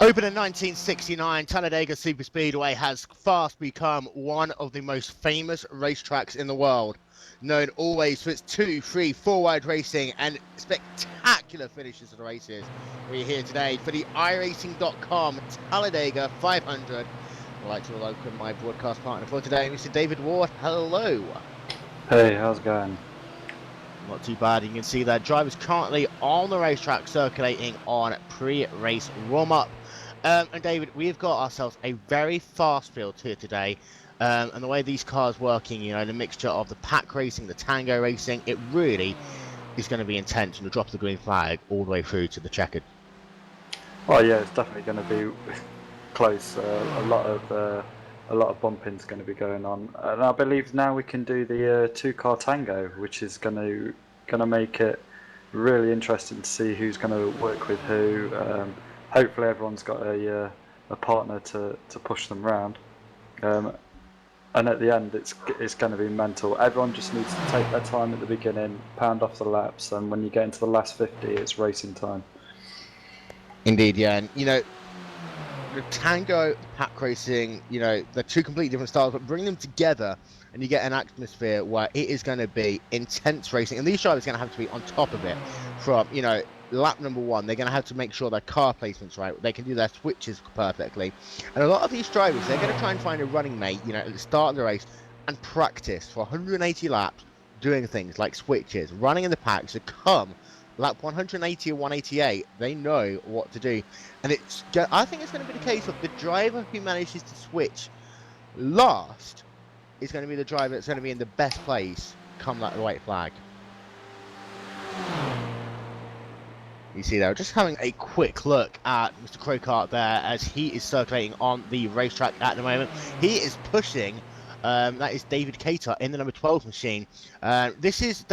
Opened in 1969, Talladega Superspeedway has fast become one of the most famous racetracks in the world, known always for its 2, 3, 4-wide racing and spectacular finishes of the races. We're here today for the iRacing.com Talladega 500. I'd like to welcome my broadcast partner for today, Mr. David Ward. Hello. Hey, how's it going? Not too bad. You can see that drivers currently on the racetrack circulating on pre-race warm-up. And David, we've got ourselves a very fast field here today. And the way these cars working, you know, the mixture of the pack racing, the tango racing, it really is going to be intense from the drop of the green flag all the way through to the checkered. Oh yeah, it's definitely going to be close. A lot of bumping's going to be going on, and I believe now we can do the two-car tango, which is going to make it really interesting to see who's going to work with who. Hopefully, everyone's got a partner to push them round. And at the end, it's going to be mental. Everyone just needs to take their time at the beginning, pound off the laps, and when you get into the last 50, it's racing time. Indeed, yeah, and you know, the tango, pack racing, you know, they're two completely different styles, but bring them together and you get an atmosphere where it is going to be intense racing, and these drivers are going to have to be on top of it from, you know, lap number one. They're going to have to make sure their car placement's right, they can do their switches perfectly, and a lot of these drivers, they're going to try and find a running mate, you know, at the start of the race and practice for 180 laps doing things like switches, running in the pack, so come lap 180 or 188, they know what to do. And I think it's going to be the case of the driver who manages to switch last is going to be the driver that's going to be in the best place come that white flag. You see there, just having a quick look at Mr. Crocart there as he is circulating on the racetrack at the moment. He is pushing. That is David Cater in the number 12 machine. This is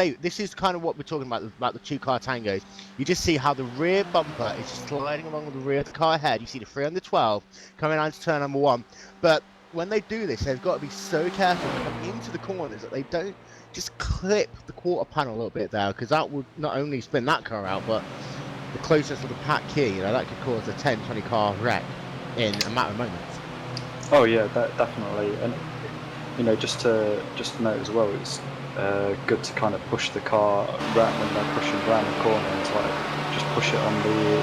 kind of what we're talking about the two-car tangos. You just see how the rear bumper is just sliding along with the rear of the car ahead. You see the 3 on the 12 coming on to turn number 1. But when they do this, they've got to be so careful coming into the corners that they don't just clip the quarter panel a little bit there, because that would not only spin that car out, but the closeness of the pack here, you know, that could cause a 10-20 car wreck in a matter of moments. Oh yeah, definitely. And you know, just to note as well, it's good to kind of push the car around when they're pushing around the corner. It's like just push it on the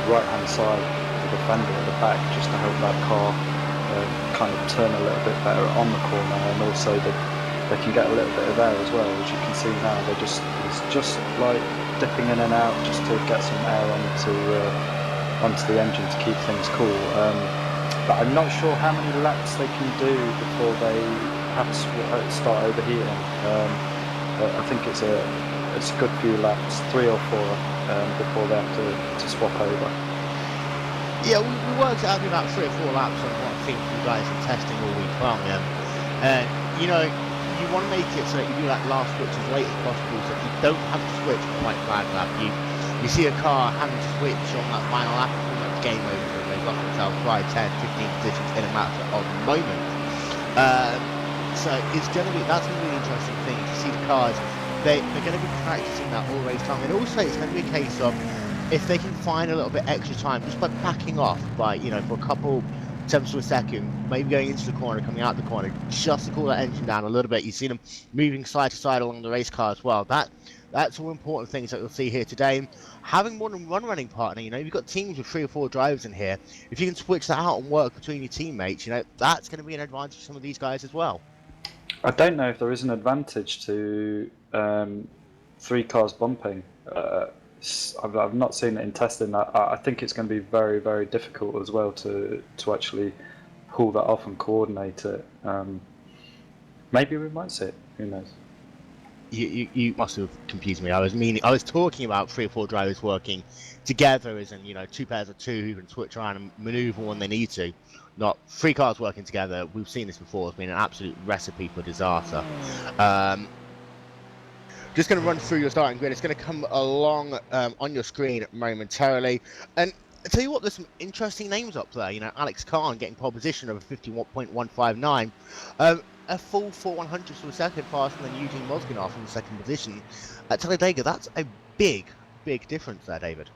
right hand side of the fender at the back, just to help that car kind of turn a little bit better on the corner, and also they can get a little bit of air as well. As you can see now, it's just like dipping in and out just to get some air onto the engine to keep things cool. But I'm not sure how many laps they can do before they have to start overheating. I think it's a good few laps, 3 or 4, before they have to swap over. Yeah, we worked out about 3 or 4 laps on what I think you guys are testing all week long. You know, you want to make it so that you do that last switch as late as possible, so that you don't have to switch for white flag lap. You see a car having to switch on that final lap, pretty much game over. They've got themselves by 10, 15 positions in a matter of moments. So that's going to be an interesting thing to see the cars. They're going to be practicing that all race time, and also it's going to be a case of if they can find a little bit extra time just by backing off by, you know, for a couple tenths of a second, maybe going into the corner, coming out the corner, just to cool that engine down a little bit. You see them moving side to side along the race car as well. That's all important things that you'll see here today. Having more than one running partner, you know, you've got teams with 3 or 4 drivers in here. If you can switch that out and work between your teammates, you know, that's going to be an advantage for some of these guys as well. I don't know if there is an advantage to 3 cars bumping. I've not seen it in testing. I think it's going to be very, very difficult as well to actually pull that off and coordinate it. Maybe we might see it. Who knows? You must have confused me. I was talking about 3 or 4 drivers working together, as in, you know, 2 pairs of 2 who can switch around and maneuver when they need to. Not 3 cars working together. We've seen this before. It's been an absolute recipe for disaster. Just going to run through your starting grid. It's going to come along on your screen momentarily. And I tell you what, there's some interesting names up there. You know, Alex Khan getting pole position over 51.159. A full 4/100ths of a second faster than Eugene Mozganoff in the second position. At Talladega, that's a big difference there, David.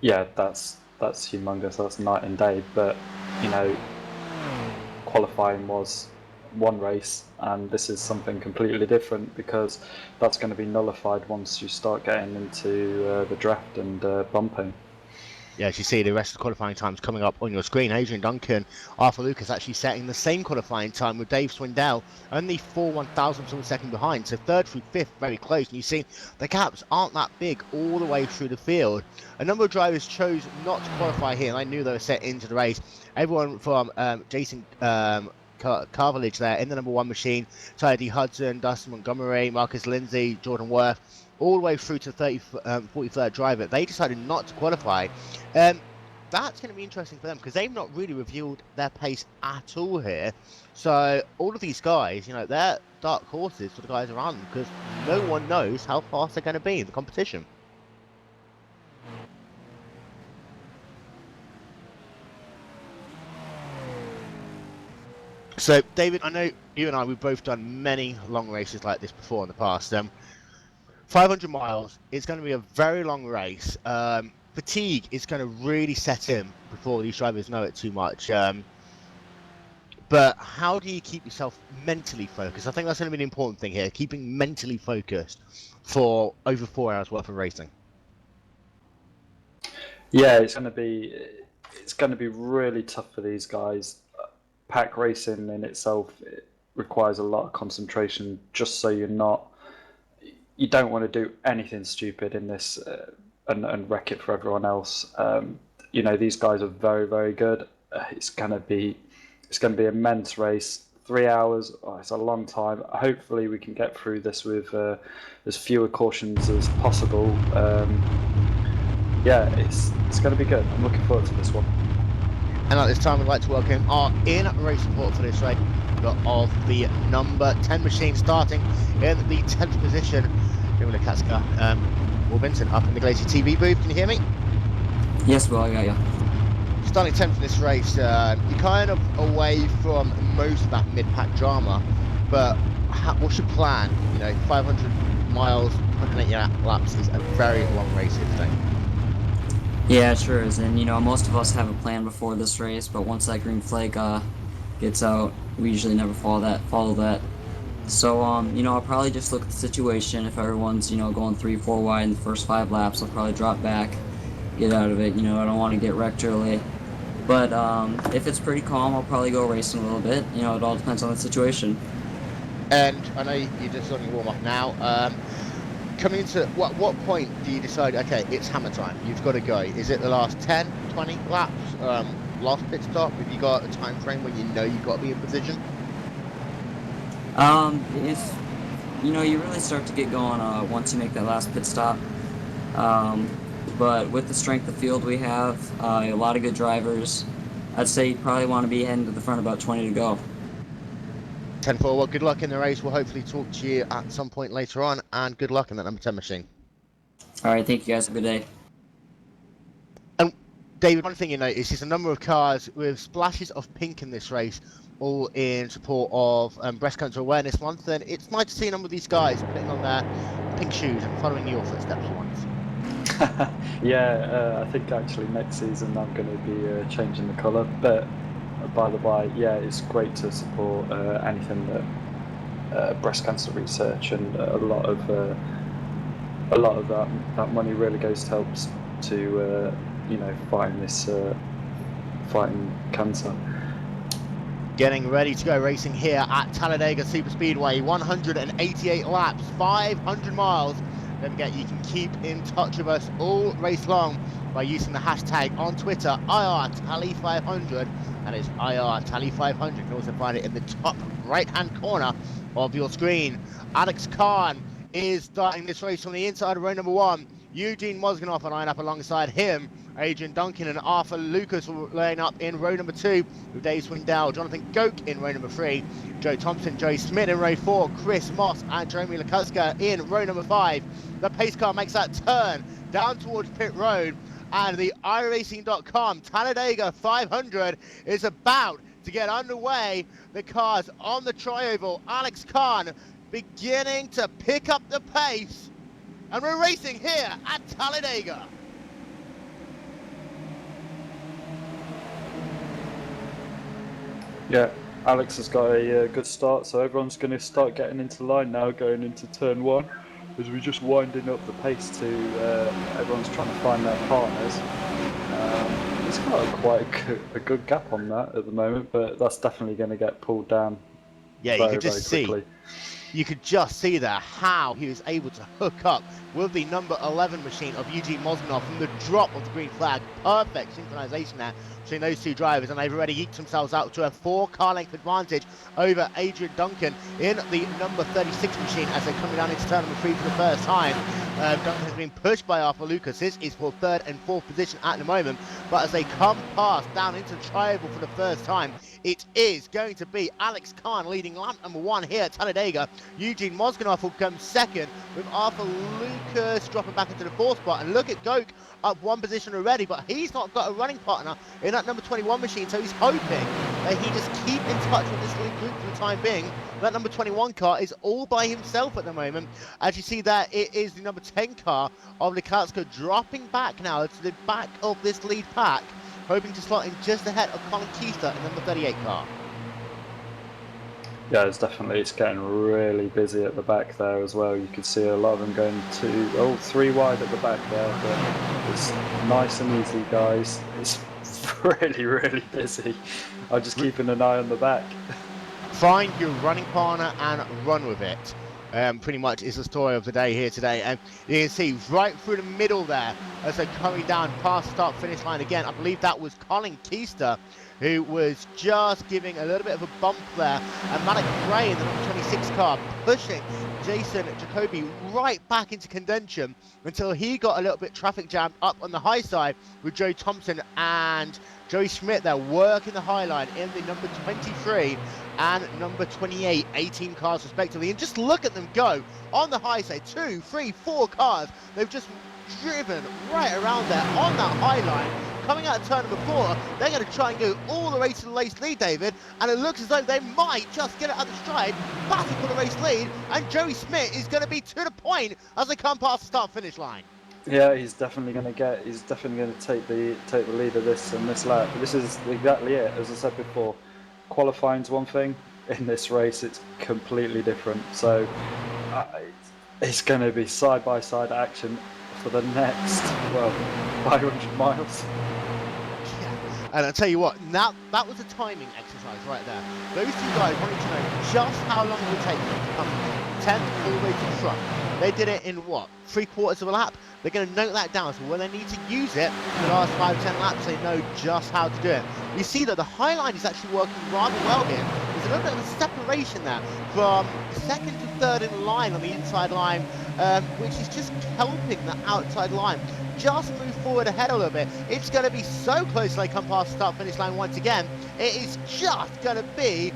Yeah, that's that's humongous. That's night and day. But you know, qualifying was one race, and this is something completely different because that's going to be nullified once you start getting into the draft and bumping. Yeah, as you see, the rest of the qualifying times coming up on your screen. Adrian Duncan, Arthur Lucas actually setting the same qualifying time with Dave Swindell, only 4/1000ths of a second behind. So third through fifth, very close. And you see, the gaps aren't that big all the way through the field. A number of drivers chose not to qualify here, and I knew they were set into the race. Everyone from Jason Carvalage there in the number one machine, Tyler Hudson, Dustin Montgomery, Marcus Lindsay, Jordan Worth, all the way through to 43rd driver. They decided not to qualify. That's going to be interesting for them because they've not really revealed their pace at all here. So all of these guys, you know, they're dark horses for the guys around them because no one knows how fast they're going to be in the competition. So, David, I know you and I, we've both done many long races like this before in the past. 500 miles, it's going to be a very long race. Fatigue is going to really set in before these drivers know it too much. But how do you keep yourself mentally focused? I think that's going to be an important thing here, keeping mentally focused for over 4 hours worth of racing. Yeah, it's going to be really tough for these guys. Pack racing in itself, it requires a lot of concentration just so you don't want to do anything stupid in this and wreck it for everyone else. You know, these guys are very, very good. It's going to be an immense race. 3 hours, it's a long time. Hopefully we can get through this with as fewer cautions as possible. Yeah, it's going to be good. I'm looking forward to this one. And at this time, we'd like to welcome our in-race support for this race of the number 10 machine, starting in the 10th position. Jimmy Lukatska, Will Vincent up in the Glacier TV booth. Can you hear me? Yes, well, I got you. Starting 10th in this race, you're kind of away from most of that mid-pack drama, but what's your plan? You know, 500 miles, 180 laps is a very long race here today. Yeah, it sure is. And, you know, most of us have a plan before this race, but once that green flag gets out, we usually never follow that. So, you know, I'll probably just look at the situation. If everyone's, you know, going 3-4 wide in the first 5 laps, I'll probably drop back, get out of it. You know, I don't want to get wrecked early. But if it's pretty calm, I'll probably go racing a little bit. You know, it all depends on the situation. And I know you're just on your warm-up now. Coming into what point do you decide, okay, it's hammer time, you've got to go? Is it the last 10, 20 laps, last pit stop? Have you got a time frame when you know you've got to be in position? If, you know, you really start to get going once you make that last pit stop. But with the strength of field we have, a lot of good drivers, I'd say you probably want to be heading to the front about 20 to go. 10-4, well, good luck in the race. We'll hopefully talk to you at some point later on, and good luck in that number 10 machine. All right, thank you guys. Have a good day. And David, one thing you notice is a number of cars with splashes of pink in this race, all in support of Breast Cancer Awareness Month, and it's nice to see a number of these guys putting on their pink shoes and following your footsteps for once. Yeah, I think actually next season I'm going to be changing the colour, but by the by, yeah, it's great to support anything that breast cancer research, and a lot of that money really goes to helps to you know, fighting cancer. Getting ready to go racing here at Talladega Superspeedway, 188 laps, 500 miles. Don't forget, you can keep in touch with us all race long by using the hashtag on Twitter, IRTally500. That is IRTally500. You can also find it in the top right-hand corner of your screen. Alex Khan is starting this race from the inside of row number 1. Eugene Mozganoff will line up alongside him. Adrian Duncan and Arthur Lucas will line up in row number 2 with Dave Swindell, Jonathan Goke in row number 3, Joe Thompson, Joey Smith in row 4, Chris Moss and Jeremy Lukatska in row number 5. The pace car makes that turn down towards pit road, and the iRacing.com Talladega 500 is about to get underway. The cars on the tri-oval, Alex Khan beginning to pick up the pace, and we're racing here at Talladega. Yeah, Alex has got a good start, so everyone's going to start getting into line now, going into turn one, as we're just winding up the pace to everyone's trying to find their partners. He's got quite a good gap on that at the moment, but that's definitely going to get pulled down Yeah, you very, could very just see. quickly. You could just see there how he was able to hook up with the number 11 machine of Eugene Mozganov from the drop of the green flag. Perfect synchronization there between those two drivers, and they've already eked themselves out to a 4-car length advantage over Adrian Duncan in the number 36 machine as they're coming down into turn number 3 for the first time. Duncan has been pushed by Arthur Lucas. This is for 3rd and 4th position at the moment, but as they come past down into the tri-oval for the first time, it is going to be Alex Khan leading lap number 1 here at Talladega. Eugene Mozganov will come second, with Arthur Lucas dropping back into the 4th spot. And look at Goke up 1 position already, but he's not got a running partner in that number 21 machine, so he's hoping that he just keep in touch with this lead group for the time being. That number 21 car is all by himself at the moment. As you see there, it is the number 10 car of Likatsko dropping back now to the back of this lead pack, hoping to slot in just ahead of Colin Keister in number 38 car. Yeah, it's getting really busy at the back there as well. You can see a lot of them going to 3 wide at the back there, but it's nice and easy, guys. It's really, really busy. I'm just keeping an eye on the back. Find your running partner and run with it. Pretty much is the story of the day here today, and you can see right through the middle there as they're coming down past the start finish line again. I believe that was Colin Keister who was just giving a little bit of a bump there, and Malik Gray in the number 26 car pushing Jason Jacoby right back into contention until he got a little bit traffic jammed up on the high side with Joe Thompson and Joey Schmidt there working the high line in the number 23 and number 28, 18 cars respectively. And just look at them go on the high side, 2, 3, 4 cars. They've just driven right around there on that high line. Coming out of turn number 4, they're going to try and go all the way to the race lead, David, and it looks as though they might just get it out of stride, battle for the race lead, and Joey Schmidt is going to be to the point as they come past the start-finish line. Yeah, he's definitely going to take the lead of this lap. But this is exactly it. As I said before, qualifying's one thing. In this race, it's completely different. So it's going to be side-by-side action for the next 500 miles. And I'll tell you what, now that was a timing exercise right there. Those two guys wanted to know just how long it would take them to come 10th all the way to the front. They did it in what, 3/4 of a lap? They're going to note that down, so when they need to use it in the last 5-10 laps, they know just how to do it. You see that the high line is actually working rather well here. There's a little bit of a separation there from 2nd to 3rd in line on the inside line, which is just helping the outside line just move forward ahead a little bit. It's going to be so close they come past the start-finish line once again. It is just going to be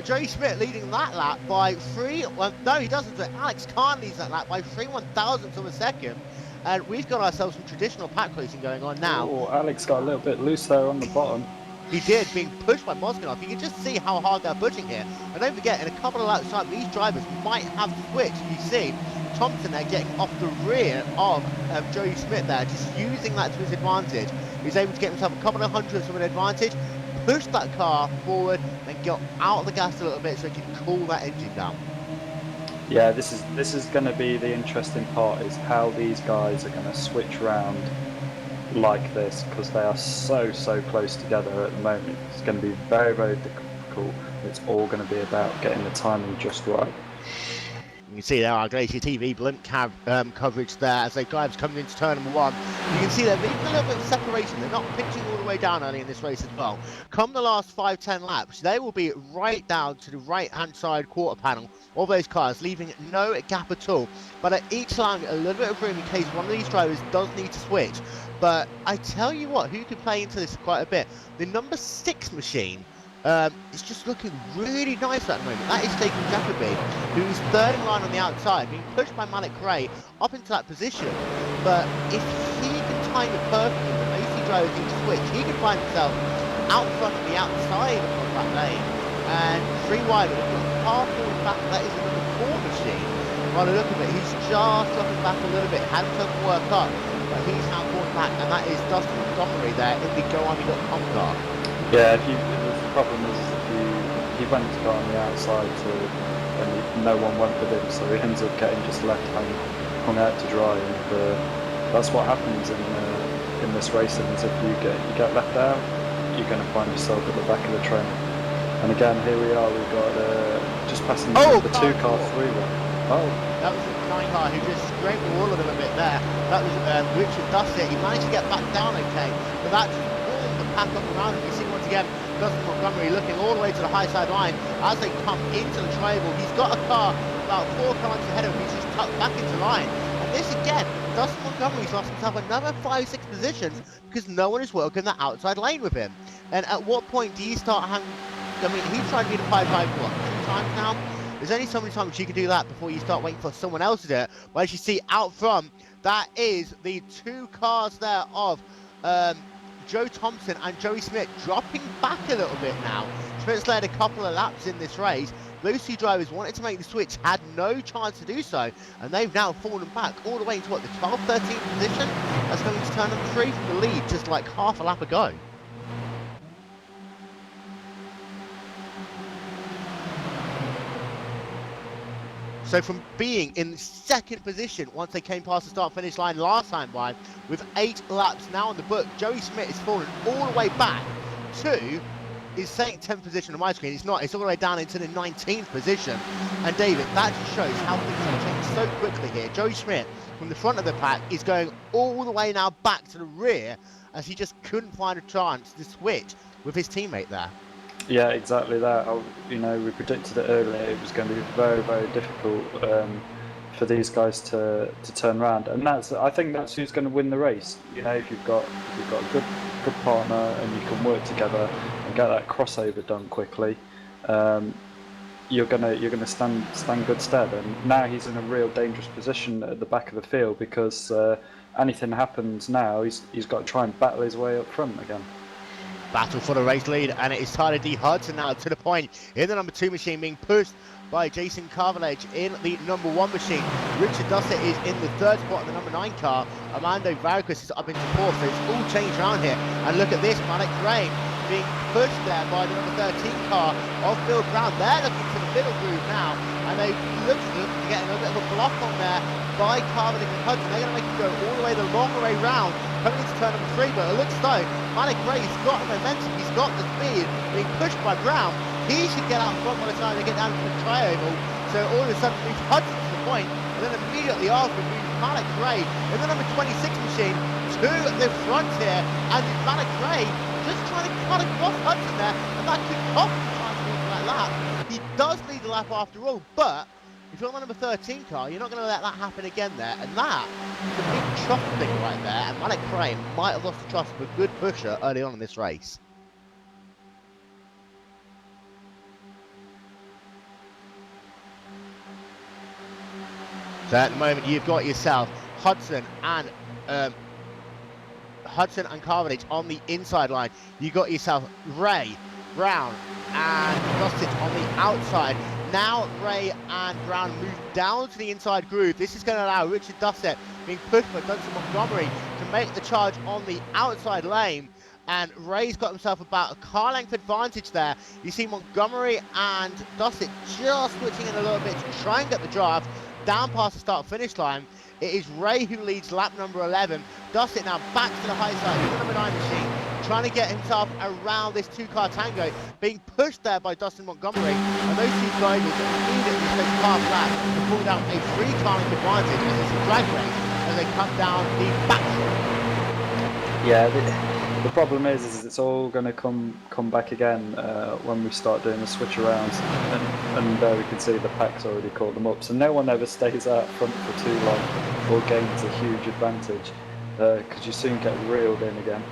Joey Schmidt leading that lap by 3, well, no, he doesn't. Alex Khan leads that lap by 3/1000ths of a second. And we've got ourselves some traditional pack racing going on now. Oh, Alex got a little bit loose there on the bottom. He did, being pushed by Mozganov. You can just see how hard they're pushing here. And don't forget, in a couple of laps time, these drivers might have to switch. You see Thompson there getting off the rear of Joey Schmidt there, just using that to his advantage. He's able to get himself a couple of hundredths of an advantage, push that car forward, then get out of the gas a little bit so he can cool that engine down. Yeah, this is going to be the interesting part, is how these guys are going to switch around like this, because they are so close together at the moment. It's going to be very, very difficult. It's all going to be about getting the timing just right. You can see there our Glacier TV blimp coverage there as they drivers coming into turn number 1. You can see they're leaving a little bit of separation. They're not pitching all the way down early in this race as well. Come the last 5-10 laps, they will be right down to the right-hand side quarter panel of those cars, leaving no gap at all. But at each line, a little bit of room in case one of these drivers does need to switch. But I tell you what, who can play into this quite a bit? The number 6 machine. It's just looking really nice at the moment. That is taking Jacoby, who's 3rd in line on the outside, being pushed by Malik Gray up into that position. But if he can time it perfectly, the AC drivers need to switch, he can find himself out front on the outside of that lane. And 3 wide, far forward back, that is the number 4 machine. By the look of it, he's just dropping back a little bit, had himself to work up, but he's now falling back, and that is Dustin Montgomery there in the GoArmy.com car. Yeah, the problem is he went to go on the outside and no one went with him, so he ends up getting just left hung out to dry, and that's what happens in this racing. Is if you get left out, you're going to find yourself at the back of the train. And again, here we are. We've got just passing the 2-car three-way. Oh, that was the 9 car who just scraped the wall of them a bit there. That was Richard Dussett. He managed to get back down okay, but that just pulled the pack up around him. You see once again Dustin Montgomery looking all the way to the high side line as they come into the triangle. He's got a car about 4 cars ahead of him. He's just tucked back into line. And this again, Dustin Montgomery's lost himself another 5-6 positions because no one is working the outside lane with him. And at what point do you start having? I mean, he's tried to be the 5-5 what, 2 times now? There's only so many times you can do that before you start waiting for someone else to do it. But as you see out front, that is the 2 cars there of Joe Thompson and Joey Smith dropping back a little bit now. Smith's led a couple of laps in this race. Those 2 drivers wanted to make the switch, had no chance to do so, and they've now fallen back all the way into what, the 12th, 13th position? That's going to turn them 3 from the lead just like half a lap ago. So from being in 2nd position once they came past the start-finish line last time by, with 8 laps now on the book, Joey Smith is fallen all the way back to, is saying 10th position on my screen, it's not, it's all the way down into the 19th position. And David, that just shows how things have changed so quickly here. Joey Smith, from the front of the pack, is going all the way now back to the rear as he just couldn't find a chance to switch with his teammate there. yeah, exactly that. We predicted it earlier. It was going to be very, very difficult for these guys to turn around, and I think that's who's going to win the race. If you've got a good partner and you can work together and get that crossover done quickly, you're gonna stand good stead. And now he's in a real dangerous position at the back of the field because anything happens now, he's got to try and battle his way up front again. Battle for the race lead, and it is Tyler D. Hudson now to the point in the number 2 machine, being pushed by Jason Carvalage in the number 1 machine. Richard Dussett is in the 3rd spot in the number 9 car. Armando Vargas is up into 4th, so it's all changed around here. And look at this, Malik Rain being pushed there by the number 13 car of Phil Brown. They're looking to the middle groove now, and they look to get a little bit of a block on there by Carvalage and Hudson. They're going to make it go all the way the long way round, coming into turn number 3, but it looks like Malik Ray's got the momentum, he's got the speed, being pushed by Brown. He should get out front by the time they get down to the tri-oval. So all of a sudden moves Hudson to the point, and then immediately after moves Malik Ray in the number 26 machine to the front here, and Malik Ray just trying to cut across Hudson there, and that could cost him a chance to win that lap. He does lead the lap after all, but if you're on the number 13 car, you're not going to let that happen again there, and that is a big trust thing right there, and Malik Ray might have lost the trust of a good pusher early on in this race. So at the moment you've got yourself Hudson and Carvalage on the inside line. You got yourself Ray, Brown and Gossett on the outside. Now Ray and Brown move down to the inside groove. This is going to allow Richard Dussett, being pushed by Duncan Montgomery, to make the charge on the outside lane. And Ray's got himself about a car length advantage there. You see Montgomery and Dussett just switching in a little bit to try and get the draft down past the start-finish line. It is Ray who leads lap number 11. Dussett now back to the high side with the number 9 machine, trying to get himself around this 2-car tango, being pushed there by Dustin Montgomery. And those 2 drivers immediately take half lap to pull down a 3-car length advantage as it's a drag race as they come down the back straight. Yeah, the problem is it's all going to come back again when we start doing the switch arounds, and we can see the pack's already caught them up. So no one ever stays out front for too long or gains a huge advantage because you soon get reeled in again.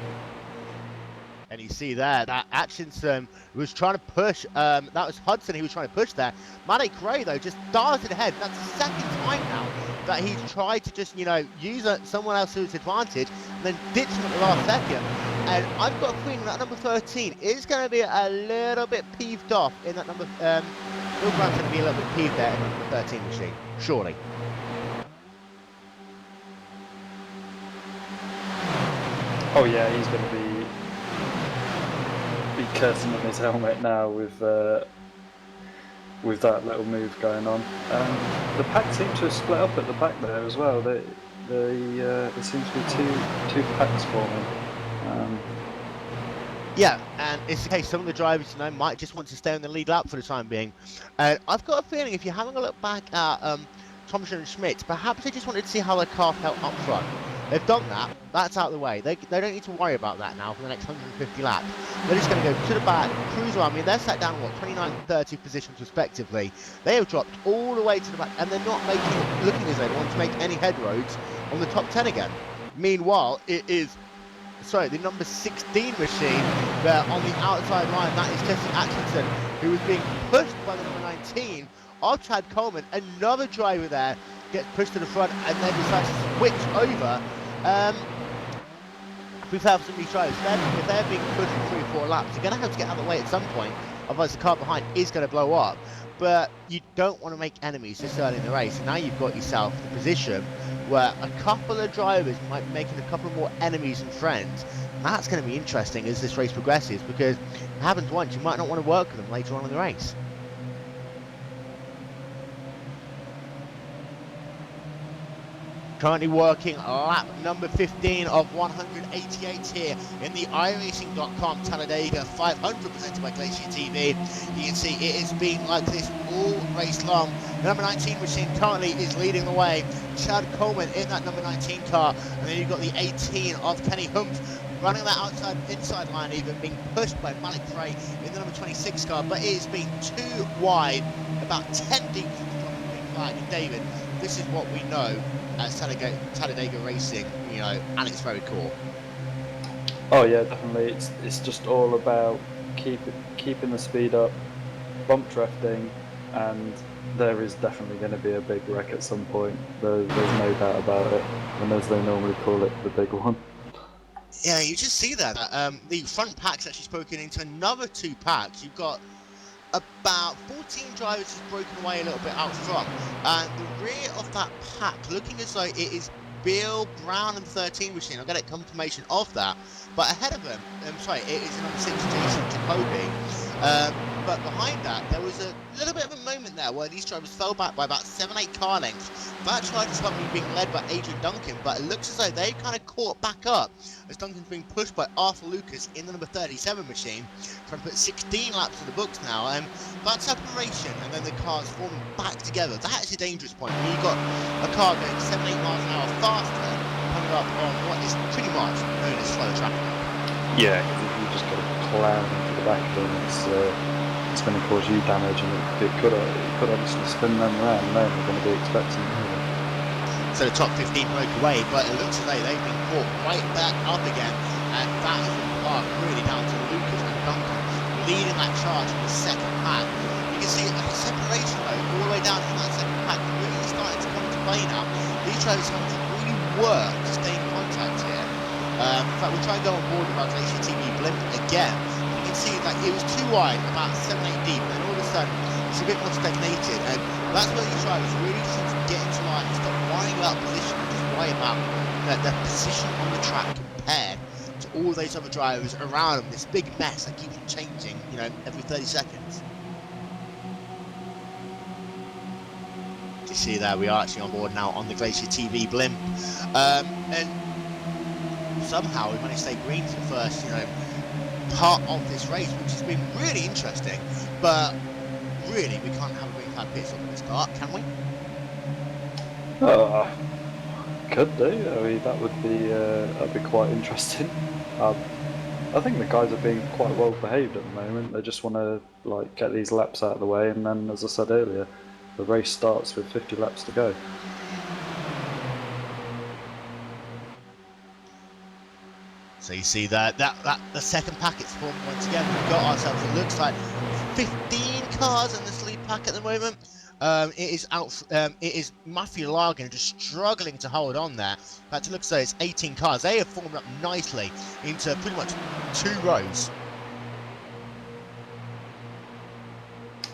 And you see there that Atchison was trying to push, that was Hudson who was trying to push there. Malik Ray though just darted ahead. That's the 2nd time now that he's tried to just, use someone else's advantage and then ditch him at the last second. And I've got a feeling that number 13 is going to be a little bit peeved off in that number, Will Brown's going to be a little bit peeved there in the number 13 machine, surely. Oh yeah, he's going to be cursing on his helmet now with with that little move going on. The pack seems to have split up at the back there as well. There seems to be two packs forming. Yeah, and it's the case some of the drivers, you know, might just want to stay on the lead lap for the time being. I've got a feeling if you're having a look back at Thompson and Schmidt, perhaps they just wanted to see how their car felt up front. They've done that. That's out of the way. They don't need to worry about that now for the next 150 laps. They're just going to go to the back, cruise around. I mean, they're sat down, what, 29 and 30 positions respectively. They have dropped all the way to the back, and they're not looking as though they want to make any headroads on the top 10 again. Meanwhile, it is the number 16 machine there on the outside line. That is Jesse Atkinson, who was being pushed by the number 19 of Chad Coleman. Another driver there gets pushed to the front and then decides to switch over. We've had some of these drivers. If they're being pushed for 3 or 4 laps, you're going to have to get out of the way at some point, otherwise the car behind is going to blow up. But you don't want to make enemies this early in the race. And now you've got yourself the position where a couple of drivers might be making a couple more enemies and friends. And that's going to be interesting as this race progresses, because it happens once, you might not want to work with them later on in the race. Currently working lap number 15 of 188 here in the iRacing.com Talladega 500 presented by Glacier TV. You can see it has been like this all race long. The number 19 machine currently is leading the way. Chad Coleman in that number 19 car, and then you've got the 18 of Kenny Humph running that inside line, even being pushed by Malik Frey in the number 26 car, but it has been too wide, about 10 deep from the top of the big flag. And David, this is what we know as Talladega racing, you know, at its very core. Oh yeah, definitely. It's just all about keeping the speed up, bump drafting, and there is definitely going to be a big wreck at some point. There's no doubt about it, and as they normally call it, the big one. Yeah, you just see that. The front pack's actually spoken into another 2 packs. You've got about 14 drivers has broken away a little bit out front, and the rear of that pack looking as though it is Bill Brown and 13 machine. I'll get a confirmation of that, but ahead of them, it is number 6 Jason Jacoby. But behind that, there was a little bit of a moment there where these drivers fell back by about 7-8 car lengths. That tried to stop me being led by Adrian Duncan, but it looks as though they kind of caught back up as Duncan's being pushed by Arthur Lucas in the number 37 machine, trying to put 16 laps in the books now. And that separation and then the cars forming back together, that is a dangerous point. When you've got a car going 7-8 miles an hour faster, coming up on what is pretty much known as slow traffic. Yeah, because if you just got a cloud into the back of them, it's going to cause you damage, and it could obviously spin them around, and they're going to be expecting it. So the top 15 broke away, but it looks as though they've been caught right back up again, and that is the mark really down to Lucas and Duncan leading that charge in the second pack. You can see a separation though all the way down in that second pack really starting to come into play now. These drivers have to really work to stay in contact here. In fact, we'll try and go on board with our Glacier TV blimp again. See that it was too wide, about 7-8 deep, and then all of a sudden it's a bit more stagnated, and that's where these drivers really seem to get into line and stop worrying about position, just worry about their position on the track compared to all those other drivers around them. This big mess that keeps changing, you know, every 30 seconds. You see there, we are actually on board now on the Glacier TV blimp, and somehow we managed to stay green for the first, you know, part of this race, which has been really interesting, but really we can't have a green flag pit stop at the start, can we? Could do. I mean, that'd be quite interesting. I think the guys are being quite well behaved at the moment. They just want to get these laps out of the way, and then, as I said earlier, the race starts with 50 laps to go. So you see that the second packet's formed once again. We've got ourselves, it looks like 15 cars in this lead pack at the moment. It is Matthew Largan just struggling to hold on there. In fact, it looks like it's 18 cars. They have formed up nicely into pretty much 2 rows.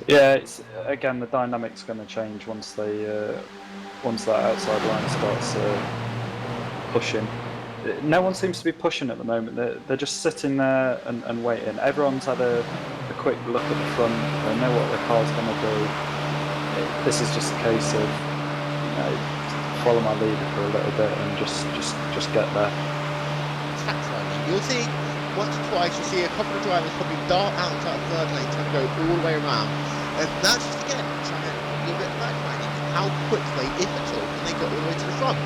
Yeah, it's again the dynamics going to change once that outside line starts pushing. No one seems to be pushing at the moment. They're just sitting there and waiting. Everyone's had a quick look at the front. They know what the car's going to do. This is just a case of, you know, follow my leader for a little bit and just get there. That's right. You'll see once or twice, you see a couple of drivers probably dart out of third lane, trying to go all the way around. And that's just again trying to be a bit magnified how quickly, if at all, can they get all the way to the front.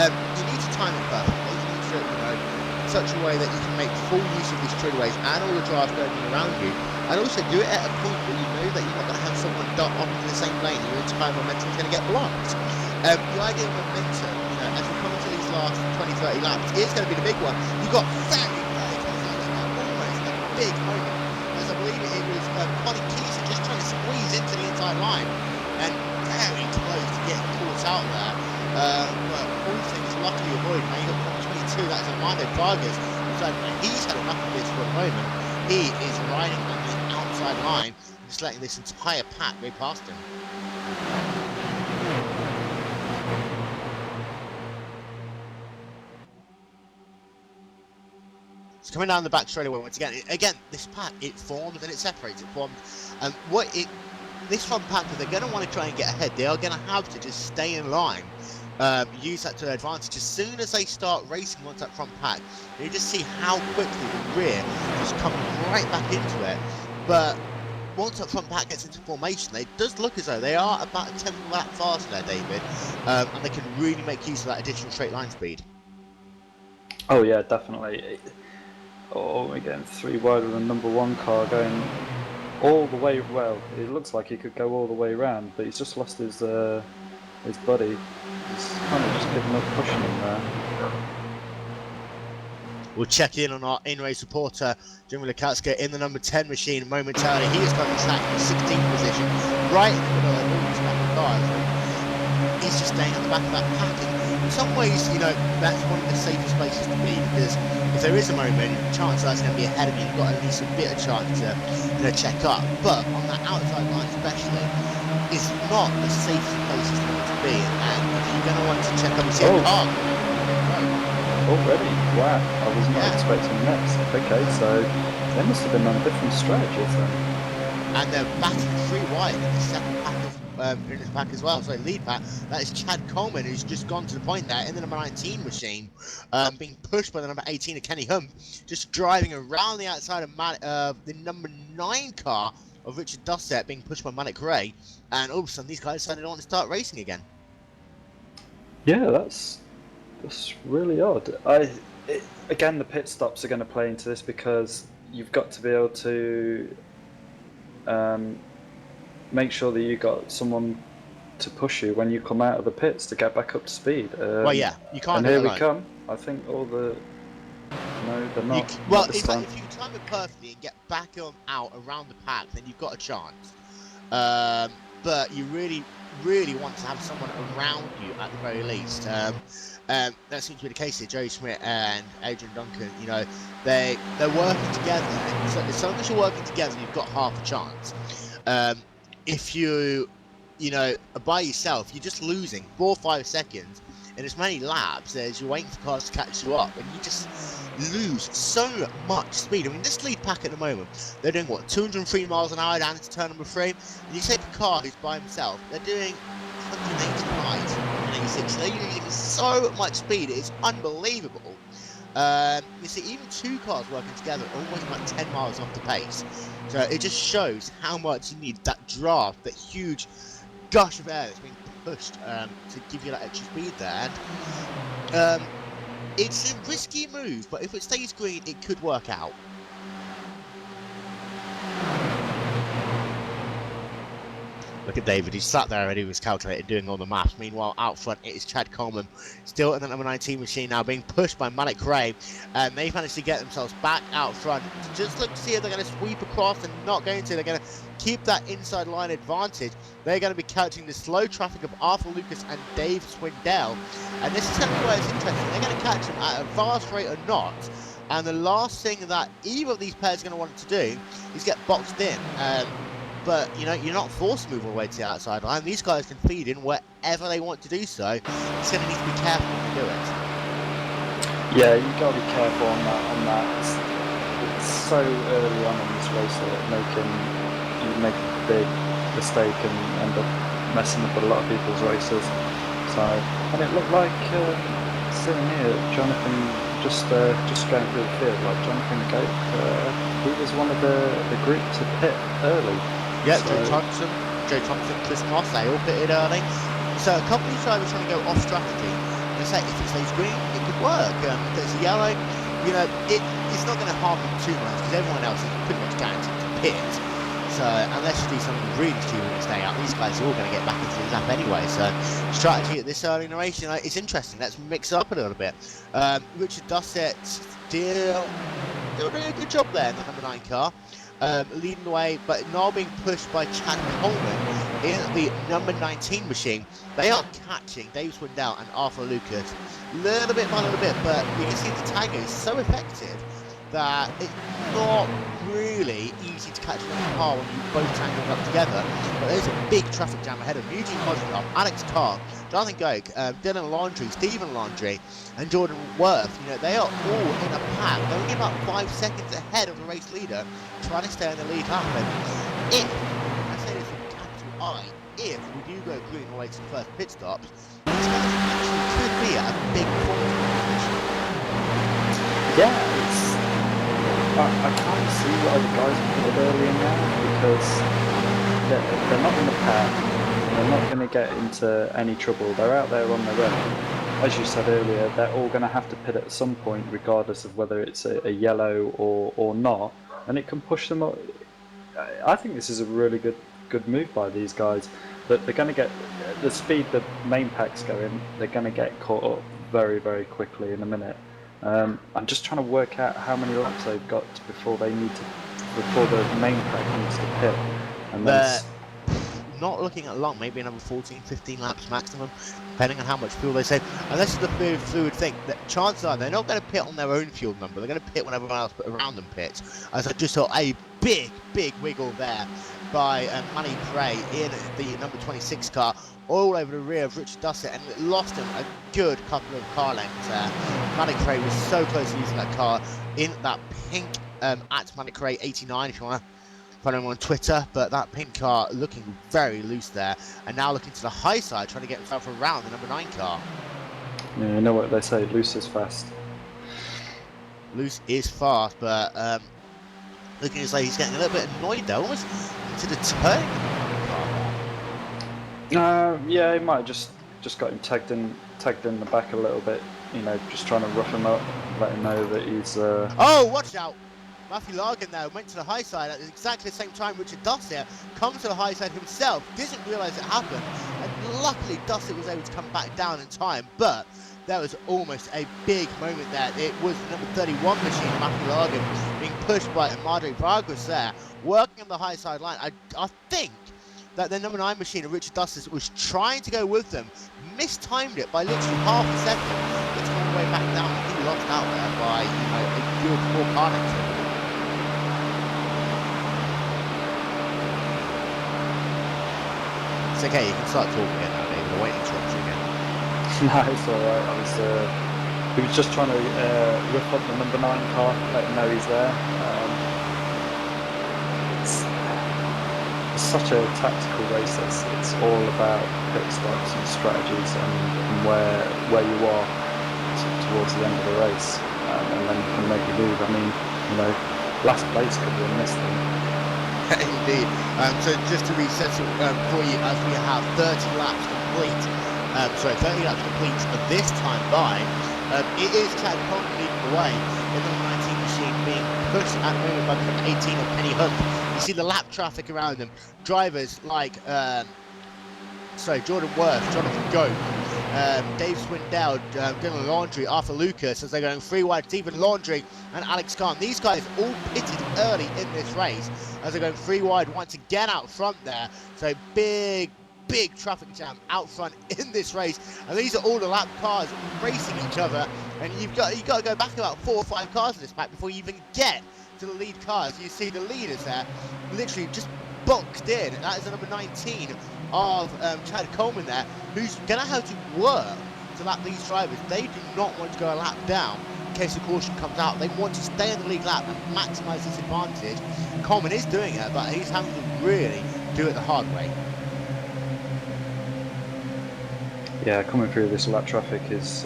You need to time it perfectly. You need to, you know, in such a way that you can make full use of these straightaways and all the drafts going around you, and also do it at a point where you know that you're not going to have someone dart off into the same lane. Your entire momentum is going to get blocked. The idea of momentum, you know, as we come into these last 20-30 laps, is going to be the big one. You've got very almost a big moment, as I believe it was Connie Keyser just trying to squeeze into the inside line, and very close to getting caught out there. But all things luckily avoided. Now you've got 22, that's Armando Vargas. So he's had enough of this for the moment. He is riding on the outside line, just letting this entire pack go past him. It's coming down the back straight away once again. Again, this pack, it forms and it separates. It forms. And this front pack, if they're going to want to try and get ahead, they are going to have to just stay in line. Use that to their advantage. As soon as they start racing onto that front pack, you just see how quickly the rear just come right back into it. But once that front pack gets into formation, it does look as though they are about a 10th lap faster there, David, and they can really make use of that additional straight line speed. Oh yeah, definitely. Oh, we're getting 3 wide with the number 1 car going all the way. Well, it looks like he could go all the way around, but he's just lost his buddy. He's kind of just giving up pushing him there. We'll check in on our in-race reporter, Jim Lukatska, in the number 10 machine momentarily. He is currently sat in the 16th position, right in the middle of all these back cars. He's just staying at the back of that pack. And in some ways, you know, that's one of the safest places to be, because if there is a moment, chances are it's going to be ahead of you. You've got at least a bit of chance to, you know, check up. But on that outside line especially, it's not the safest places to be. And if you're going to want to check up and see a car. Already? Wow, I was not expecting next. Okay, so they must have been on different strategies then. And they're batting 3 wide in the second pack in this pack as well. So lead pack, that is Chad Coleman, who's just gone to the point there in the number 19 machine, being pushed by the number 18 of Kenny Humm, just driving around the outside of the number 9 car of Richard Dossett, being pushed by Manic Ray, and all of a sudden these guys decided they want to start racing again. Yeah, that's really odd. Again, the pit stops are going to play into this, because you've got to be able to make sure that you got someone to push you when you come out of the pits to get back up to speed. Well, yeah, you can't. And here we come. I think all the they're not. Well, in fact, if you time it perfectly and get back out around the pack, then you've got a chance. But you really want to have someone around you at the very least. That seems to be the case here. Joey Schmidt and Adrian Duncan, you know, they're working together. So as long as you're working together, you've got half a chance. If you know, by yourself, you're just losing 4 or 5 seconds in as many laps as you're waiting for cars to catch you up, and you just lose so much speed. I mean, this lead pack at the moment, they're doing what, 203 miles an hour down into turn number 3, and you take a car who's by himself, they're doing 185, 186. They're using so much speed, it's unbelievable. You see, even 2 cars working together are almost about 10 miles off the pace. So it just shows how much you need that draft, that huge gush of air that's being pushed to give you that extra speed there. And it's a risky move, but if it stays green, it could work out. Look at David, he's sat there and he was calculating, doing all the maths. Meanwhile, out front, it is Chad Coleman, still in the number 19 machine now, being pushed by Manic Ray. And they've managed to get themselves back out front. Just look to see if they're going to sweep across, and not going to. They're going to keep that inside line advantage. They're going to be catching the slow traffic of Arthur Lucas and Dave Swindell. And this is going to be where it's interesting. They're going to catch them at a fast rate or not. And the last thing that either of these pairs are going to want to do is get boxed in. But, you know, you're not forced to move all the way to the outside line. These guys can feed in wherever they want to do so. It's going to need to be careful when you do it. Yeah, you've got to be careful on that. It's so early on in this race that you make a big mistake and end up messing up a lot of people's races. So, and it looked like sitting here, Jonathan just going through the field, like Jonathan Goat, he was one of the group to pit early. Yeah, so, Joe Thompson, Chris Moss, they all pitted early. So a couple of drivers trying to go off strategy. They say if it stays green, it could work. If there's a yellow, you know, it's not going to harm them too much because everyone else is pretty much guaranteed to pit. So unless you do something really stupid and stay out, these guys are all going to get back into the lap anyway. So strategy at this early in the race, you know, it's interesting. Let's mix it up a little bit. Richard Dussett did a really good job there in the number 9 car. Leading the way, but now being pushed by Chad Coleman in the number 19 machine. They are catching Dave Swindell and Arthur Lucas little bit by little bit, but you can see the tag is so effective that it's not really easy to catch another car when you both tangled up together. But there's a big traffic jam ahead of Eugene Hodgkins, Alex Carr, Jonathan Goke, Dylan Laundrie, Stephen Laundrie, and Jordan Worth. You know, they are all in a pack. They're only about 5 seconds ahead of the race leader, trying to stay in the lead lap. And if, I say this with capital I, if we do go green all the way to the first pit stops, this actually could be a big point. yeah, I can't see why the guys put it early in now because they're not in the pack. They're not going to get into any trouble. They're out there on their own. As you said earlier, they're all going to have to pit at some point, regardless of whether it's a yellow or not, and it can push them up. I think this is a really good move by these guys. That they're going to get the speed the main pack's going. They're going to get caught up very, very quickly in a minute. I'm just trying to work out how many laps they've got before the main pack needs to pit. And then not looking at long, maybe another 14, 15 laps maximum, depending on how much fuel they save. And this is the fluid thing, that chances are they're not going to pit on their own fuel number, they're going to pit when everyone else around them pits. As I just saw a big wiggle there by Manny Prey in the number 26 car, all over the rear of Richard Dussett, and lost him a good couple of car lengths there. Manny Prey was so close to using that car in that pink at Manny Prey 89 if you want to follow him on Twitter, but that pink car looking very loose there, and now looking to the high side, trying to get himself around the number 9 car. Yeah, you know what they say, loose is fast. Loose is fast, but looking as though he's getting a little bit annoyed though, almost into the turn. Yeah, he might have just got him tagged in the back a little bit, you know, just trying to rough him up, let him know that he's Oh, watch out! Matthew Largan there went to the high side at exactly the same time Richard Dussett comes to the high side himself, didn't realise it happened, and luckily Dussett was able to come back down in time, but there was almost a big moment there. It was the number 31 machine, Matthew Largan, being pushed by Amadre Vargas there, working on the high side line. I think that the number 9 machine of Richard Dussett was trying to go with them, mistimed it by literally half a second. It's on the way back down, and he lost out there by, you know, a good 4 car lengths. It's okay, you can start talking again now, David. I won't interrupt you again. No, it's alright. He was just trying to whip up the number 9 car, let him know he's there. It's such a tactical race. It's all about pit stops and strategies and where you are towards the end of the race, and then you can make a move. I mean, you know, last place could be a miss thing. Indeed. So just to reset for you, as we have 30 laps complete, 30 laps complete this time by, it is Chad Coleman leading the way in the 19 machine, being pushed at the moment by the number 18 of Penny Hunt. You see the lap traffic around them. Drivers like Jordan Worth, Jonathan Goke, Dave Swindell, Dylan Laundrie, Arthur Lucas, as they're going 3 wide, Stephen Laundrie and Alex Kahn. These guys all pitted early in this race as they're going 3 wide once again out front there. So big traffic jam out front in this race, and these are all the lap cars racing each other, and you've got to go back about 4 or 5 cars in this pack before you even get to the lead cars. You see the leaders there literally just boxed in. That is the number 19 of Chad Coleman there, who's going to have to work to lap these drivers. They do not want to go a lap down. case the caution comes out, they want to stay in the lead lap and maximise this advantage. Coleman is doing it, but he's having to really do it the hard way. Yeah, coming through this lap traffic is.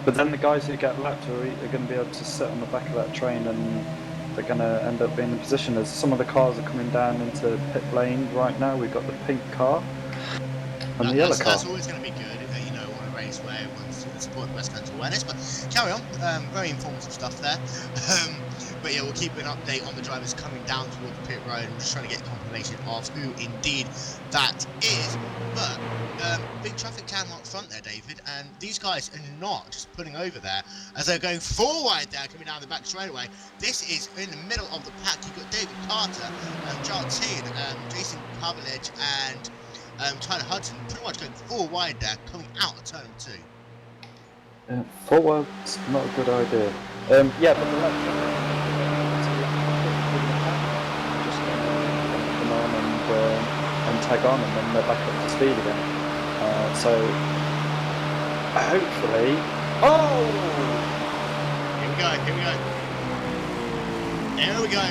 But then the guys who get lapped are going to be able to sit on the back of that train, and they're going to end up being in position. As some of the cars are coming down into pit lane right now, we've got the pink car and the yellow car. That's always going to be good, you know, on a race where everyone's supporting breast cancer awareness. But carry on, very informative stuff there. But yeah, we'll keep an update on the drivers coming down towards the pit road. I'm just trying to get confirmation of who indeed that is. But big traffic jam up front there, David, and these guys are not just putting over there as they're going 4 wide there, coming down the back straightaway. This is in the middle of the pack. You've got David Carter, Jartin, Jason Carvalage, and Tyler Hudson pretty much going 4 wide there, coming out of turn 2. Yeah, 4 wide's not a good idea. Yeah, but the left just come on and tag on, and then they're back up to speed again. So hopefully, Here we go.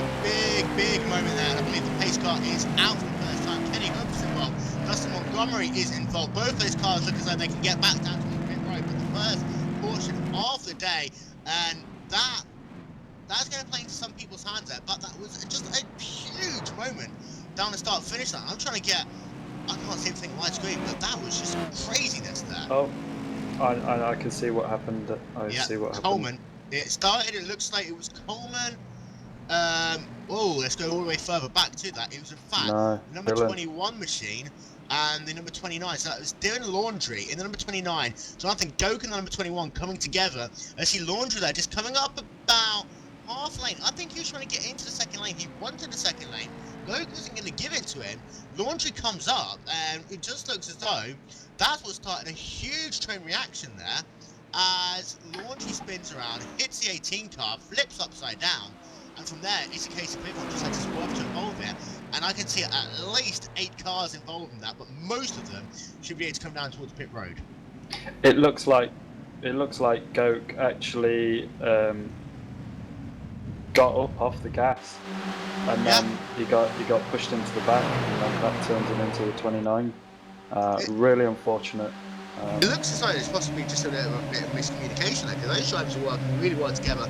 Big moment there. I believe the pace car is out for the first time. Kenny Hope's involved. Dustin Montgomery is involved. Both those cars look as though they can get back down to the pit road. But the first portion of the day, and that's going to play into some people's hands there. But that was just a huge moment down the start-finish line. I'm trying to get. I can't see everything widescreen, but that was just craziness there. Oh, I can see what happened. See what happened. Coleman. It started. It looks like it was Coleman. Let's go all the way further back to that. It was in fact number 21 machine and the number 29. So that was Dylan Laundry in the number 29. Jonathan Goke and the number 21 coming together. I see Laundry there just coming up about half lane. I think he was trying to get into the second lane. He wanted the second lane. Goke wasn't going to give it to him. Laundry comes up, and it just looks as though that's what started a huge train reaction there. As Laundry spins around, hits the 18 car, flips upside down, and from there it's a case of everyone just had to swerve to involve it. And I can see at least 8 cars involved in that, but most of them should be able to come down towards pit road. It looks like Goke actually got up off the gas, and then he got pushed into the back, and then that turned him into the 29. Really unfortunate. It looks as though there's possibly just a bit of miscommunication there, because those drivers are working really well together.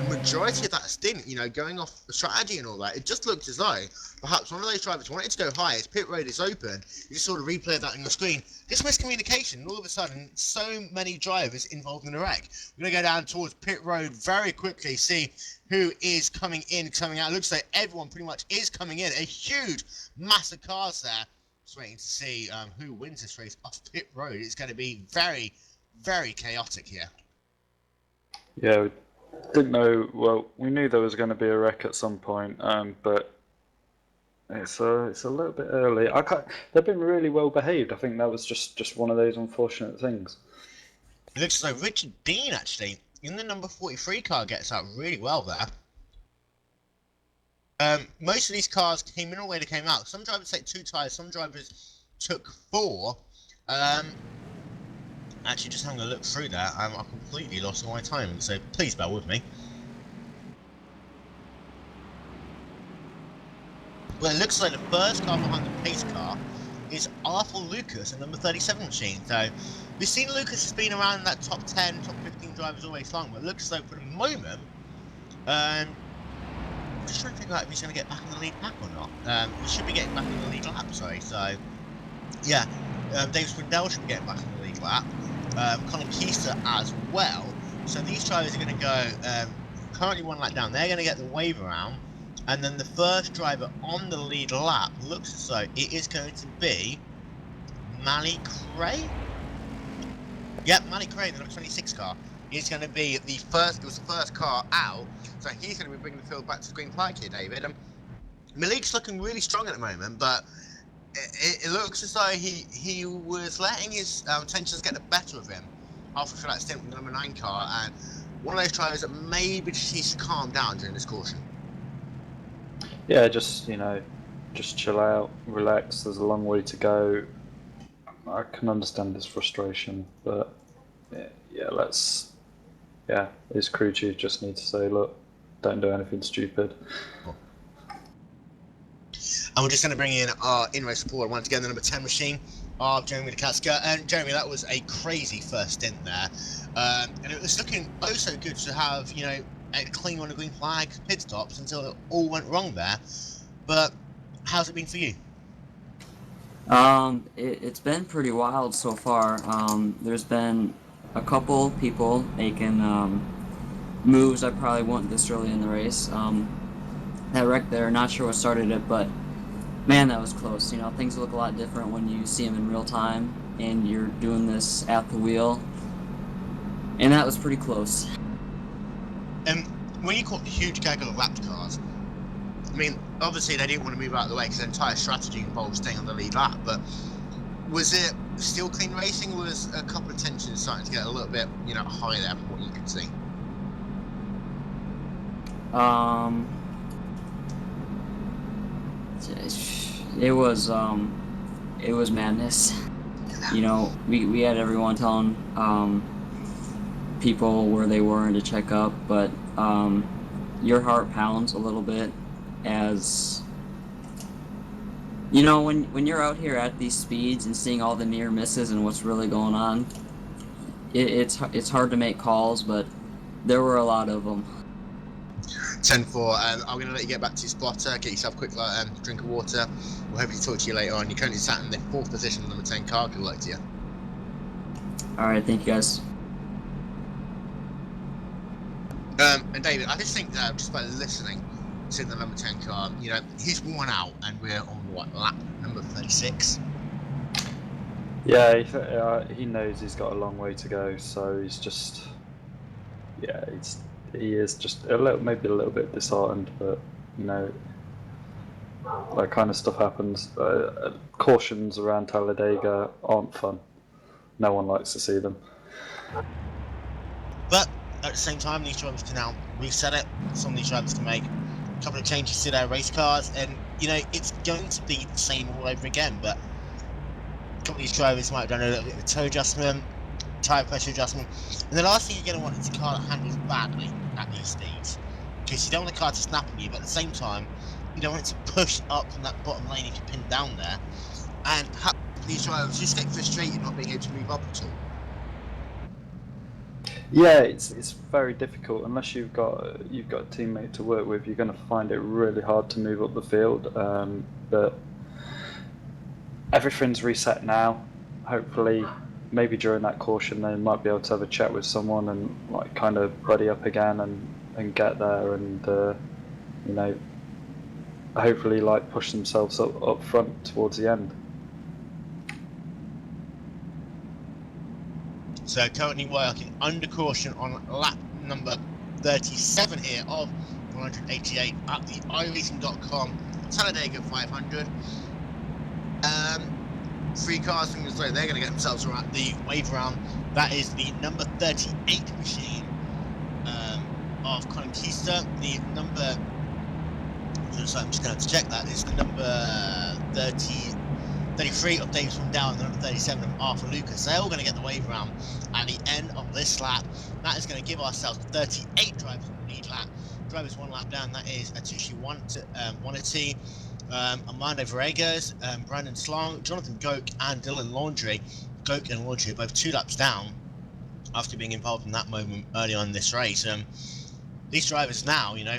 The majority of that stint, you know, going off the strategy and all that, it just looked as though perhaps one of those drivers wanted to go high, as pit road is open, you just sort of replay that on your screen. This miscommunication, and all of a sudden, so many drivers involved in a wreck. We're going to go down towards pit road very quickly, see who is coming in, coming out. It looks like everyone pretty much is coming in. A huge mass of cars there. Just waiting to see who wins this race off pit road. It's going to be very, very chaotic here. Yeah, we didn't know. Well, we knew there was going to be a wreck at some point, but it's a little bit early. They've been really well behaved. I think that was just one of those unfortunate things. It looks like Richard Dean actually in the number 43 car gets out really well there. Most of these cars came in all the way they came out. Some drivers take 2 tyres, some drivers took 4. Actually, just having a look through that, I completely lost all my timing, so please bear with me. Well, it looks like the first car behind the pace car is Arthur Lucas, a number 37 machine. So we've seen Lucas has been around in that top 10, top 15 drivers all the way long, but it looks as though for the moment, I'm just trying to figure out if he's going to get back in the lead lap or not. He should be getting back in the lead lap, sorry. So, yeah, Dave Swindell should be getting back in the lead lap. Colin Keister as well. So these drivers are going to go currently 1 lap down. They're going to get the wave around. And then the first driver on the lead lap looks as though it is going to be Mally Cray. Yep, Mally Cray, the number 26 car. He's going to be the first. It was the first car out, so he's going to be bringing the field back to the green flag here, David. Malik's looking really strong at the moment, but it looks as though he was letting his tensions get the better of him after that stint with the number 9 car, and one of those drivers that maybe just needs to calm down during this caution. Yeah, just chill out, relax. There's a long way to go. I can understand his frustration, but yeah, let's yeah, his crew chief just needs to say, look, don't do anything stupid. And we're just going to bring in our in-race supporter once again, the number 10 machine of Jeremy Lakaska. And Jeremy, that was a crazy first stint there. And it was looking oh so good to have, you know, a clean on a green flag pit stops until it all went wrong there. But how's it been for you? It's been pretty wild so far. There's been a couple people making moves I probably wouldn't this early in the race. That wreck there, not sure what started it, but man, that was close. You know, things look a lot different when you see them in real time and you're doing this at the wheel. And that was pretty close. And when you caught the huge gaggle of lapped cars, I mean, obviously they didn't want to move out of the way because the entire strategy involved staying on the lead lap, but was it still clean racing, or was a couple of tensions starting to get a little bit, you know, high there from what you could see? It was madness. You know, we had everyone telling people where they were and to check up, but your heart pounds a little bit as you know when you're out here at these speeds and seeing all the near misses and what's really going on. It's hard to make calls, but there were a lot of them. 10-4. I'm going to let you get back to your spotter, get yourself a quick drink of water. We'll hopefully talk to you later on. You're currently sat in the 4th position, number 10 car. Good luck to you. All right, thank you guys. And David, I just think that just by listening to the number 10 car, you know, he's worn out, and we're on what, lap number 36? Yeah, he knows he's got a long way to go, so he's just, yeah, he is just maybe a little bit disheartened, but you know, that kind of stuff happens. Cautions around Talladega aren't fun. No one likes to see them. But at the same time, these drivers can now reset it. Some of these drivers can make a couple of changes to their race cars, and you know, it's going to be the same all over again. But a couple of these drivers might have done a little bit of a toe adjustment, tyre pressure adjustment, and the last thing you're going to want is a car that handles badly at these speeds, because you don't want the car to snap on you, but at the same time, you don't want it to push up from that bottom lane if you're pinned down there, and these drivers just get frustrated not being able to move up at all. Yeah, it's very difficult unless you've got a teammate to work with. You're going to find it really hard to move up the field. But everything's reset now. Hopefully, maybe during that caution they might be able to have a chat with someone and like kind of buddy up again and get there and you know, hopefully like push themselves up front towards the end. So currently working under caution on lap number 37 here of 188 at the iRacing.com Talladega 500. Three cars from they're going to get themselves around the wave round. That is the number 38 machine of Conquista. The number, so I'm just going to have to check that, is the number 33 of Davis from Down, the number 37 of Arthur Lucas. They're all going to get the wave round at the end of this lap. That is going to give ourselves 38 drivers on the lead lap. Drivers one lap down, that is Atushi Wanati, Armando Villegas, Brandon Slong, Jonathan Goke, and Dylan Laundrie. Goke and Laundrie both 2 laps down after being involved in that moment early on in this race. These drivers now, you know,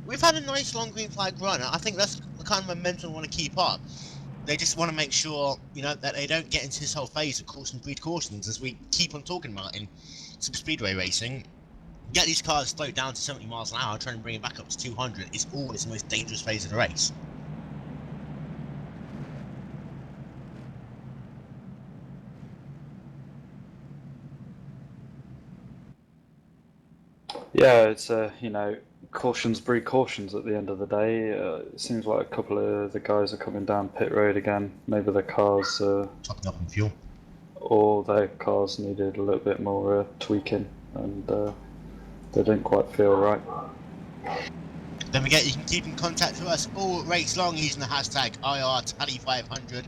we've had a nice long green flag run. I think that's the kind of momentum we want to keep up. They just want to make sure, you know, that they don't get into this whole phase of caution breed cautions, as we keep on talking about in super speedway racing. Get these cars slowed down to 70 miles an hour, trying to bring it back up to 200 is always the most dangerous phase of the race. Yeah, it's you know, cautions breed cautions at the end of the day. It seems like a couple of the guys are coming down pit road again. Maybe the cars Topping up on fuel. or their cars needed a little bit more tweaking, and they didn't quite feel right. Don't forget, you can keep in contact with us all race long using the hashtag IRTally500.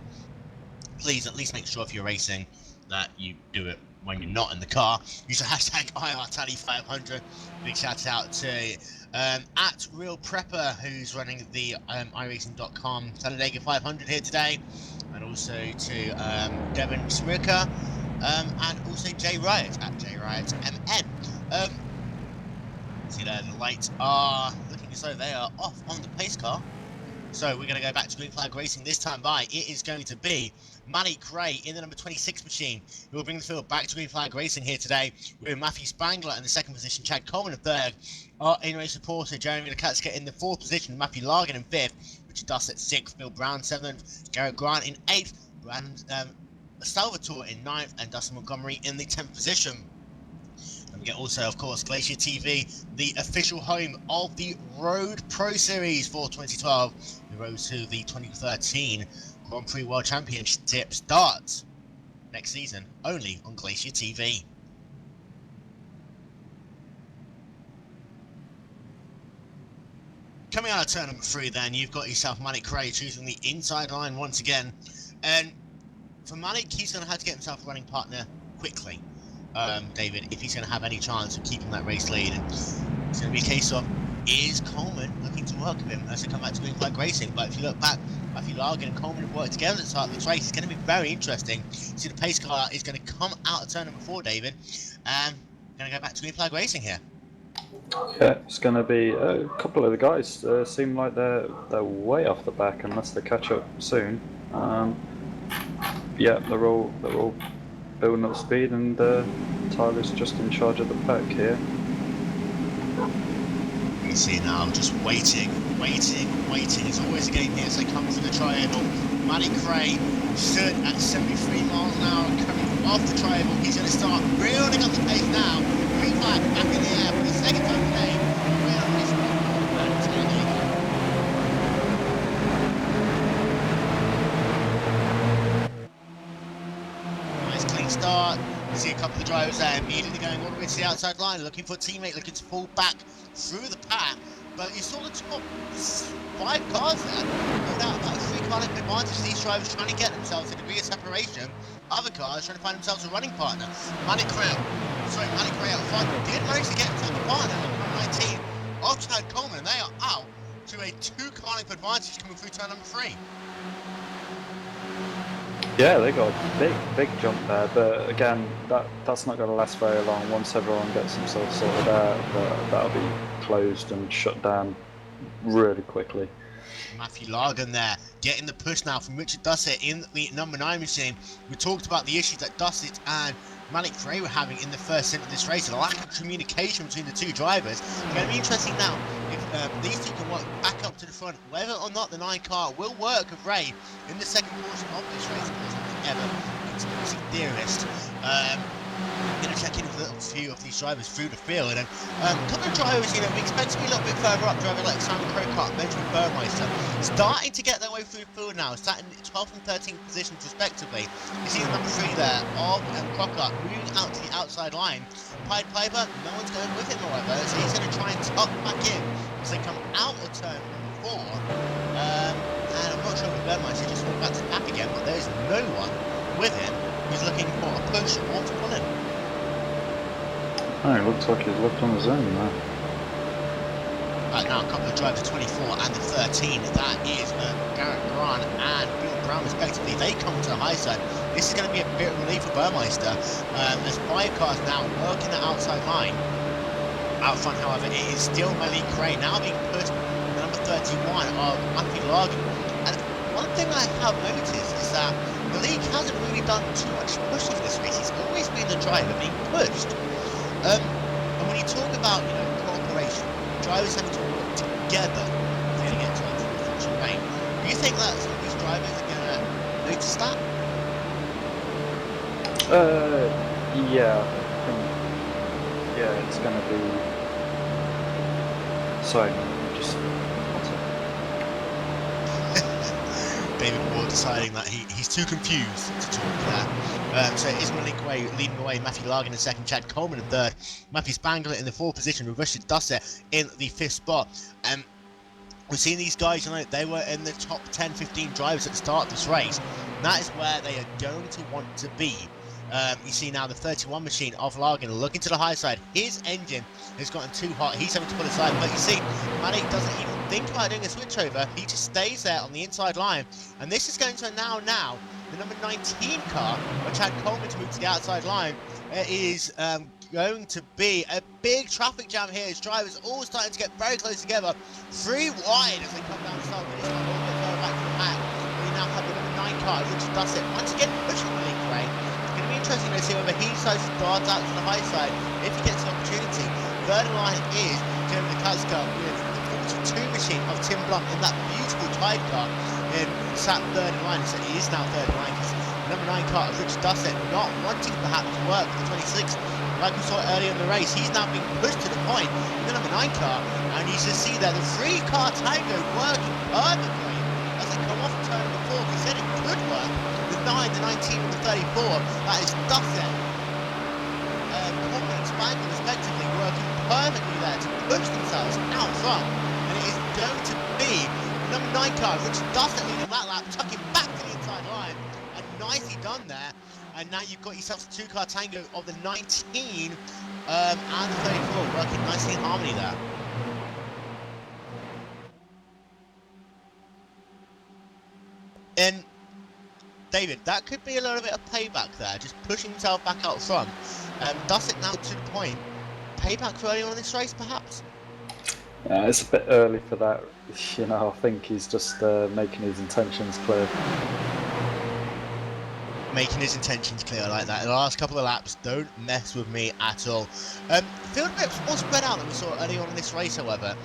Please at least make sure if you're racing that you do it when you're not in the car. Use the hashtag IRTally500. Big shout out to at Real Prepper, who's running the iRacing.com Talladega 500 here today, and also to Devin Smirka, and also Jay Riot at JRiotMN. See there, the lights are looking as though they are off on the pace car. So we're going to go back to green flag racing this time by. It is going to be Manny Gray in the number 26 machine, who will bring the field back to green flag racing here today, with Matthew Spangler in the second position, Chad Coleman in third, our in-race reporter Jeremy Lukatska in the fourth position, Matthew Largan in fifth, Richard Dussett sixth, Bill Brown seventh, Garrett Grant in eighth, Salvatore in ninth, and Dustin Montgomery in the 10th position. And we get also, of course, Glacier TV, the official home of the Road Pro Series for 2012. The road to the 2013 Grand Prix World Championship starts next season, only on Glacier TV. Coming out of turn number 3 then, you've got yourself Manic Cray choosing the inside line once again. And for Manic, he's going to have to get himself a running partner quickly. David, if he's going to have any chance of keeping that race lead. And it's going to be a case of, is Coleman looking to work with him as they come back to green flag racing? But if you look back, Matthew Largan and Coleman have worked together at the start of this race. It's going to be very interesting. See, the pace car is going to come out of turn number 4, David, and going to go back to green flag racing here. Yeah, it's going to be a couple of the guys seem like they're way off the back unless they catch up soon. Yeah, they're all building up speed, and Tyler's just in charge of the pack here. You can see now, just waiting. It's always a game here as they come through the triangle. Manny Cray stood at 73 miles an hour coming off the triangle. He's going to start building up the pace now. Green flag back in the air for the second time today. Start. You see a couple of drivers there immediately going all the way to the outside line, looking for a teammate, looking to pull back through the pack. But you saw the top 5 cars there. No doubt about 3 car length advantage. These drivers trying to get themselves a degree of separation. Other cars trying to find themselves a running partner. Manny Cray out front did manage to get himself a partner at 19 of Chad Coleman, and they are out to a 2 car length advantage coming through turn number 3. Yeah, they got a big jump there, but again, that's not going to last very long. Once everyone gets themselves sorted out, that'll be closed and shut down really quickly. Matthew Largan there, getting the push now from Richard Dussett in the number 9 machine. We talked about the issues that Dussett and Manic Gray were having in the first stint of this race, and a lack of communication between the 2 drivers. It's going to be interesting now if these 2 can work back up to the front, whether or not the 9 car will work with Ray in the second portion of this race. Of course, nothing ever conspiracy theorist. Going to check in with a few of these drivers through the field, and a couple of drivers, we expect to be a little bit further up. Driver like Simon Crocott, Benjamin Burmeister, starting to get their way through the field now, starting in 12th and 13th positions respectively. You see the number 3 there of Crocott moving out to the outside line. Pied Piper, no one's going with him, however, so he's going to try and tuck back in as they come out of turn number 4. And I'm not sure if Burmeister just walked back to the back again, but there is no one with him who's looking for a push or to pull him. Oh, it looks like he's left on his own now. Right now, a couple of drivers, 24 and the 13. That is Garrett Grant and Bill Brown, respectively. They come to the high side. This is going to be a bit of relief for Burmeister. There's 5 cars now working the outside line. Out front, however, it is still Malik Cray now being pushed to number 31 of Matthew Largan. And one thing I have noticed is that Malik hasn't really done too much pushing this race. He's always been the driver being pushed. And when you talk about, cooperation, drivers having to work together to get to the finishing lane, do you think that some of these drivers are going to notice that? Yeah, I think, yeah, it's going to be. Sorry, just one second. David Ward deciding that he's too confused to talk there. So it is Malik Way leading the way, Matthew Largan in second, Chad Coleman in third, Matthew Spangler in the 4th position, with Richard Dussett in the 5th spot. We've seen these guys, they were in the top 10, 15 drivers at the start of this race. And that is where they are going to want to be You see now the 31 machine of Larkin looking to the high side. His engine has gotten too hot. He's having to pull aside. But you see, Manic doesn't even think about doing a switchover. He just stays there on the inside line. And this is going to now the number 19 car, which had Coleman to move to the outside line, is going to be a big traffic jam here. His drivers all starting to get very close together. 3 wide as they come down the start finish line, a little bit further back from the pack. We now have the number 9 car, which does it once again, pushing the lead away. It's going to be interesting to see whether he decides to dart out to the high side if he gets an opportunity. Third in line is Jeremy Kutska with the 42 machine of Tim Blunt in that beautiful Tide car. In sat third in line, so he is now third in line because number 9 car of Rich Dussett not wanting perhaps to work for the 26th. Like we saw earlier in the race, he's now being pushed to the point in the number 9 car, and you can see there the 3-car tango working perfectly as they come off turn number 4. We said it could work. The 9, the 19, and the 34. That is Dussett, Coleman and Spangle respectively working perfectly there to push themselves out front, and it is going to be number 9 car, which Dussett leading that lap, tucking back to the inside line, and nicely done there. And now you've got yourself a 2-car tango of the 19 and the 34 working nicely in harmony there. And David, that could be a little bit of payback there, just pushing himself back out front. Does it now to the point? Payback for early on in this race, perhaps? Yeah, it's a bit early for that. You know, I think he's just making his intentions clear. Making his intentions clear like that. In the last couple of laps, don't mess with me at all. Feel a bit more spread out than we saw early on in this race, however.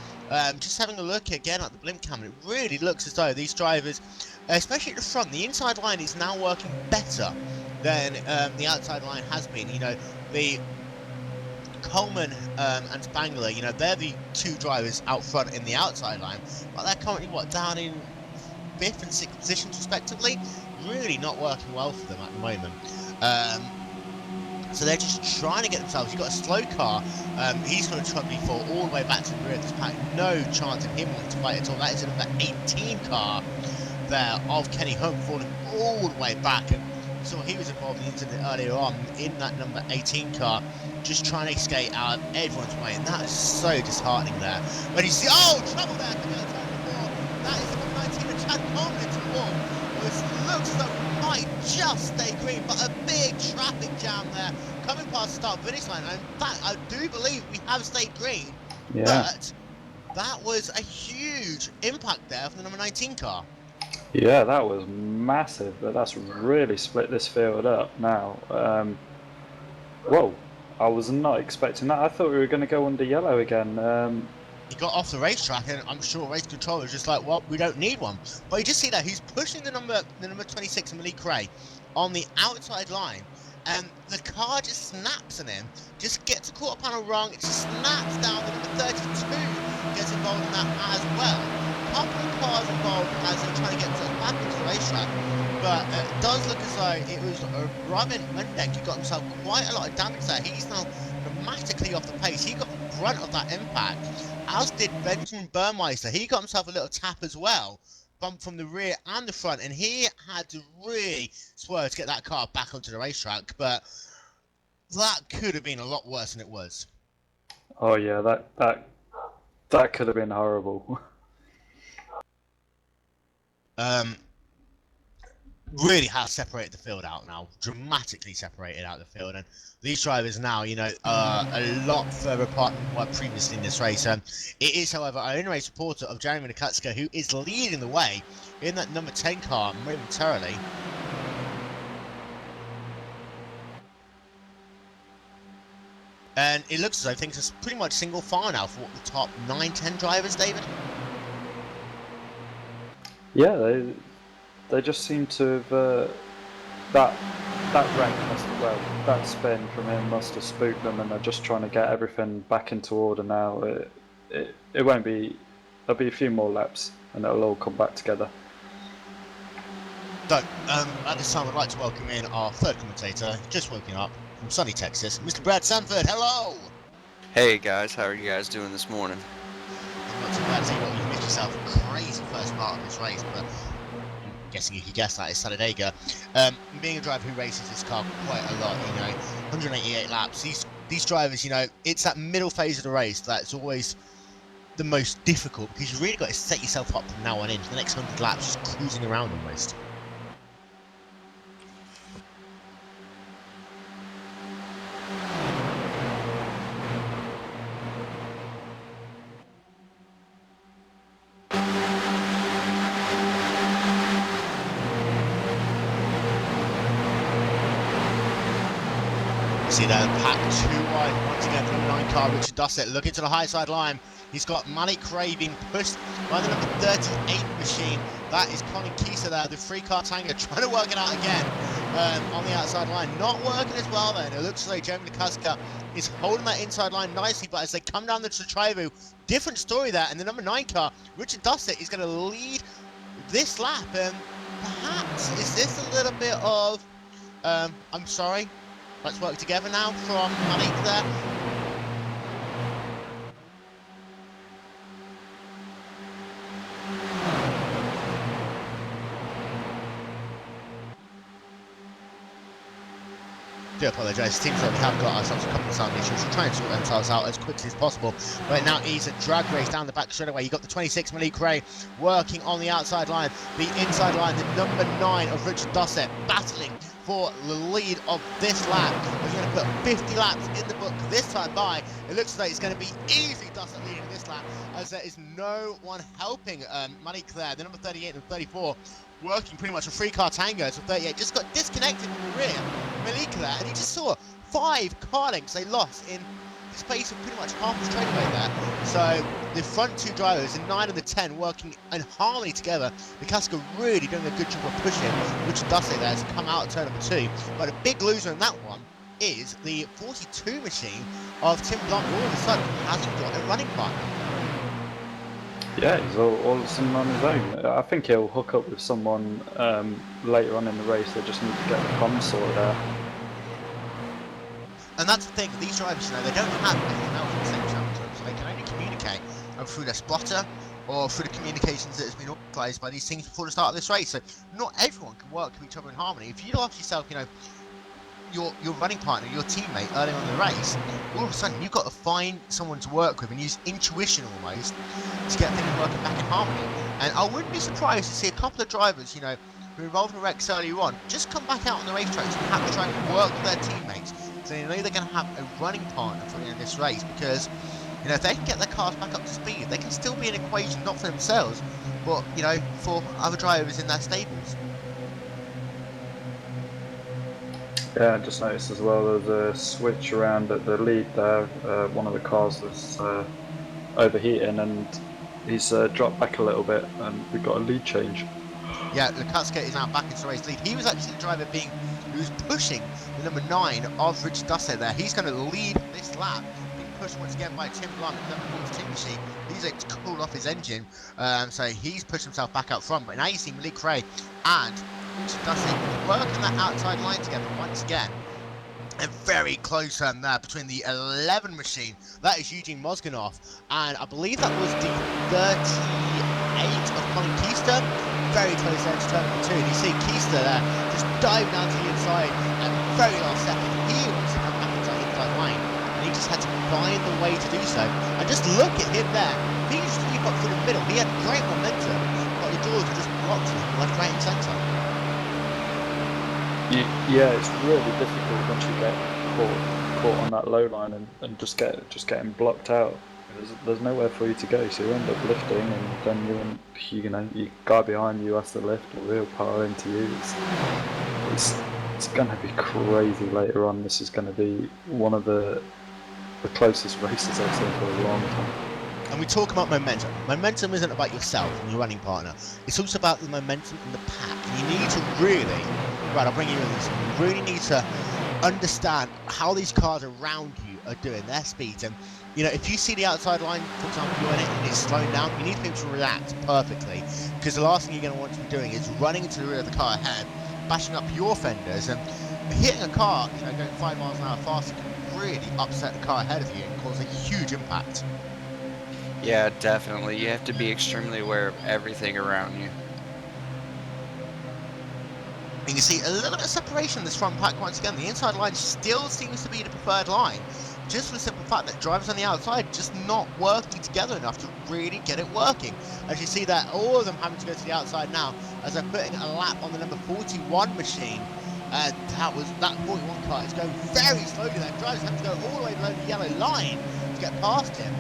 Just having a look again at the blimp camera, it really looks as though these drivers, especially at the front, the inside line is now working better than the outside line has been. You know, the Coleman and Spangler, you know, they're the 2 drivers out front in the outside line, but they're currently, down in 5th and 6th positions respectively. Really not working well for them at the moment. So they're just trying to get themselves. You've got a slow car. He's going to try to fall all the way back to the rear of this pack. No chance of him wanting to fight at all. That is a number 18 car there of Kenny Hunt falling all the way back. And so he was involved in the incident earlier on in that number 18 car, just trying to skate out of everyone's way. And that is so disheartening there. When you see, trouble there for the outside of the wall. That is the number 19 of Chad Coleman into the wall. This looks as though it might just stay green, but a big traffic jam there coming past the start finish line. And in fact, I do believe we have stayed green, but that was a huge impact there for the number 19 car. Yeah, that was massive, but that's really split this field up now. Whoa, I was not expecting that. I thought we were going to go under yellow again. He got off the racetrack, and I'm sure race control was just like, well, we don't need one. But you just see that he's pushing the number 26, Malik Cray, on the outside line, and the car just snaps on him, just gets caught up on a rung, it just snaps down. The number 32 gets involved in that as well. A couple of cars involved as they're trying to get themselves back into the racetrack, but it does look as though it was Robin Mendek who got himself quite a lot of damage there. He's now dramatically off the pace. He got the brunt of that impact, as did Benjamin Burmeister. He got himself a little tap as well, from the rear and the front, and he had to really swerve to get that car back onto the racetrack, but that could have been a lot worse than it was. Oh yeah, that could have been horrible. Really has separated the field out now, dramatically separated out the field, and these drivers now, you know, are a lot further apart than what previously in this race. It is, however, our in-race reporter of Jeremy Nakatsuka who is leading the way in that number 10 car momentarily. And it looks as though things are pretty much single file now for the top 9-10 drivers, David. Yeah, they just seem to have that rank that spin from him must have spooked them, and they're just trying to get everything back into order now. It won't be. There'll be a few more laps, and it'll all come back together. So, at this time, I'd like to welcome in our third commentator, just waking up from sunny Texas, Mr. Brad Sanford. Hello. Hey guys, how are you guys doing this morning? I'm not too bad. Tell you what, you missed yourself a crazy first part of this race, but guessing you could guess that, is Talladega. Being a driver who races this car quite a lot, 188 laps. These drivers, it's that middle phase of the race that's always the most difficult, because you've really got to set yourself up from now on into the next 100 laps, just cruising around almost. See that pack too wide once again from the 9 car. Richard Dussett looking to the high side line. He's got Malik Ray being pushed by the number 38 machine. That is Colin Kieser there, the 3 car Tango, trying to work it out again on the outside line. Not working as well then. It looks like Jeremy Lakaska is holding that inside line nicely, but as they come down the Trivo, different story there. And the number 9 car, Richard Dussett, is going to lead this lap. Perhaps, is this a little bit of, I'm sorry, let's work together now from Malik there. Do apologise, teams that we have got ourselves a couple of sound issues. We're trying to sort themselves out as quickly as possible. Right now, he's a drag race down the back straight away. You got the 26 Malik Ray working on the outside line, the inside line, the number 9 of Richard Dussett battling for the lead of this lap. He's going to put 50 laps in the book this time by. It looks like it's going to be easy Dussett leading this lap, as there is no one helping Malik there. The number 38 and 34 working pretty much a 3 car Tango. So 38 just got disconnected from the rear Malik there, and you just saw 5 car lengths they lost in the space of pretty much half the straightaway there. So the front 2 drivers, the 9 and the 10, working in harmony together. Lakaska really doing a good job of pushing Richard Dussett there to come out of turn number 2. But a big loser in that one is the 42 machine of Tim Blunt, who all of a sudden hasn't got a running partner. Yeah, he's all of a sudden on his own. I think he'll hook up with someone later on in the race. They just need to get the comms sorted out. And that's the thing, these drivers, they don't have anything else at the same time, so they can only communicate through their spotter or through the communications that has been organised by these things before the start of this race. So not everyone can work with each other in harmony. If you lost yourself, your running partner, your teammate early on in the race, all of a sudden you've got to find someone to work with and use intuition almost to get things working back in harmony. And I wouldn't be surprised to see a couple of drivers, who were involved in wrecks earlier on, just come back out on the racetracks and have to try and work with their teammates. So they know they're going to have a running partner for the end of this race, because if they can get their cars back up to speed, they can still be an equation not for themselves, but for other drivers in their stables. Yeah, I just noticed as well there's a switch around at the lead there. One of the cars was overheating and he's dropped back a little bit, and we've got a lead change. Yeah, Lakaska is now back into the race lead. He was actually the driver who was pushing the number 9 of Richard Dussett there. He's going to lead this lap, being pushed once again by Tim Blunt, the number 42 machine. He's able to cool off his engine, so he's pushed himself back up front. But now you see Malik Ray and Richard Dussett working that outside line together once again. And very close there between the 11 machine. That is Eugene Mozganov. And I believe that was the 38 of Colin Keister. Very close there to turn number 2. And you see Keister there just diving down to the inside at the very last second. He wants to come back into that inside line, and he just had to find the way to do so. And just look at him there. He just sweep up through the middle. He had great momentum, but the doors were just blocked left, right, and centre. Yeah, it's really difficult once you get caught on that low line and just getting blocked out. There's nowhere for you to go, so you end up lifting, and then your guy behind you has to lift or wheel power into you. It's going to be crazy later on. This is going to be one of the closest races I've seen for a long time. And we talk about momentum. Momentum isn't about yourself and your running partner. It's also about the momentum in the pack. And you need to really, I'll bring you in this. You really need to understand how these cars around you are doing, their speeds. And if you see the outside line, for example, you're in it and it's slowing down, you need to be able to react perfectly. Because the last thing you're going to want to be doing is running into the rear of the car ahead, bashing up your fenders, and hitting a car, going 5 miles an hour faster can really upset the car ahead of you and cause a huge impact. Yeah, definitely. You have to be extremely aware of everything around you. You can see a little bit of separation in this front pack once again. The inside line still seems to be the preferred line, just for the simple fact that drivers on the outside just not working together enough to really get it working. As you see that, all of them having to go to the outside now, as they're putting a lap on the number 41 machine. That 41 car is going very slowly there. Drivers have to go all the way below the yellow line to get past him.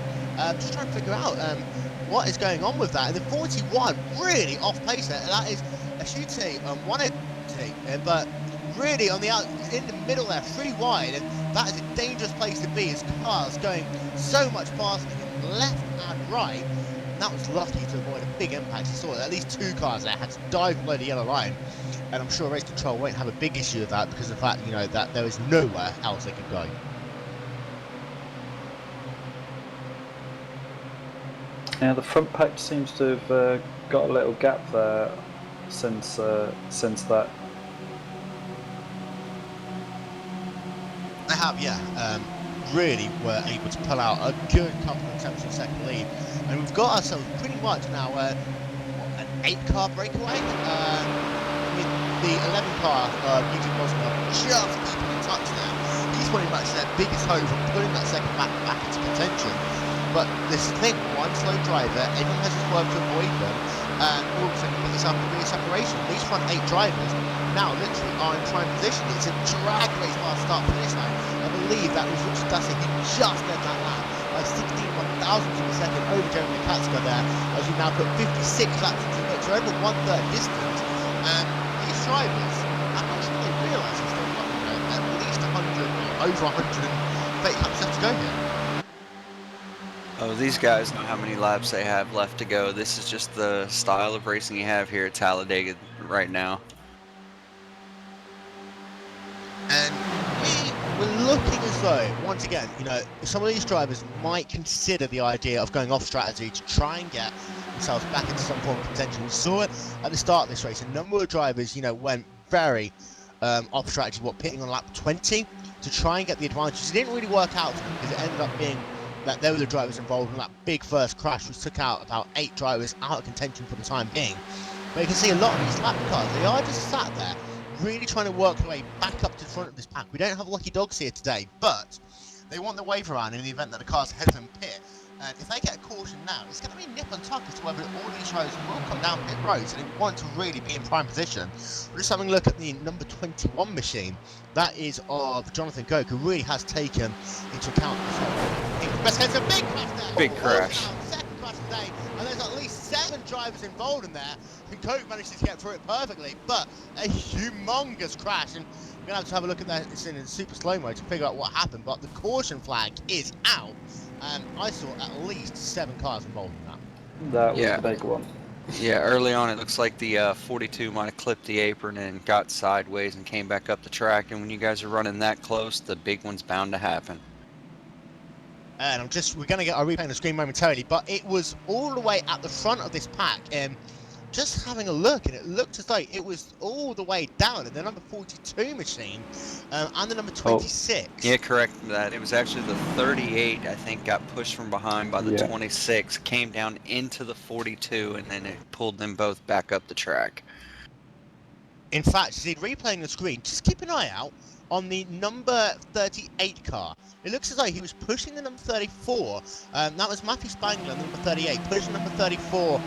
Just trying to figure out what is going on with that. And the 41 really off pace there. That is a shooting 180, but really on the out in the middle there, 3 wide, and that is a dangerous place to be as cars going so much faster him left and right. And that was lucky to avoid a big impact. You saw that at least 2 cars there had to dive below the yellow line. And I'm sure race control won't have a big issue with that because of the fact, you know, that there is nowhere else they could go. Yeah, the front pack seems to have got a little gap there since that. They have, yeah. Really were able to pull out a good couple of attempts in second lead. And we've got ourselves pretty much now an 8-car breakaway. With the 11 car, Eugene Boswell, just keeping in touch there. He's pretty much their biggest hope of putting that second back into contention. But this thing, one slow driver, everyone has his work to avoid them, and all of a sudden you get yourself a big separation. These front 8 drivers now literally are in prime position. It's a drag race past start finish line. I believe that was Richard Dassey who just led that lap by 16 1,000ths of a second over Jeremy Katska there, as we now put 56 laps into the mix, so over 1/3 distance. And these drivers, I'm not sure they realise it's still got at least 100, over 130 laps left to go here. Oh, these guys know how many laps they have left to go. This is just the style of racing you have here at Talladega right now. And we're looking as though, once again, you know, some of these drivers might consider the idea of going off strategy to try and get themselves back into some form of contention. We saw it at the start of this race. A number of drivers, you know, went very off strategy, pitting on lap 20 to try and get the advantage. It didn't really work out for them because it ended up being that there were the drivers involved in that big first crash, which took out about 8 drivers out of contention for the time being. But you can see a lot of these lap cars, they are just sat there, really trying to work their way back up to the front of this pack. We don't have lucky dogs here today, but they want the wave around in the event that the car's ahead of them pit. And if they get a caution now, it's going to be nip and tuck as to whether all these drivers will come down pit roads and they want to really be in prime position. We're just having a look at the number 21 machine. That is of Jonathan Goke, who really has taken into account the best case, a big crash there. Big crash. Second crash today, and there's at least 7 drivers involved in there, and Goke managed to get through it perfectly, but a humongous crash. And we're going to have a look at that. It's in super slow-mo to figure out what happened, but the caution flag is out. I saw at least 7 cars involved in that. That was the big one. Yeah, early on it looks like the 42 might have clipped the apron and got sideways and came back up the track, and when you guys are running that close, the big one's bound to happen. And we're going to get our replay on the screen momentarily, but it was all the way at the front of this pack. Just having a look, and it looked as though it was all the way down in the number 42 machine and the number 26. Oh, yeah, correct that. It was actually the 38, I think, got pushed from behind by the 26, came down into the 42, and then it pulled them both back up the track. In fact, see, replaying the screen, just keep an eye out on the number 38 car. It looks as though he was pushing the number 34. That was Matthew Spangler, number 38, pushing number 34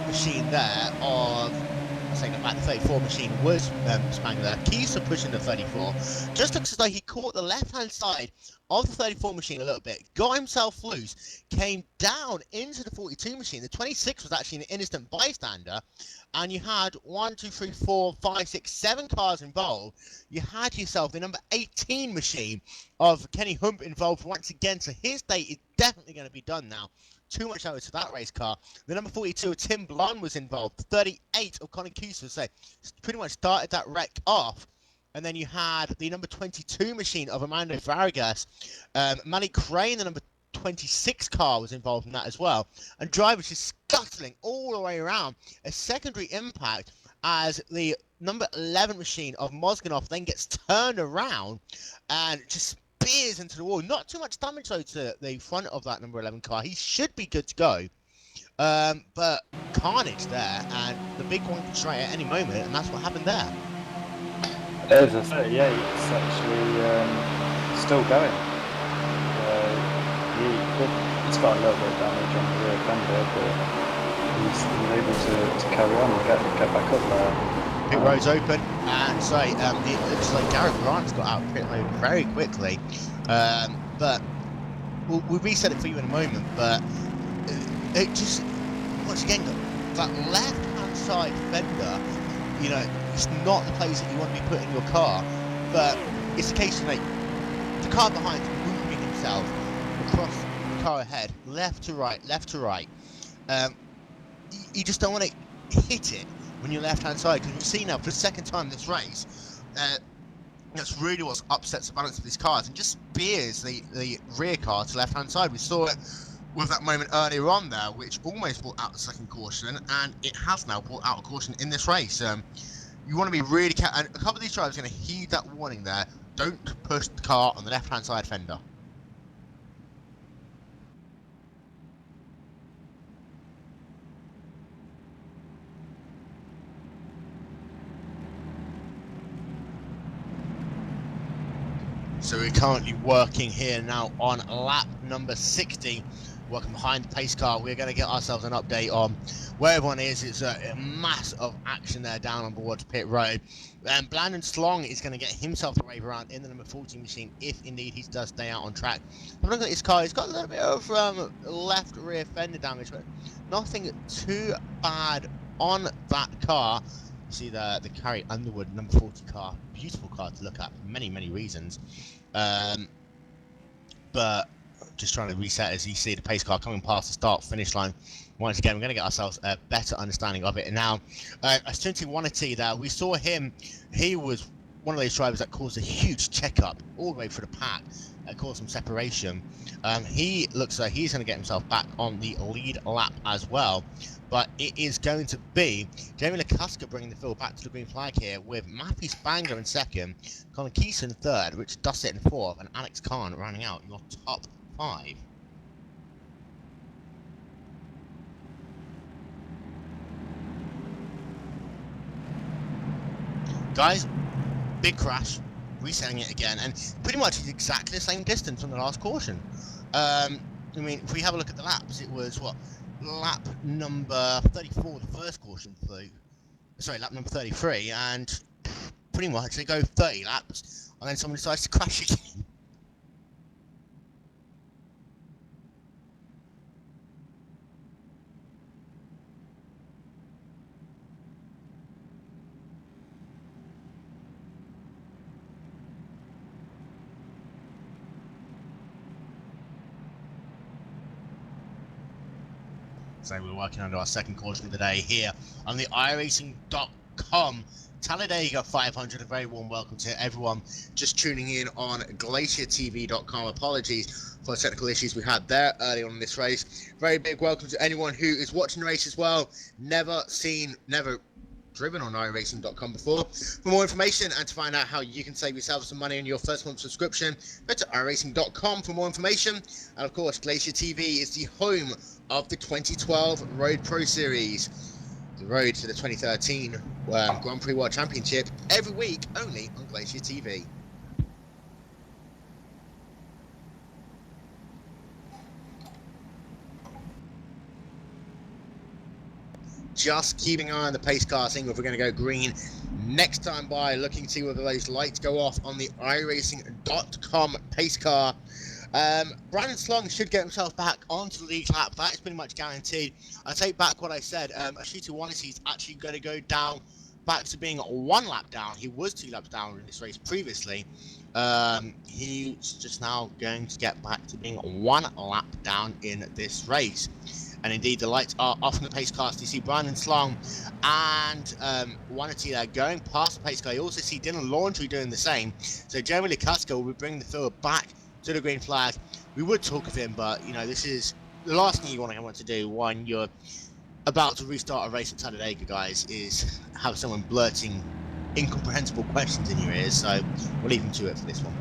machine there of, I'm saying that the 34 machine was Spangler. Keys are pushing the 34. Just looks as though he caught the left-hand side of the 34 machine a little bit, got himself loose, came down into the 42 machine. The 26 was actually an innocent bystander, and you had 1, 2, 3, 4, 5, 6, 7 cars involved. You had yourself the number 18 machine of Kenny Hump involved once again, so his day is definitely going to be done now. Too much over to that race car. The number 42 of Tim Blund was involved. The 38 of Conor Kusa, so pretty much started that wreck off. And then you had the number 22 machine of Armando Vargas. Malik Crane, the number 26 car, was involved in that as well. And drivers just scuttling all the way around. A secondary impact as the number 11 machine of Mozganov then gets turned around and just spears into the wall. Not too much damage though to the front of that number 11 car. He should be good to go. But carnage there, and the big one can strike at any moment, and that's what happened there. As I say, yeah, it's actually still going. He's got a little bit of damage on the rear fender, but he's able to carry on and get back up there. Pit road's open, and so it looks like Garrett Grant's got out of pit lane very quickly. But we'll reset it for you in a moment. But it just, once again, that left-hand side fender, you know, it's not the place that you want to be putting your car. But it's a case of like the car behind moving himself across the car ahead, left to right, left to right. You just don't want to hit it when you're left hand side, because you've seen now for the second time this race, that's really what upsets the balance of these cars and just spears the rear car to left hand side. We saw it with that moment earlier on there, which almost brought out the second caution, and it has now brought out a caution in this race. You want to be really careful, and a couple of these drivers are going to heed that warning there. Don't push the car on the left hand side fender. So we're currently working here now on lap number 60. Working behind the pace car. We're going to get ourselves an update on where everyone is. It's a mass of action there down on board pit road. And Blandon Slong is going to get himself to wave around in the number 14 machine if indeed he does stay out on track. I'm looking at his car. He's got a little bit of left rear fender damage, but nothing too bad on that car. You see the Carrie Underwood number 40 car. Beautiful car to look at for many, many reasons. But just trying to reset as you see the pace car coming past the start finish line. Once again, we're going to get ourselves a better understanding of it. And now, as 21T there, we saw him. He was one of those drivers that caused a huge check-up all the way through the pack. That caused some separation. He looks like he's going to get himself back on the lead lap as well. But it is going to be Jamie LaCusca bringing the field back to the green flag here, with Matthew Spangler in second, Colin Keeson third, Richard Dussett in fourth, and Alex Khan rounding out your top 5. Guys, big crash, resetting it again, and pretty much exactly the same distance from the last caution. I mean, if we have a look at the laps, it was what? Lap number 34, the first caution flew. Sorry, lap number 33, and pretty much they go 30 laps, and then someone decides to crash again. So we're working under our second caution of the day here on the iRacing.com Talladega 500. A very warm welcome to everyone just tuning in on GlacierTV.com. Apologies for the technical issues we had there early on in this race. Very big welcome to anyone who is watching the race as well. Never driven on iRacing.com before. For more information and to find out how you can save yourself some money on your first month subscription, go to iRacing.com for more information. And of course, Glacier TV is the home of the 2012 Road Pro Series, the road to the 2013 Grand Prix World Championship, every week only on Glacier TV. Just keeping an eye on the pace car, seeing if we're going to go green next time by, looking to see whether those lights go off on the iRacing.com pace car. Brandon Slong should get himself back onto the lead lap. That is pretty much guaranteed. I take back what I said. Ashita Wanisi is actually going to go down back to being 1 lap down. He was 2 laps down in this race previously. He's just now going to get back to being 1 lap down in this race. And indeed, the lights are off in the pace car. So you see Brandon Slong and Wanati there going past the pace car. You also see Dylan Laundry doing the same. So Jeremy LaCusca will be bringing the field back to the green flag. We would talk of him, but you know, this is the last thing you want to do when you're about to restart a race at Talladega, guys, is have someone blurting incomprehensible questions in your ears. So we'll leave him to it for this one.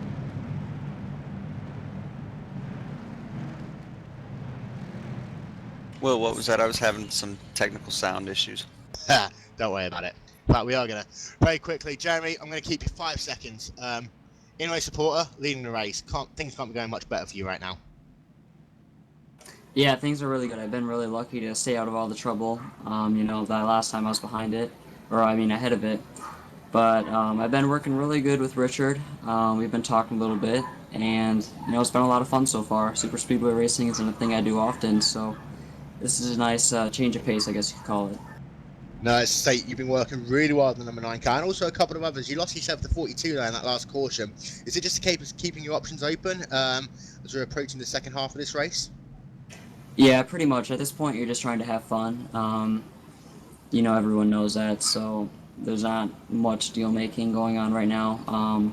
Well, what was that? I was having some technical sound issues. Don't worry about it. But we are going to. Very quickly, Jeremy, I'm going to keep you 5 seconds. In-race supporter, leading the race. Things can't be going much better for you right now. Yeah, things are really good. I've been really lucky to stay out of all the trouble. That last time I was behind it, or I mean ahead of it. But I've been working really good with Richard. We've been talking a little bit, and it's been a lot of fun so far. Super speedway racing isn't a thing I do often, so this is a nice change of pace, I guess you could call it. No, it's to say you've been working really well on the number 9 car, and also a couple of others. You lost yourself to 42 there in that last caution. Is it just a case of keeping your options open as we're approaching the second half of this race? Yeah, pretty much. At this point, you're just trying to have fun. Everyone knows that, so there's not much deal making going on right now,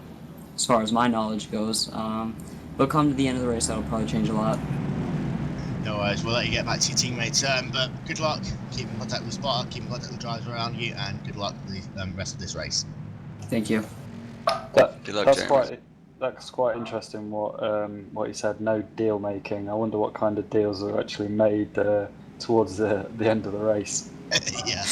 as far as my knowledge goes. But come to the end of the race, that'll probably change a lot. No worries, we'll let you get back to your teammates. But good luck, keep in contact with the spotter, keep in contact with the drivers around you, and good luck with the rest of this race. Thank you. That's quite interesting what he said. No deal making. I wonder what kind of deals are actually made towards the end of the race. Yeah.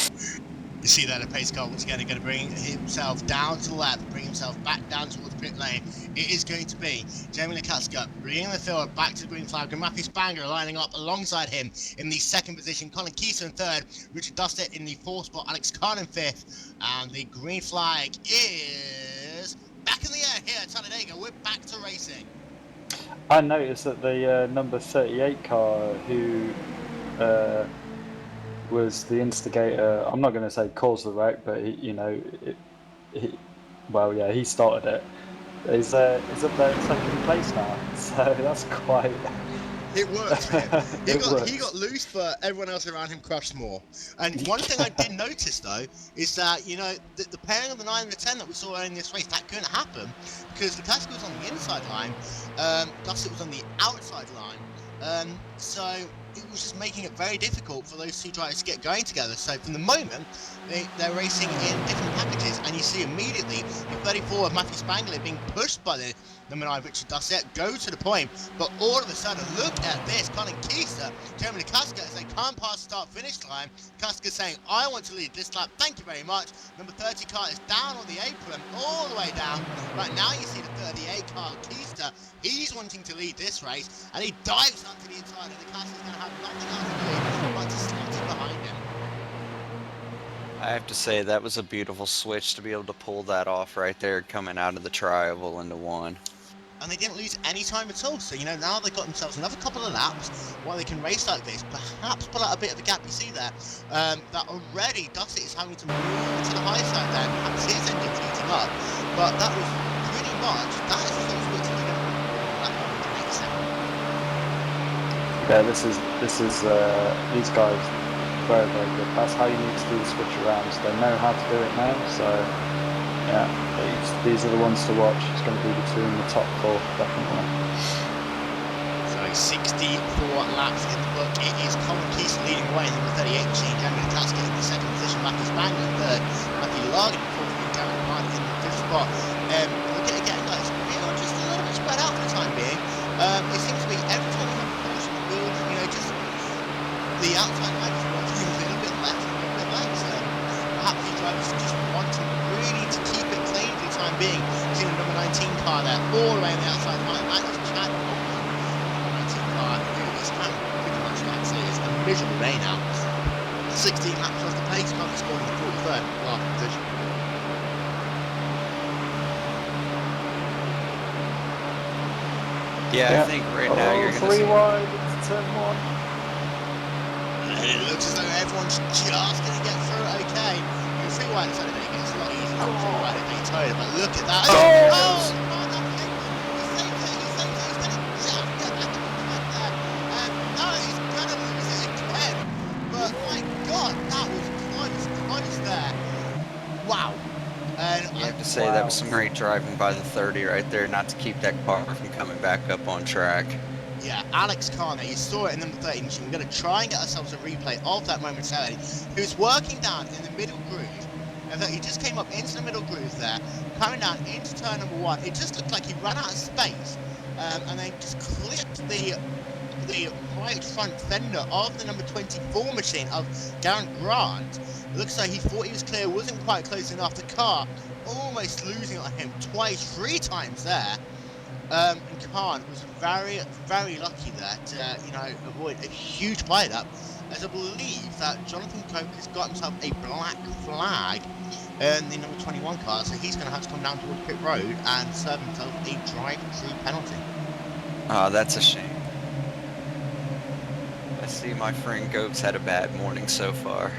You see that the pace car once again is going to bring himself down to the left, bring himself back down towards the pit lane. It is going to be Jamie Lakaska bringing the field back to the green flag, and Matthew Spangler lining up alongside him in the second position. Colin Keeson in third, Richard Dustin in the fourth spot, Alex Kahn in fifth, and the green flag is back in the air here at Talladega. We're back to racing. I noticed that the number 38 car, who was the instigator, I'm not going to say caused the wreck, but he started it, is up there in second place now, so that's quite... It worked for him. He got loose, but everyone else around him crushed more. And one thing I did notice, though, is that, the pairing of the 9 and the 10 that we saw in this race, that couldn't happen because Lakaska was on the inside line, Dustin was on the outside line. So it was just making it very difficult for those two drivers to get going together. So from the moment, they're racing in different packages, and you see immediately the 34 of Matthew Spangler being pushed by the number 9 Richard Dusset go to the point, but all of a sudden, look at this, Colin Keister, Jeremy Lakaska, as they can't pass start-finish line. Lakaska saying, I want to lead this lap, thank you very much. Number 30 car is down on the apron, all the way down. Right now you see the 38 car, Keister, he's wanting to lead this race, and he dives up to the inside, and Lakaska's going to have nothing else to do but to slot in behind him. I have to say, that was a beautiful switch to be able to pull that off right there, coming out of the tri-oval into one. And they didn't lose any time at all. So, now they've got themselves another couple of laps while they can race like this, perhaps pull out a bit of a gap. You see there, that already Dusty is having to move to the high side there, perhaps his engine heating up. But that was pretty much, that is the first switch they're going to make sense. Yeah, this is these guys, very, very good. That's how you need to do the switch arounds. They know how to do it now, so yeah, these are the ones to watch. It's going to be between the top 4, definitely. So 64 laps in the book. It is Colin Keeson leading away in number 38 machine. Jeremy Lakaska in the second position. Matthew Spangler in third. Matthew Largan in fourth. And Darren Hahn in the fifth spot. Look at it again, guys. We are just a little bit spread out for the time being. It seems to be every time we have a push, we'll, just the outside line is working a little bit less, a little bit less. Perhaps these drivers just want to really to keep it clean for the time being. See the number 19 car there, all the way on the outside line. That is Chad Coleman. Number 19 car, who is having pretty much, like I say, is a miserable day now. 16 laps off the pace, currently scoring the 43rd last position. Yeah, I think right now you're going to see... 3 wide into turn 1. And it looks as though everyone's just going to get through it okay. You see why it's Talladega, it's a lot easier than see why they Daytona, but look at that. He's going to just get back to the front there. And no, he's going to lose it again. But my God, that was close there. Wow. And You have to say that was some great driving by the 30 right there, not to keep that car from coming back up on track. Yeah, Alex Kahn, you saw it in number 13 machine. We're going to try and get ourselves a replay of that momentarily. He was working down in the middle groove. In fact, he just came up into the middle groove there, coming down into turn number 1. It just looked like he ran out of space, and then just clipped the the right front fender of the number 24 machine of Darren Grant. It looks like he thought he was clear, wasn't quite close enough. The car almost losing on him twice, 3 times there. And Khan was very, very lucky there to, avoid a huge pileup, as I believe that Jonathan Coke has got himself a black flag in the number 21 car, so he's going to have to come down towards pit road and serve himself a drive-through penalty. Oh, that's a shame. I see my friend Goke's had a bad morning so far.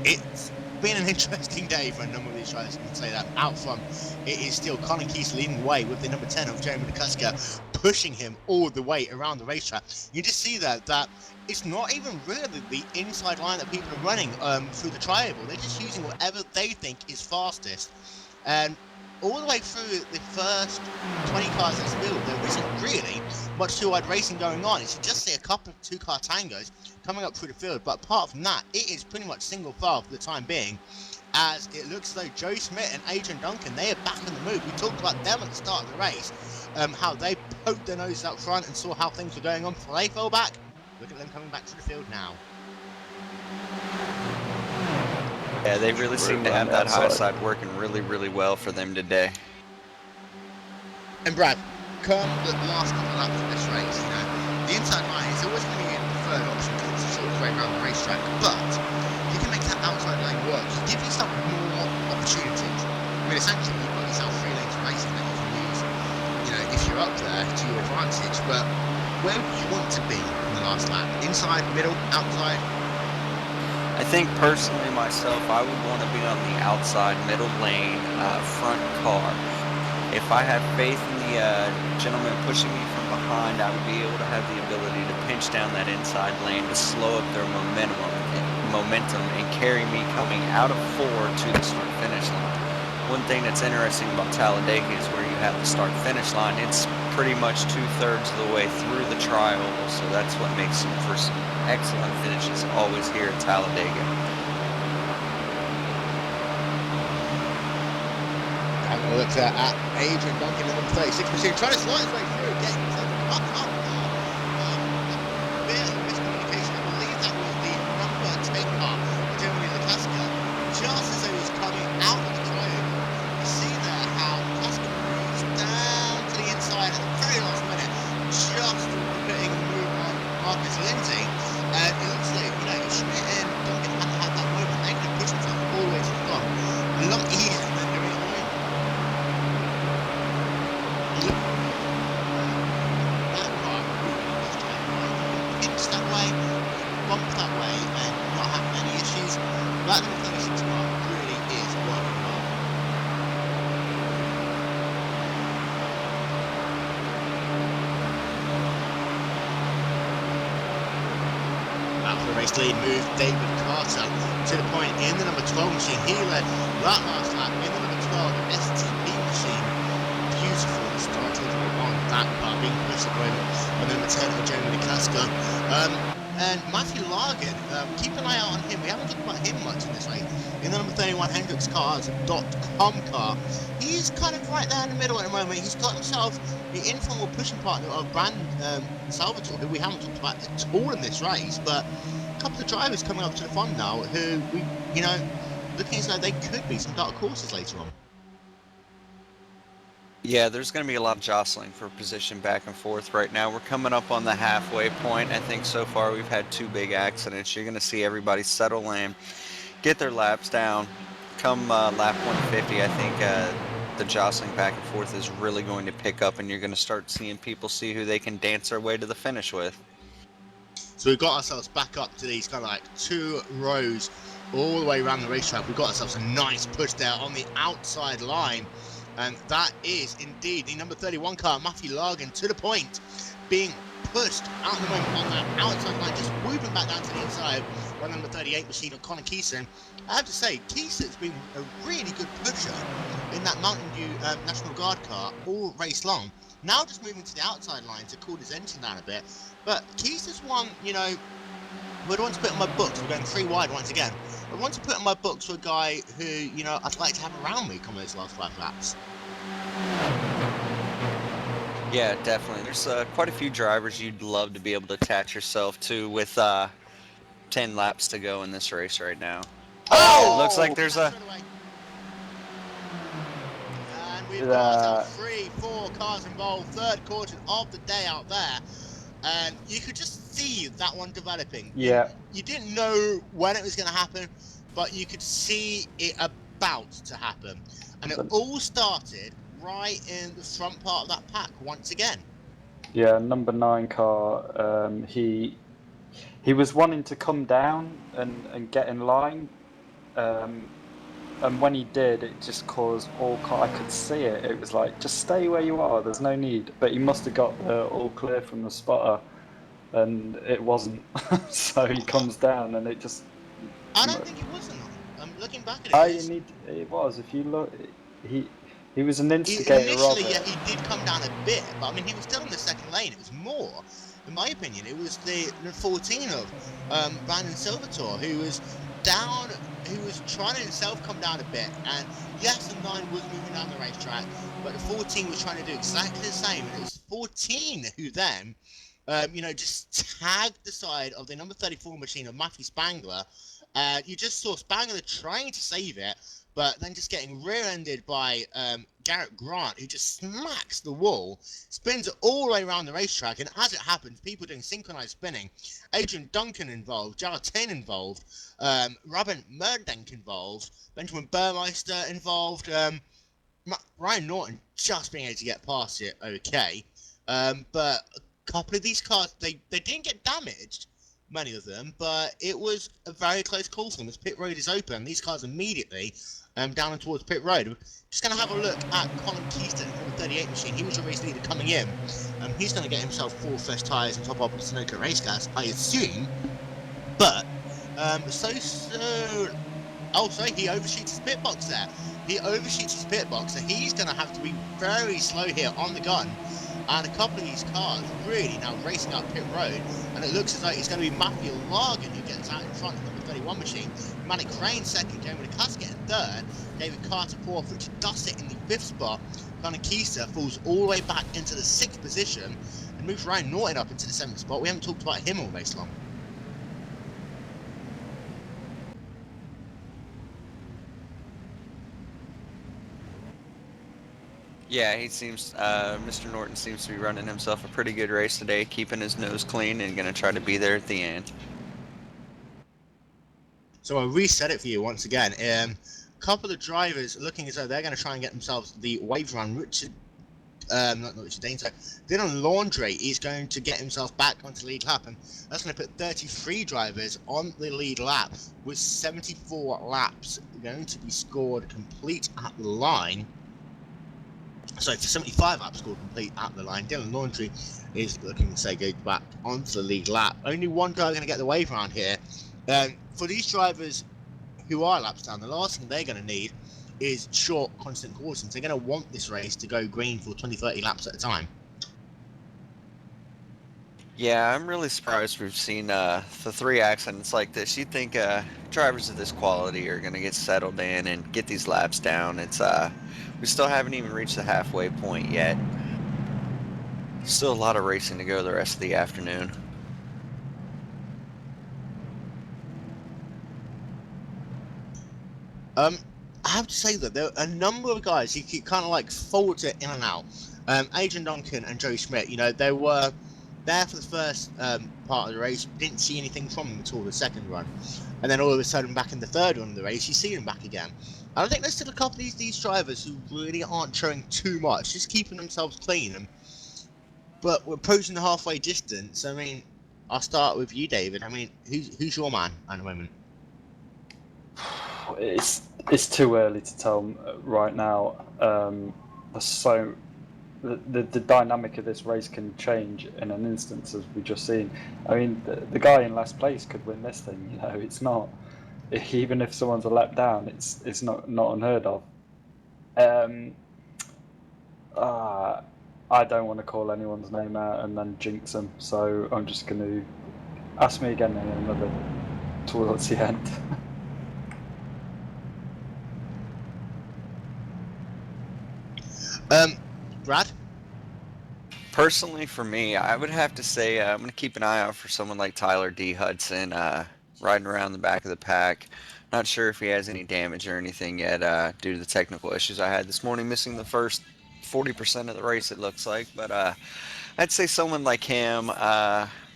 It's been an interesting day for a number of these drivers, I can say that. Out front, it is still Colin Keys leading the way with the number 10 of Jeremy McCusker pushing him all the way around the racetrack. You just see that it's not even really the inside line that people are running through the triangle. They're just using whatever they think is fastest. And all the way through the first 20 cars in this field, there isn't really much two-wide racing going on. It's just see a couple of two-car tangos coming up through the field, but apart from that, it is pretty much single file for the time being, as it looks as though Joe Schmidt and Adrian Duncan, they are back in the move. We talked about them at the start of the race, how they poked their noses out front and saw how things were going on before they fell back. Look at them coming back to the field now. Yeah, they really seem to have that high side working really, really well for them today. And Brad, come the last couple of laps of this race, the inside line is always going to be a preferred option because it's a short straight around the racetrack, but if you can make that outside line work, you give yourself more opportunities. I mean, essentially, you've got yourself 3 lanes of racing that you can use, if you're up there to your advantage, but where do you want to be in the last lap? Inside, middle, outside? I think personally myself, I would want to be on the outside middle lane front car. If I had faith in the gentleman pushing me from behind, I would be able to have the ability to pinch down that inside lane to slow up their momentum and carry me coming out of 4 to the start finish line. One thing that's interesting about Talladega is where you have the start finish line. It's pretty much 2/3 of the way through the trial, so that's what makes them for some excellent finishes always here at Talladega. Have a look at Adrian Duncan in number 36 machine, trying to slide his way through, getting himself up there. Bit of miscommunication. I believe that was the number 10 car, Jeremy McCusker, just as he was coming out of the triangle. You see there how McCusker moves down to the inside at the very last minute, just putting the move on Marcus Lindsay. And it looks like, if Schmidt and Duncan hadn't had that moment, they could have pushed themselves all the way to the front. A lot easier than doing it on their own. That car really is trying to pinch that way, bump that way, and not have any issues. That number 36 car really is working well. For race lead move David Carter to the point in the number 12 machine. He led that last lap in the number 12 STP machine. Beautiful started on that car being pushed at the moment. And then the 10 of Jeremy McCusker. And Matthew Largan, keep an eye out on him. We haven't talked about him much in this race. In the number 31 Hendrix Cars.com car. He's kind of right there in the middle at the moment. He's got himself the informal pushing partner of Brandon Salvatore, who we haven't talked about at all in this race, but a couple of drivers coming up to the front now who we, looking as though they could be some dark horses later on. Yeah, there's going to be a lot of jostling for position back and forth right now. We're coming up on the halfway point. I think so far we've had 2 big accidents. You're going to see everybody settle in, get their laps down. Come lap 150, I think the jostling back and forth is really going to pick up, and you're going to start seeing people see who they can dance their way to the finish with. So we've got ourselves back up to these kind of like 2 rows all the way around the racetrack. We've got ourselves a nice push there on the outside line. And that is indeed the number 31 car, Matthew Largan, to the point, being pushed out of the moment on that outside line, just whooping back down to the inside by the number 38 machine of Connor Keeson. I have to say, Keeson's been a really good pusher in that Mountain Dew National Guard car all race long. Now just moving to the outside line to cool his engine down a bit. But Keeson's one, would want to put in my books. We're going 3 wide once again. I want to put in my books for a guy who, I'd like to have around me come those last 5 laps. Yeah, definitely. There's quite a few drivers you'd love to be able to attach yourself to with 10 laps to go in this race right now. It looks like Oh! there's a Straight away. And we've got ourselves Uh, 3-4 cars involved, third caution of the day out there. And you could just see that one developing. yeah, You didn't know when it was going to happen, but you could see it about to happen. And it the- all started right in the front part of that pack once again. yeah. Number 9 car. He was wanting to come down and get in line. And when he did, it just caused I could see it. It was like, just stay where you are. There's no need. But he must have got the all clear from the spotter, and it wasn't. So he comes down, and it just. I don't think it was enough. Looking back at it, I need. It was. If you look, he he was an instigator of initially, yeah, it. he did come down a bit, but I mean, he was still in the second lane. It was more, in my opinion, it was the 14 of Brandon Silvertor who was down, who was trying to himself come down a bit. And yes, the 9 was moving down the racetrack, but the 14 was trying to do exactly the same. And it was 14 who then, just tagged the side of the number 34 machine of Matthew Spangler. You just saw Spangler trying to save it, but then just getting rear-ended by Garrett Grant, who just smacks the wall, spins it all the way around the racetrack, and as it happens, people doing synchronized spinning, Adrian Duncan involved, Jared Tin involved, Robin Murdenk involved, Benjamin Burmeister involved, Ryan Norton just being able to get past it okay, but a couple of these cars, they didn't get damaged, many of them, but it was a very close call for them as pit road is open. These cars immediately down and towards pit road. Just going to have a look at Colin Keaston, number 38 machine. He was your race leader coming in. He's going to get himself 4 fresh tyres and top up with Sunoco race gas, I assume. But oh, sorry, he overshoots his pit box there. He overshoots his pit box, so he's going to have to be very slow here on the gun. And a couple of these cars really now racing up pit road, and it looks as though it's going to be Matthew Largan who gets out in front of number 31 machine. Manny Crane second, Jeremy Casket in third, David Carter fourth, Richard Dussett in the 5th spot. Connor Keister falls all the way back into the 6th position and moves Ryan Norton up into the 7th spot. We haven't talked about him all race long. Yeah, Mr. Norton seems to be running himself a pretty good race today, keeping his nose clean and going to try to be there at the end. So I'll reset it for you once again. A couple of drivers looking as though they're going to try and get themselves the wave run. Not Richard Dane, so Dylan Laundry is going to get himself back onto the lead lap, and that's going to put 33 drivers on the lead lap with 74 laps going to be scored complete at the line. So for 75 laps scored complete at the line, Dylan Laundry is looking to say go back onto the lead lap. Only one driver going to get the wave round here. For these drivers who are laps down, the last thing they're going to need is short, constant cautions. They're going to want this race to go green for 20, 30 laps at a time. Yeah, I'm really surprised we've seen the 3 accidents like this. You'd think drivers of this quality are going to get settled in and get these laps down. We still haven't even reached the halfway point yet. Still a lot of racing to go the rest of the afternoon. I have to say that there are a number of guys who keep kind of like falter in and out. Adrian Duncan and Joe Schmidt, they were there for the first part of the race, didn't see anything from them until the second run. And then all of a sudden back in the third run of the race, you see them back again. And I think there's still a couple of these drivers who really aren't showing too much, just keeping themselves clean. But we're approaching the halfway distance. I mean, I'll start with you, David. I mean, who's your man at the moment? It's too early to tell right now. The dynamic of this race can change in an instant, as we've just seen. I mean, the guy in last place could win this thing. It's not, even if someone's a lap down, it's not unheard of. I don't want to call anyone's name out and then jinx them, so I'm just going to ask me again in another towards the end. Brad? Personally, for me, I would have to say I'm going to keep an eye out for someone like Tyler D. Hudson riding around the back of the pack. Not sure if he has any damage or anything yet due to the technical issues I had this morning, missing the first 40% of the race, it looks like. But I'd say someone like him,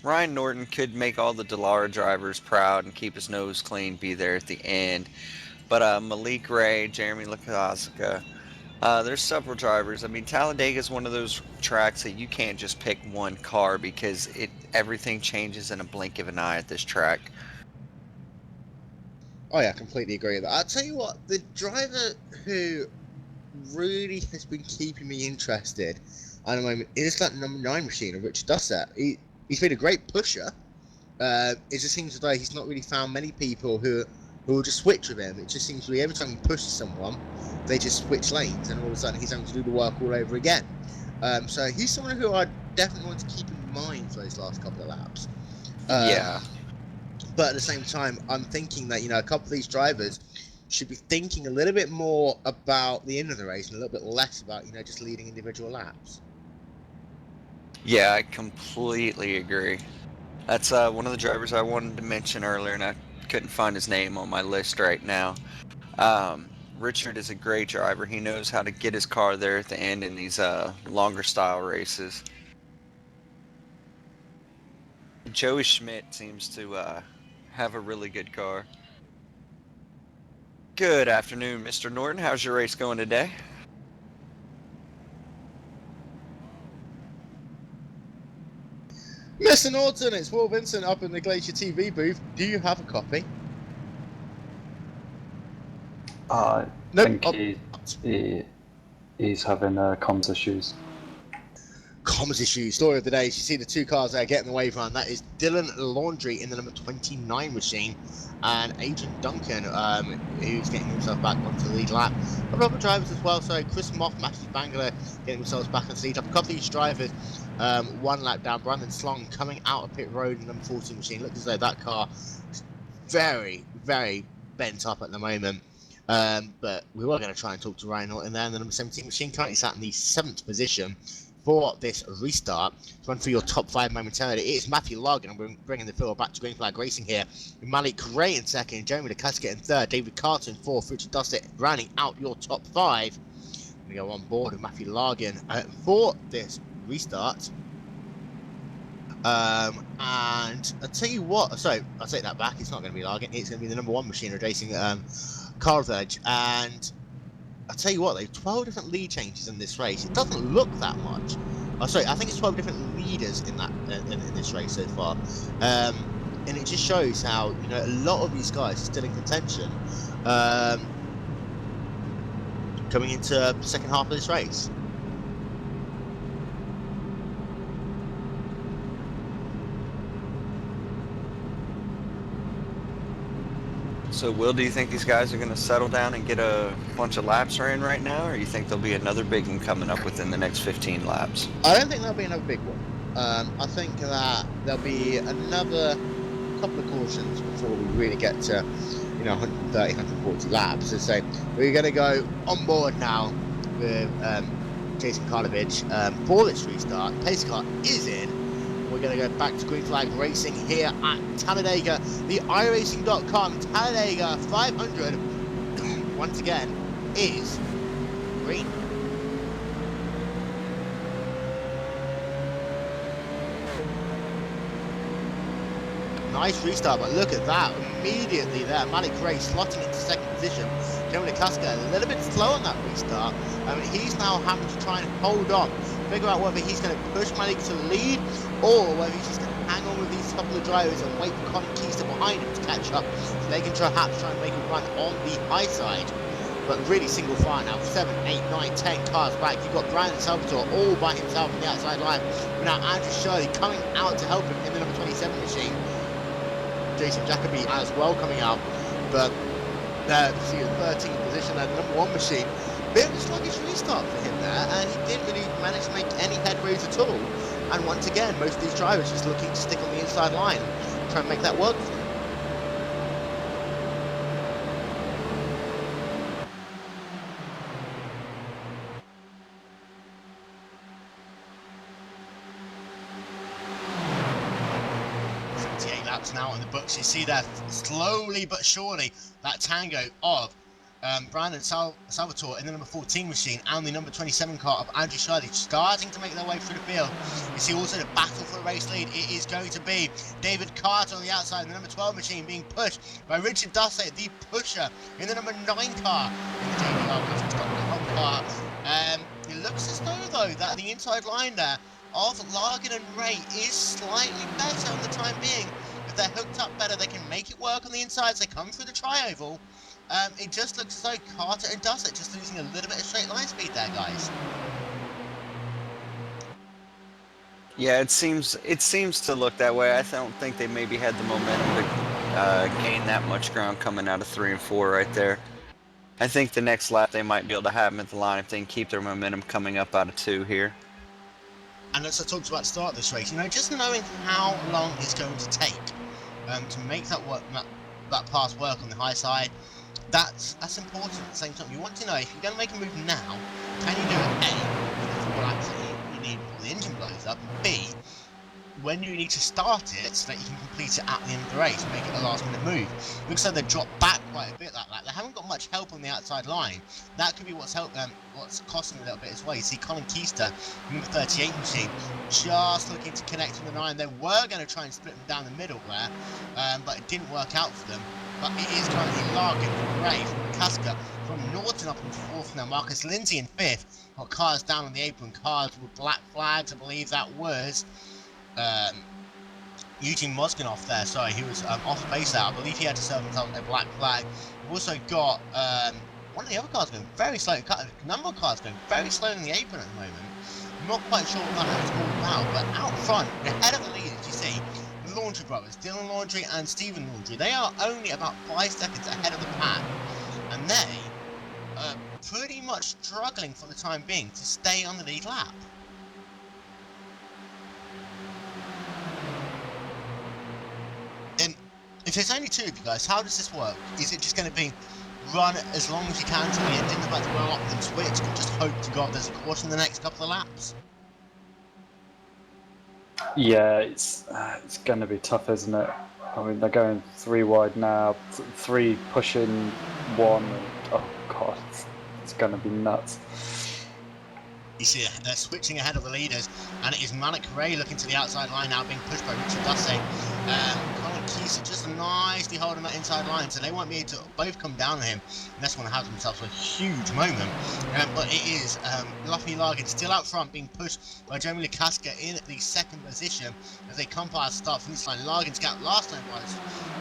Ryan Norton, could make all the Dallara drivers proud and keep his nose clean, be there at the end. But Malik Ray, Jeremy Lukaszka, there's several drivers. I mean, Talladega is one of those tracks that you can't just pick one car because everything changes in a blink of an eye at this track. Oh yeah, I completely agree with that. I'll tell you what, the driver who really has been keeping me interested at the moment is that number 9 machine of Richard Dussett. He's been a great pusher. It just seems as though he's not really found many people who will just switch with him. It just seems to be every time he pushes someone, they just switch lanes, and all of a sudden he's having to do the work all over again. So he's someone who I definitely want to keep in mind for those last couple of laps. Yeah. But at the same time, I'm thinking that, a couple of these drivers should be thinking a little bit more about the end of the race and a little bit less about, just leading individual laps. Yeah, I completely agree. That's one of the drivers I wanted to mention earlier, and I couldn't find his name on my list right now. Richard is a great driver. He knows how to get his car there at the end in these longer style races. Joey Schmidt seems to have a really good car. Good afternoon, Mr. Norton. How's your race going today? Mr. Norton, it's Will Vincent up in the Glacier TV booth. Do you have a copy? I Nope. think he's having comms issues. Comms issue, story of the day. You see the two cars there getting the wave run. That is Dylan Laundrie in the number 29 machine and Adrian Duncan, who's getting himself back onto the lead lap. A couple of other drivers as well. So Chris Moff, Matthew Bangler getting themselves back onto the lead lap. A couple of these drivers, one lap down. Brandon Slong coming out of pit road in the number 14 machine. Looks as though that car is very, very bent up at the moment. But we were going to try and talk to Ryan Norton there in the number 17 machine. Currently sat in the 7th position for this restart. To run through your top 5 momentarily, it is Matthew Logan, and we're bringing the field back to Green Flag Racing here. Malik Gray in second, Jeremy Lukaszka in third, David Carter in fourth, Richard Dussett rounding out your top 5. We go on board with Matthew Logan for this restart. And I'll tell you what, sorry, I'll take that back. It's not going to be Logan, it's going to be the number 1 machine racing Carthage. And I'll tell you what, though, 12 different lead changes in this race. It doesn't look that much. Oh, sorry, I think it's 12 different leaders in that in this race so far. And it just shows how, a lot of these guys are still in contention coming into the second half of this race. So, Will, do you think these guys are going to settle down and get a bunch of laps ran right now, or you think there'll be another big one coming up within the next 15 laps? I don't think there'll be another big one. I think that there'll be another couple of cautions before we really get to, 130, 140 laps. So we're going to go on board now with Jason Karlovich for this restart. Pace car is in. We're going to go back to Green Flag Racing here at Talladega. The iRacing.com Talladega 500 once again is green. Nice restart, but look at that. Immediately there, Malik Gray slotting into second position. Jeremy Lukaszka a little bit slow on that restart. He's now having to try and hold on, figure out whether he's going to push Malik to the lead or whether he's just going to hang on with these couple of drivers and wait for Colin Keister behind him to catch up so they can perhaps try and make a run on the high side. But really single file now, 7, 8, 9, 10 cars back. You've got Brandon Salvatore all by himself on the outside line. But now Andrew Shirley coming out to help him in the number 27 machine. Jason Jacoby as well coming out, but see a 13th position at the number 1 machine. Bit of a sluggish restart for him there, and he didn't really manage to make any headways at all. And once again, most of these drivers just looking to stick on the inside line, try and make that work for him. laps now in the books. You see there, slowly but surely, that tango of Brandon Salvatore in the number 14 machine and the number 27 car of Andrew Shirley starting to make their way through the field. You see also the battle for the race lead. It is going to be David Carter on the outside, the number 12 machine being pushed by Richard Dussett, the pusher in the number 9 car in the JDR car. It looks as though that the inside line there of Largan and Ray is slightly better on the time being. If they're hooked up better, they can make it work on the insides. They come through the tri-oval. It just looks as though Carter and Dussett just losing a little bit of straight line speed there, guys. Yeah, it seems to look that way. I don't think they maybe had the momentum to gain that much ground coming out of 3 and 4 right there. I think the next lap they might be able to have them at the line if they can keep their momentum coming up out of 2 here. And as I talked about at the start of this race, just knowing how long it's going to take to make that pass work on the high side, that's important at the same time. You want to know if you're going to make a move now, can you do it A, with the 4 laps that you need before the engine blows up, and B, when you need to start it so that you can complete it at the end of the race, make it a last minute move. Looks like they dropped back quite a bit like that. They haven't got much help on the outside line. That could be what's helped them, what's costing them a little bit as well. You see Colin Keister, number 38 machine, just looking to connect with the 9. They were going to try and split them down the middle there, but it didn't work out for them. But it is currently Largan from Gray, from Casca, from Norton up in 4th now, Marcus Lindsay in 5th. Got cars down on the apron, cars with black flags, I believe that was. Eugene Mozganoff there, sorry, he was off base there. I believe he had to serve himself a black flag. We've also got one of the other cars going very slow, a number of cars going very slow in the apron at the moment. I'm not quite sure what that is all about, but out front, ahead of the leaders, you see the Laundry brothers, Dylan Laundry and Stephen Laundry. They are only about 5 seconds ahead of the pack, and they are pretty much struggling for the time being to stay on the lead lap. And if there's only 2 of you guys, how does this work? Is it just going to be run as long as you can until the engine's about to blow up and switch, and just hope to God there's a caution the next couple of laps? Yeah, it's going to be tough, isn't it? I mean, they're going 3 wide now, 3 pushing 1, and oh god, it's going to be nuts. You see, they're switching ahead of the leaders, and it is Malik Ray looking to the outside line now, being pushed by Richard Dussey. Colin Keiser just nicely holding that inside line, so they won't be able to both come down on him unless one have themselves a huge moment. But it is Luffy Largan still out front, being pushed by Jeremy Lukaska in the 2nd position as they come past the start finish line. Largan's gap last time was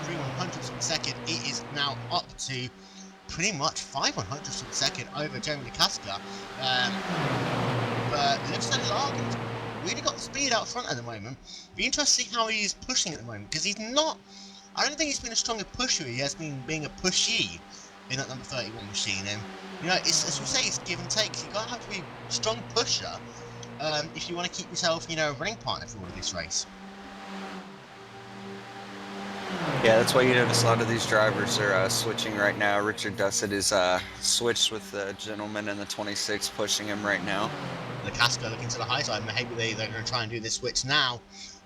3/100ths of a second. It is now up to pretty much 5/100ths of a second over Jeremy Lukaska. But it looks like Largan's really got the speed out front at the moment. Be interesting to see how he's pushing at the moment, because he's not, I don't think he's been a stronger pusher. He has been being a pushy in that number 31 machine. And it's, as we say, it's give and take. So you gotta have to be a strong pusher if you want to keep yourself, a running partner for all of this race. Yeah, that's why you notice a lot of these drivers are switching right now. Richard Dussett is switched with the gentleman in the 26 pushing him right now. Lukaska looking to the high side. Maybe they're going to try and do this switch now.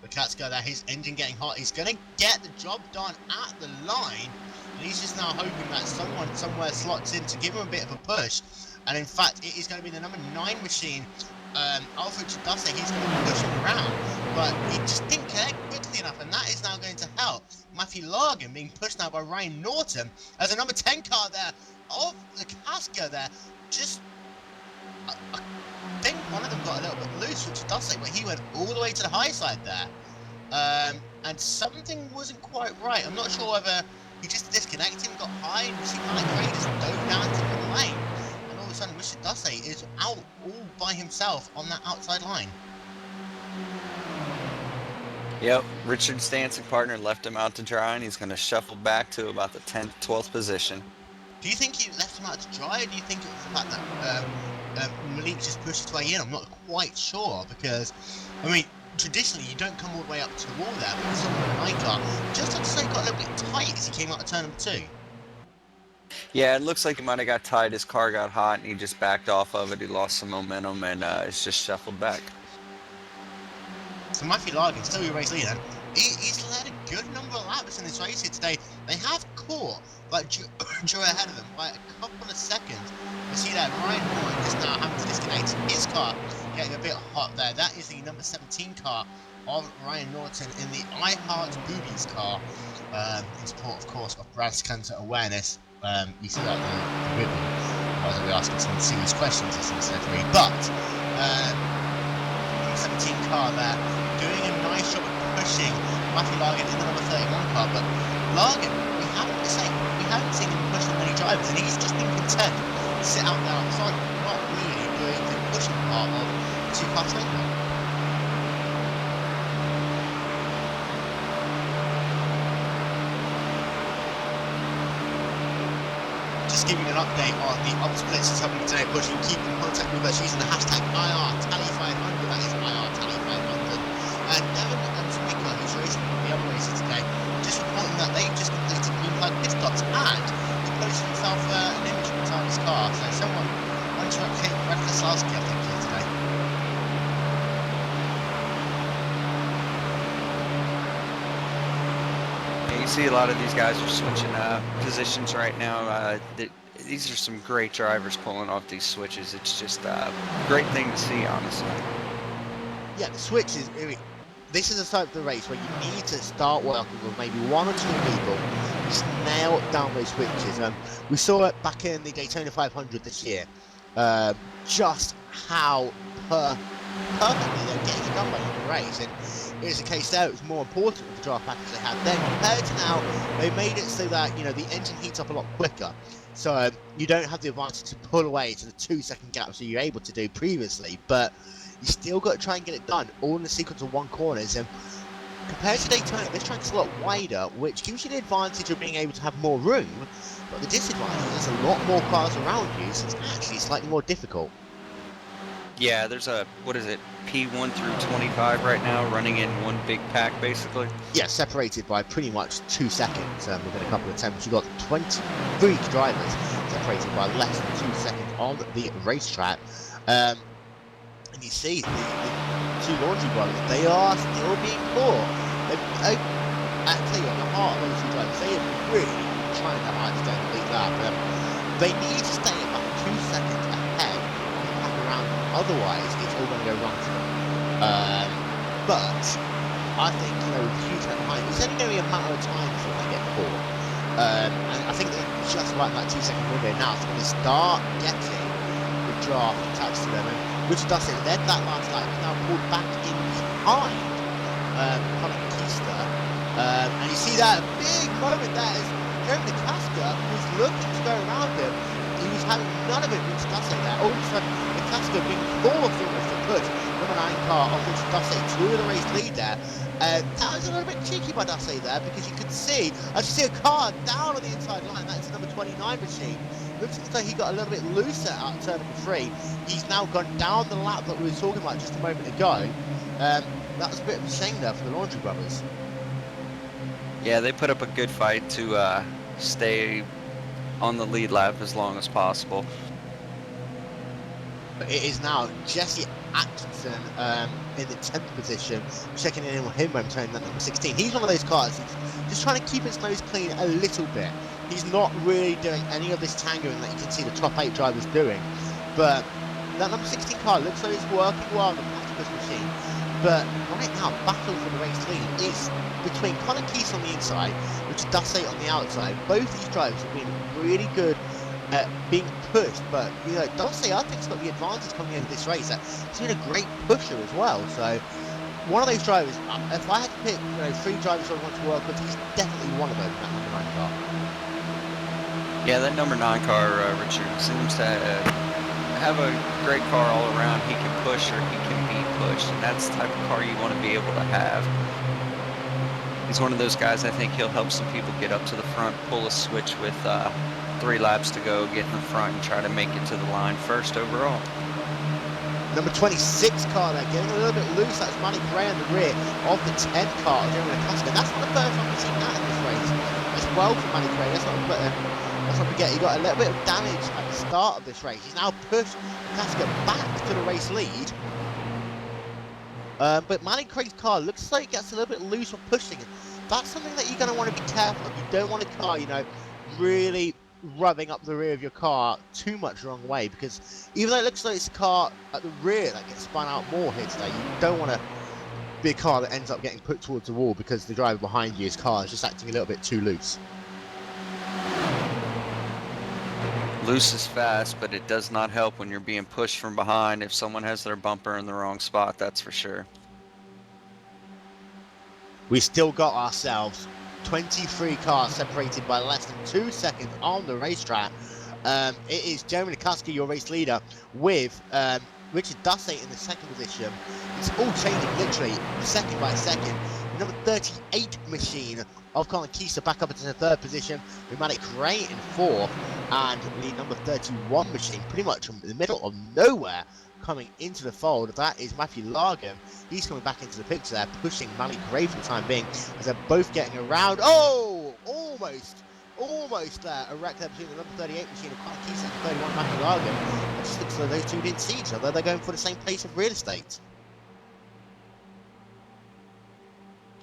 Lukaska there, his engine getting hot. He's going to get the job done at the line. And he's just now hoping that someone somewhere slots in to give him a bit of a push. And in fact, it is going to be the number 9 machine, Alfred Dussey. He's going to push him around. But he just didn't connect quickly enough. And that is now going to help Matthew Largan being pushed now by Ryan Norton. As a number 10 car there of Lukaska there. Just... I think one of them got a little bit loose, which does say, but he went all the way to the high side there. And something wasn't quite right. I'm not sure whether he just disconnected and got high, and you see Malik Ray just dove down to the lane. And all of a sudden, Richard Dussey is out all by himself on that outside line. Yep, Richard's dancing partner left him out to dry, and he's going to shuffle back to about the 10th, 12th position. Do you think he left him out to dry, or do you think it was the fact that Malik just pushed his way in? I'm not quite sure, because, I mean, traditionally you don't come all the way up to the wall there, but someone in a 9 car just had to say got a little bit tight as he came out of turn number 2. Yeah, it looks like he might have got tight. His car got hot, and he just backed off of it. He lost some momentum, and it's just shuffled back. So Matthew Largan, still your race leader, he's led a good number of laps in this race here today. They have caught like Joe ahead of them by a couple of seconds. You see that Ryan Norton is now having to disconnect his car, getting a bit hot there. That is the number 17 car of Ryan Norton in the iHeart Boobies car, in support, of course, of breast cancer awareness. You see that the ribbon. Whether we're asking some serious questions as instead of but 17 car there doing a nice job of pushing Matthew Largan in the number 31 car, but Largan, we haven't seen him push many drivers, and he's just been content to sit out there outside, not really doing the pushing part of the two-car train. Just giving an update on the obstacles that's happening today, pushing, keep in contact with us using the hashtag IRTally500, that is IRTally500. And Devon and Swicker, who's racing the other races today, just reporting that they've just completed green flag pit stops and he posted himself an image from his car. So someone went to replicate Reckless Lasky, I think, here today. You see a lot of these guys are switching positions right now. These are some great drivers pulling off these switches. It's just a great thing to see, honestly. Yeah, the switches, this is the type of the race where you need to start working with maybe one or two people, just nail down those switches. We saw it back in the Daytona 500 this year, just how perfectly they're getting it done by the race. And it was the case there, it was more important with the draft package they had then compared to now. They made it so that, you know, the engine heats up a lot quicker, so you don't have the advantage to pull away to the 2-second gap so you're able to do previously, but you still got to try and get it done all in the sequence of one corners. And compared to Daytona, this track's a lot wider, which gives you the advantage of being able to have more room, but the disadvantage is there's a lot more cars around you, so it's actually slightly more difficult. Yeah, there's a, what is it, P1 through 25 right now, running in one big pack, basically. Yeah, separated by pretty much 2 seconds within a couple of attempts. You've got 23 drivers separated by less than 2 seconds on the racetrack. And you see the two laundry brothers, they are still being caught. Actually, on the heart of those two drivers, they are really trying their hardest to beat that. They need to stay about 2 seconds ahead of the pack around them. Otherwise, it's all going to go wrong for them. But I think, you know, with huge amount of time, it's only going to be a matter of time before they get caught. And I think they're just right in that 2 second window now. So when they start getting the draft attached to them, and Richard Dussett led that last lap, is now pulled back in behind Colin Keister. And you see that big moment there as Jeremy DeCasca was looking to go around him. He was having none of it with Richard Dussett there. All of a sudden, DeCasca being forced almost to push number 9 car of Richard Dussett to the race lead there. That was a little bit cheeky by Dussett there, because you could see, as you see a car down on the inside line, that's the number 29 machine. Looks as though he got a little bit looser out of turn number 3. He's now gone down the lap that we were talking about just a moment ago. That was a bit of a shame there for the Laundry Brothers. Yeah, they put up a good fight to stay on the lead lap as long as possible. It is now Jesse Atkinson in the 10th position, checking in on him momentarily, that number 16. He's one of those cars just trying to keep his nose clean a little bit. He's not really doing any of this tangoing that you can see the top 8 drivers doing. But that number 16 car looks like it's working well on the platypus machine. But right now, battle for the race lead is between Colin Keister on the inside, which is Dussett on the outside. Both these drivers have been really good at being pushed, but you know, Dussett I think has got the advantage coming into this race. He's been a great pusher as well. So one of those drivers, if I had to pick, you know, 3 drivers I want to work with, he's definitely one of them. That number 9 car. Yeah, that number 9 car, Richard, seems to have a great car all around. He can push or he can be pushed, and that's the type of car you want to be able to have. He's one of those guys, I think he'll help some people get up to the front, pull a switch with 3 laps to go, get in the front and try to make it to the line first overall. Number 26 car there, getting a little bit loose. That's Manny Gray on the rear of the 10 car, Jeremy DeCasca. That's not the first time we've seen that in this race as well for Manny Gray. Let's not forget, he got a little bit of damage at the start of this race. He's now pushed DeCasca back to the race lead. But Manny Craig's car looks like it gets a little bit loose from pushing. that's something that you're going to want to be careful of. You don't want a car, really rubbing up the rear of your car too much the wrong way, because even though it looks like it's a car at the rear that gets spun out more here today, you don't want to be a car that ends up getting put towards the wall because the driver behind you's car is just acting a little bit too loose. Loose is fast, but it does not help when you're being pushed from behind if someone has their bumper in the wrong spot, that's for sure. We still got ourselves 23 cars separated by less than 2 seconds on the racetrack. It is Jeremy Nikuski, your race leader, with Richard Dussey in the second position. It's all changing literally second by second. The number 38 machine of Colin Kieser back up into the third position, with Manic Gray in fourth, and the number 31 machine pretty much in the middle of nowhere coming into the fold. That is Matthew Largan. He's coming back into the picture there, pushing Malik Gray for the time being, as they're both getting around. Oh, almost there. A wreck there between the number 38 machine of Colin Kieser and 31 Matthew Largan. It just looks like those two didn't see each other. They're going for the same place of real estate.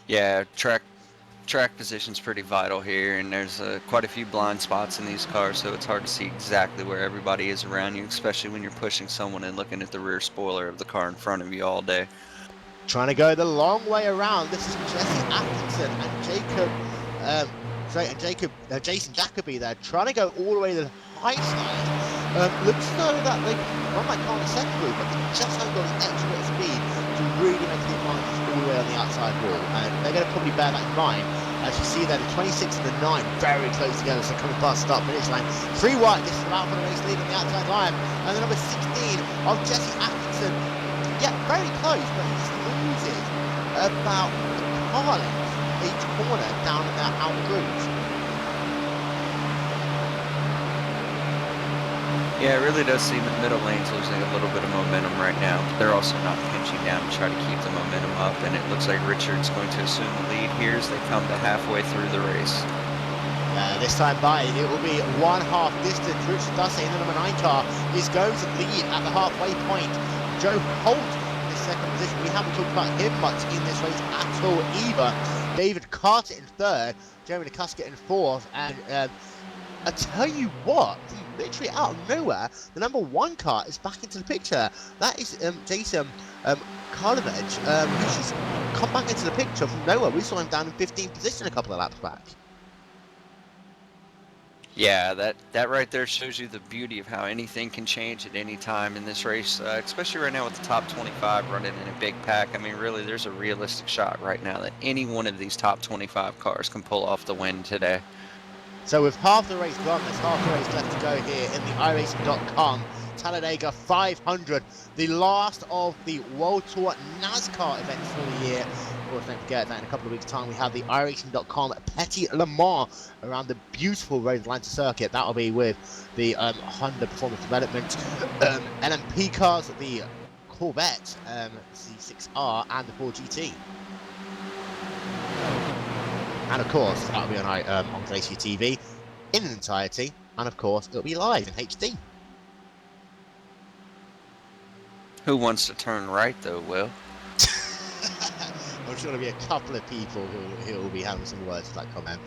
Yeah, track position's pretty vital here, and there's quite a few blind spots in these cars, so it's hard to see exactly where everybody is around you, especially when you're pushing someone and looking at the rear spoiler of the car in front of you all day. Trying to go the long way around. This is Jesse Atkinson and Jason Jacoby there, trying to go all the way to the high side. Looks as though that they run that car in the second group, but they just haven't got the extra bit of speed to really make the advantage all the way on the outside wall. And they're going to probably bear that in mind. As you see there, the 26 and the 9 very close together, so coming past start finish line. 3 wide, this is about for the race lead on the outside line. And the number 16 of Jesse Atkinson, yeah, very close, but he just loses about a car length each corner down in that outer grooves. Yeah, it really does seem the middle lane's losing a little bit of momentum right now. They're also not pinching down to try to keep the momentum up, and it looks like Richard's going to assume the lead here as they come to halfway through the race. This time by, it will be 1/2 distance. Richard Dussey in the number 9 car is going to lead at the halfway point. Joe Holt in the second position. We haven't talked about him much in this race at all either. David Carter in third, Jeremy Nikuski in fourth, and I tell you what, literally out of nowhere, the number 1 car is back into the picture. That is Jason Karlovich, who's just come back into the picture from nowhere. We saw him down in 15th position a couple of laps back. Yeah, that right there shows you the beauty of how anything can change at any time in this race, especially right now with the top 25 running in a big pack. I mean, really, there's a realistic shot right now that any one of these top 25 cars can pull off the win today. So with half the race gone, there's half the race left to go here in the iRacing.com Talladega 500, the last of the World Tour NASCAR events for the year. Of course, don't forget that in a couple of weeks' time we have the iRacing.com Petit Le Mans around the beautiful Road Atlanta circuit. That'll be with the Honda Performance Development LMP cars, the Corvette C6R, and the Ford GT. And of course, that'll be on Glacier TV in entirety, and of course, it'll be live in HD. Who wants to turn right, though, Will? I'm sure there'll be a couple of people who will be having some words for that comment.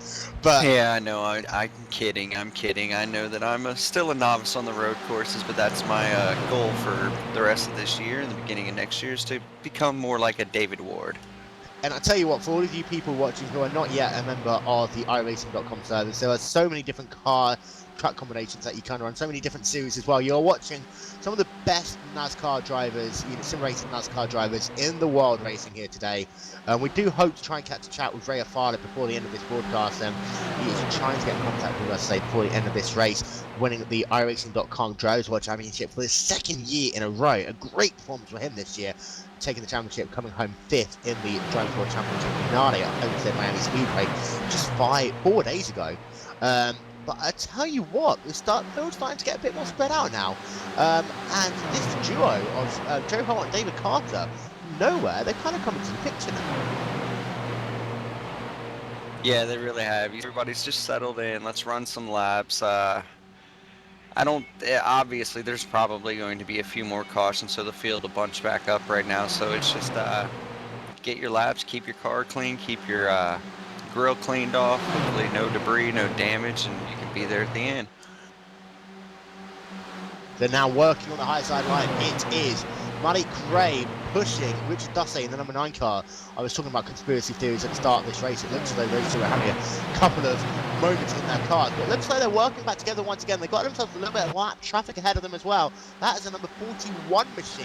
But yeah, I know. I'm kidding. I know that I'm still a novice on the road courses, but that's my goal for the rest of this year and the beginning of next year is to become more like a David Ward. And I tell you what, for all of you people watching who are not yet a member of the iRacing.com service, there are so many different track combinations that you can run, so many different series as well. You're watching some of the best NASCAR drivers, sim racing NASCAR drivers in the world racing here today. We do hope to try and catch a chat with Ray Afala before the end of this broadcast. He is trying to get in contact with us before the end of this race, winning the iRacing.com Drivers' World Championship for the 2nd year in a row. A great performance for him this year, taking the championship, coming home 5th in the Drivers' World Championship finale at Homestead Miami Speedway just 4 days ago. But I tell you what, the field's starting to get a bit more spread out now. And this duo of Joe Holt and David Carter, nowhere, they're kind of coming to the picture now. Yeah, they really have. Everybody's just settled in. Let's run some laps. Obviously, there's probably going to be a few more cautions, so the field will bunch back up right now. So it's just get your laps, keep your car clean, keep your grill cleaned off, hopefully no debris, no damage, and you can be there at the end. They're now working on the high side line. It is Malik Gray pushing Richard Dussey in the number 9 car. I was talking about conspiracy theories at the start of this race. It looks as though those two are having a couple of moments in their cars, but it looks like they're working back together once again. They've got themselves a little bit of lap traffic ahead of them as well. That is a number 41 machine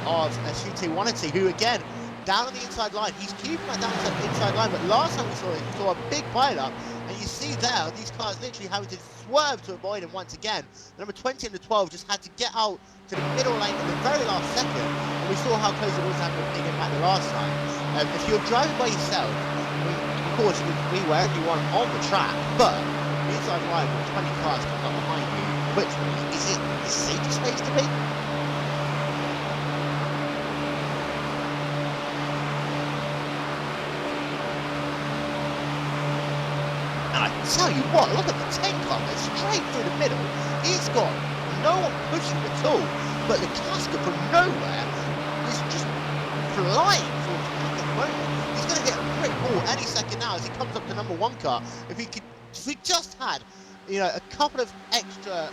of CT1, who again, down on the inside line. He's keeping that down on the inside line, but last time we saw it, we saw a big pile-up, and you see there, these cars literally having to swerve to avoid him once again. The number 20 and the 12 just had to get out to the middle lane at the very last second, and we saw how close it was to having a big impact the last time. If you're driving by yourself, I mean, of course you can be wherever you want on the track, but the inside line with 20 cars coming up behind you, which is it the safest place to be? And I tell you what, look at the 10 car, they're straight through the middle. He's got no one pushing at all, but the Casca from nowhere is just flying for the pack at the moment. He's going to get a quick ball any second now as he comes up to number 1 car. If we just had, you know, a couple of extra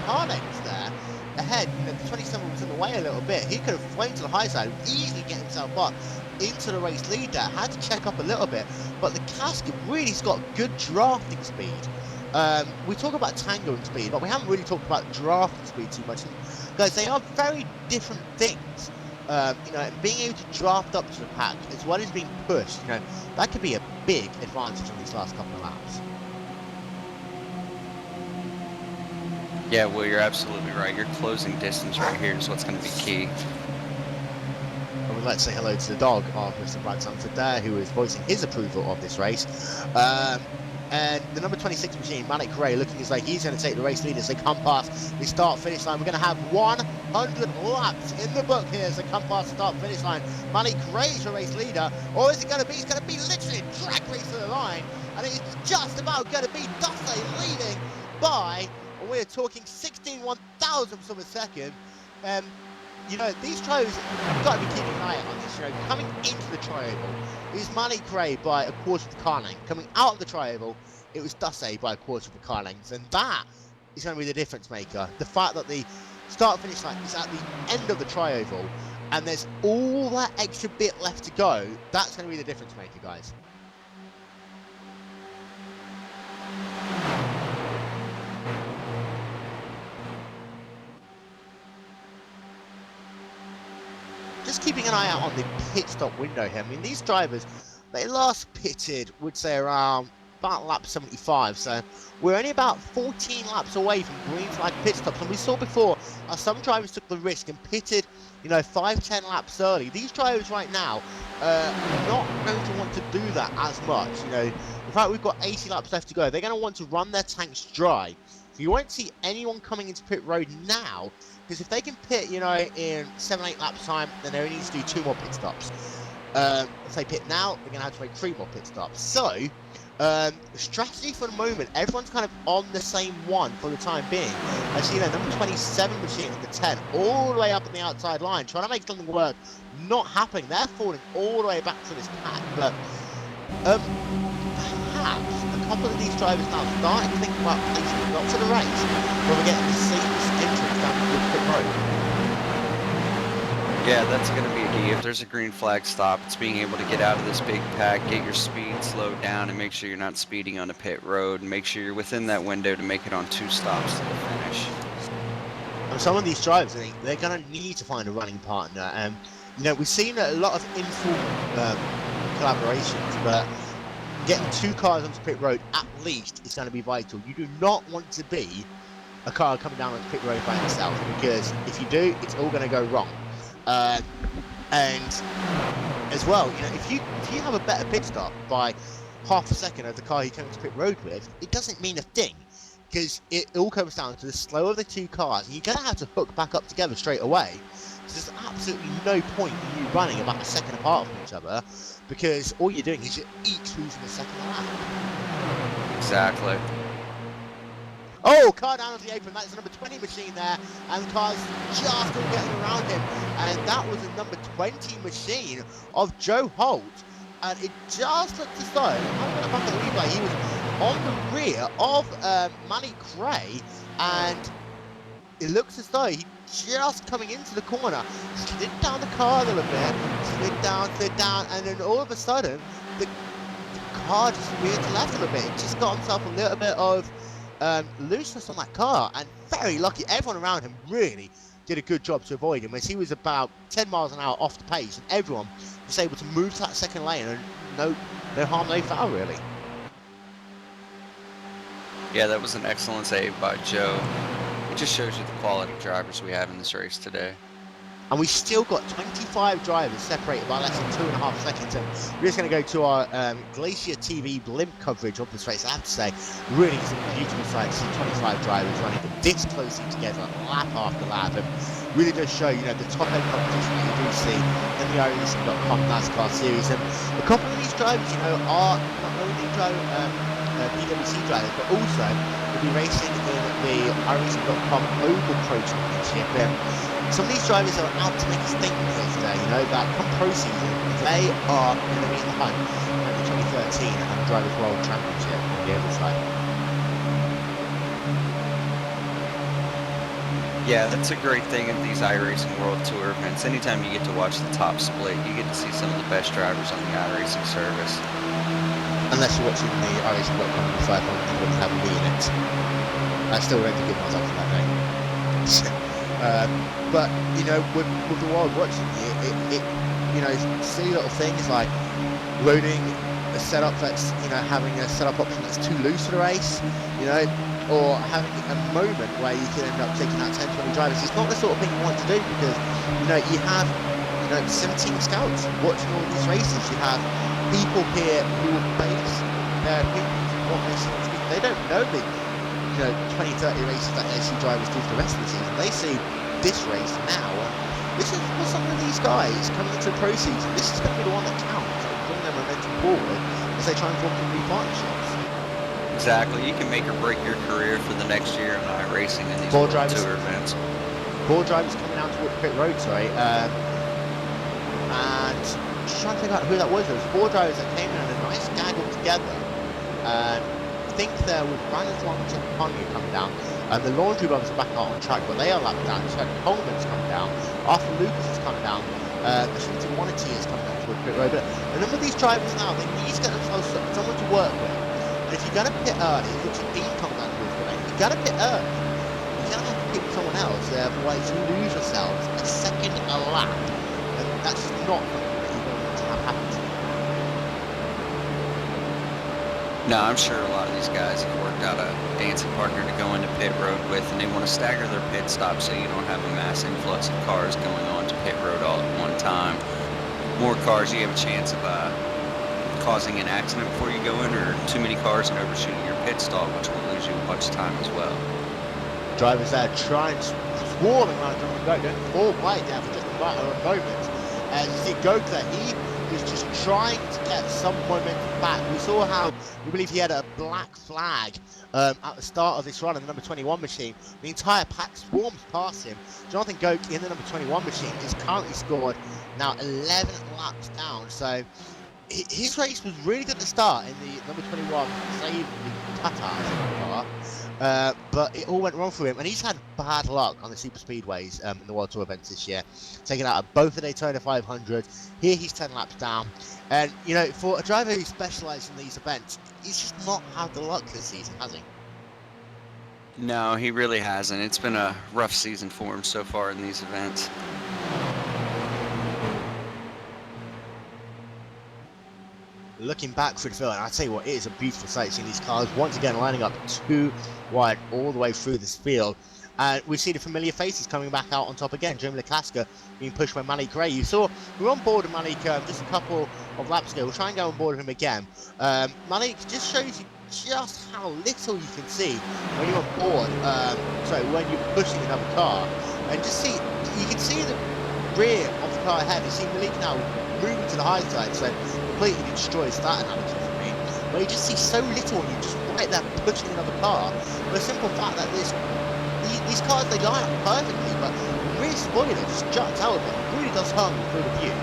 car lengths there ahead, you know, the 27 was in the way a little bit. He could have flown to the high side, easily get himself up into the race lead there. Had to check up a little bit, but the Casca really's got good drafting speed. We talk about tangoing speed, but we haven't really talked about drafting speed too much. And guys, they are very different things. You know, being able to draft up to the pack as well as being pushed, you know, that could be a big advantage on these last couple of laps. Yeah, well, you're absolutely right. Your closing distance right here is what's going to be key. And we'd like to say hello to the dog of Mr. Brad Sanford there, who is voicing his approval of this race. And the number 26 machine, Malik Gray, looking as though he's going to take the race lead as they come past the start-finish line. We're going to have 100 laps in the book here as they come past the start-finish line. Malik Gray's your race leader, or is it going to be? It's going to be literally a drag race to the line, and it's just about going to be Dussey leading by, we're talking 16 1,000ths of a second. You know, these drivers, you've got to be keeping an eye on this. You know, coming into the tri-oval, it was Malik Gray by a quarter of the car length. Coming out of the tri-oval, it was Dussey by a quarter of the car length. And that is going to be the difference maker. The fact that the start-finish line is at the end of the tri-oval, and there's all that extra bit left to go, that's going to be the difference maker, guys. Just keeping an eye out on the pit stop window here. I mean, these drivers, they last pitted, would say, around about lap 75. So we're only about 14 laps away from green flag pit stops. And we saw before, some drivers took the risk and pitted, you know, 5-10 laps early. These drivers right now are not going to want to do that as much. You know, in fact, we've got 80 laps left to go. They're going to want to run their tanks dry. So you won't see anyone coming into pit road now, because if they can pit, you know, in 7-8 laps time, then they only need to do 2 more pit stops. If they pit now, they're going to have to make 3 more pit stops. So, strategy for the moment, everyone's kind of on the same one for the time being. I see that number 27 machine at the 10, all the way up on the outside line, trying to make something work. Not happening. They're falling all the way back to this pack. But perhaps a couple of these drivers now starting to think about placing lots of the race when we're getting the safest entrance down the pit road. Yeah, that's going to be a key. If there's a green flag stop, it's being able to get out of this big pack, get your speed slowed down, and make sure you're not speeding on a pit road, and make sure you're within that window to make it on 2 stops to the finish. And some of these drivers, they're going to need to find a running partner. You know, we've seen a lot of informal collaborations, but getting 2 cars onto pit road at least is going to be vital. You do not want to be a car coming down onto pit road by itself, because if you do, it's all going to go wrong. And as well, you know, if you have a better pit stop by half a second of the car you come to pit road with, it doesn't mean a thing, because it all comes down to the slower of the 2 cars, and you're going to have to hook back up together straight away. So there's absolutely no point in you running about a second apart from each other, because all you're doing is you're each losing a second lap. Exactly. Oh, car down on the apron. That's the number 20 machine there, and the car's just all getting around him. And that was the number 20 machine of Joe Holt, and it just looked as though, I'm going to back at the replay, he was on the rear of Manny Gray, and it looks as though he just coming into the corner, slid down the car a little bit, slid down, and then all of a sudden, the car just veered to left a little bit. He just got himself a little bit of looseness on that car, and very lucky. Everyone around him really did a good job to avoid him, as he was about 10 miles an hour off the pace, and everyone was able to move to that second lane, and no harm, no foul, really. Yeah, that was an excellent save by Joe. It just shows you the quality of drivers we have in this race today. And we still got 25 drivers separated by less than 2.5 seconds. And we're just going to go to our Glacier TV blimp coverage of this race. I have to say, really it's a beautiful sight to see 25 drivers running this closely together, lap after lap. And really does show, the top end competition that you do see in the iRacing.com NASCAR series. And a couple of these drivers, are not only BWC drivers, but also will be racing in the iRacing.com Oval Pro Championship. Some of these drivers are out to make a statement here today, that come pro season, they are going to be in the hunt at the 2013 Drivers' World Championship on the other side. Yeah, that's a great thing at these iRacing World Tour events. Anytime you get to watch the top split, you get to see some of the best drivers on the iRacing service. Unless you're watching the iRacing.com 500, you wouldn't have me in it. I still read the good ones up for that day. But with the world watching it, silly little things like loading a setup that's having a setup option that's too loose for the race, or having a moment where you can end up taking out 10-20 drivers. It's not the sort of thing you want to do, because you have 17 scouts watching all these races. You have people here who will base their opinions on what they see on screen. They don't know the 20-30 races that they see drivers do for the rest of the season. They see this race now, and this is for some of these guys coming into the pro season. This is going to be the one that counts and bring their momentum forward as they try and form some new partnerships. Exactly. You can make or break your career for the next year in iRacing in these World Tour events. 4 drivers coming down toward the pit road, and just trying to figure out who that was. There was 4 drivers that came in and a nice gaggle together. I think there was Brandon's one and Ponyo coming down. And the laundry bumpers are back out on track, but they are lapped down. So Coleman's coming down. Arthur Lucas is coming down. Washington Wanity is coming down toward the pit road. But a number of these drivers now, they need to get themselves someone to work with. And if you're going to pit early, it looks like Dean coming down towards the lane. You've got to pit early. You're going to have to pit someone else. Otherwise, you lose yourselves a second a lap. And that's just not something that you want to have happen to you. No, I'm sure a lot of these guys have worked out a dancing partner to go into pit road with, and they want to stagger their pit stops so you don't have a mass influx of cars going on to pit road all at one time. More cars, you have a chance of causing an accident before you go in, or too many cars and overshooting your pit stop, which will lose you a bunch of time as well. Drivers there trying, swarming around Jonathan Goat, going 4 wide there for just a matter of moments. As you see Goat there, he was just trying to get some momentum back. We saw how, we believe he had a black flag at the start of this run in the number 21 machine. The entire pack swarms past him. Jonathan Goat in the number 21 machine is currently scored now 11 laps down. So his race was really good at the start in the number 21 saved the Tatar car. But it all went wrong for him, and he's had bad luck on the super speedways in the World Tour events this year, taking out at both the Daytona 500. Here he's 10 laps down, and for a driver who specialises in these events, he's just not had the luck this season, has he? No, he really hasn't. It's been a rough season for him so far in these events. Looking back through the field, and I tell you what, it is a beautiful sight seeing these cars once again lining up 2 wide all the way through this field. And we see the familiar faces coming back out on top again. Jeremy LeCasca being pushed by Malik Gray. You saw, we were on board with Malik just a couple of laps ago. We'll try and go on board with him again. Malik just shows you just how little you can see when you're on board, when you're pushing another car. And just see, you can see the rear of the car ahead. You see Malik now moving to the high side, so completely destroys that analogy for me. Where you just see so little and you're just right there pushing another car. But the simple fact that these cars, they line up perfectly, but the rear spoiler just jumps out of it. It really does harm the field of view.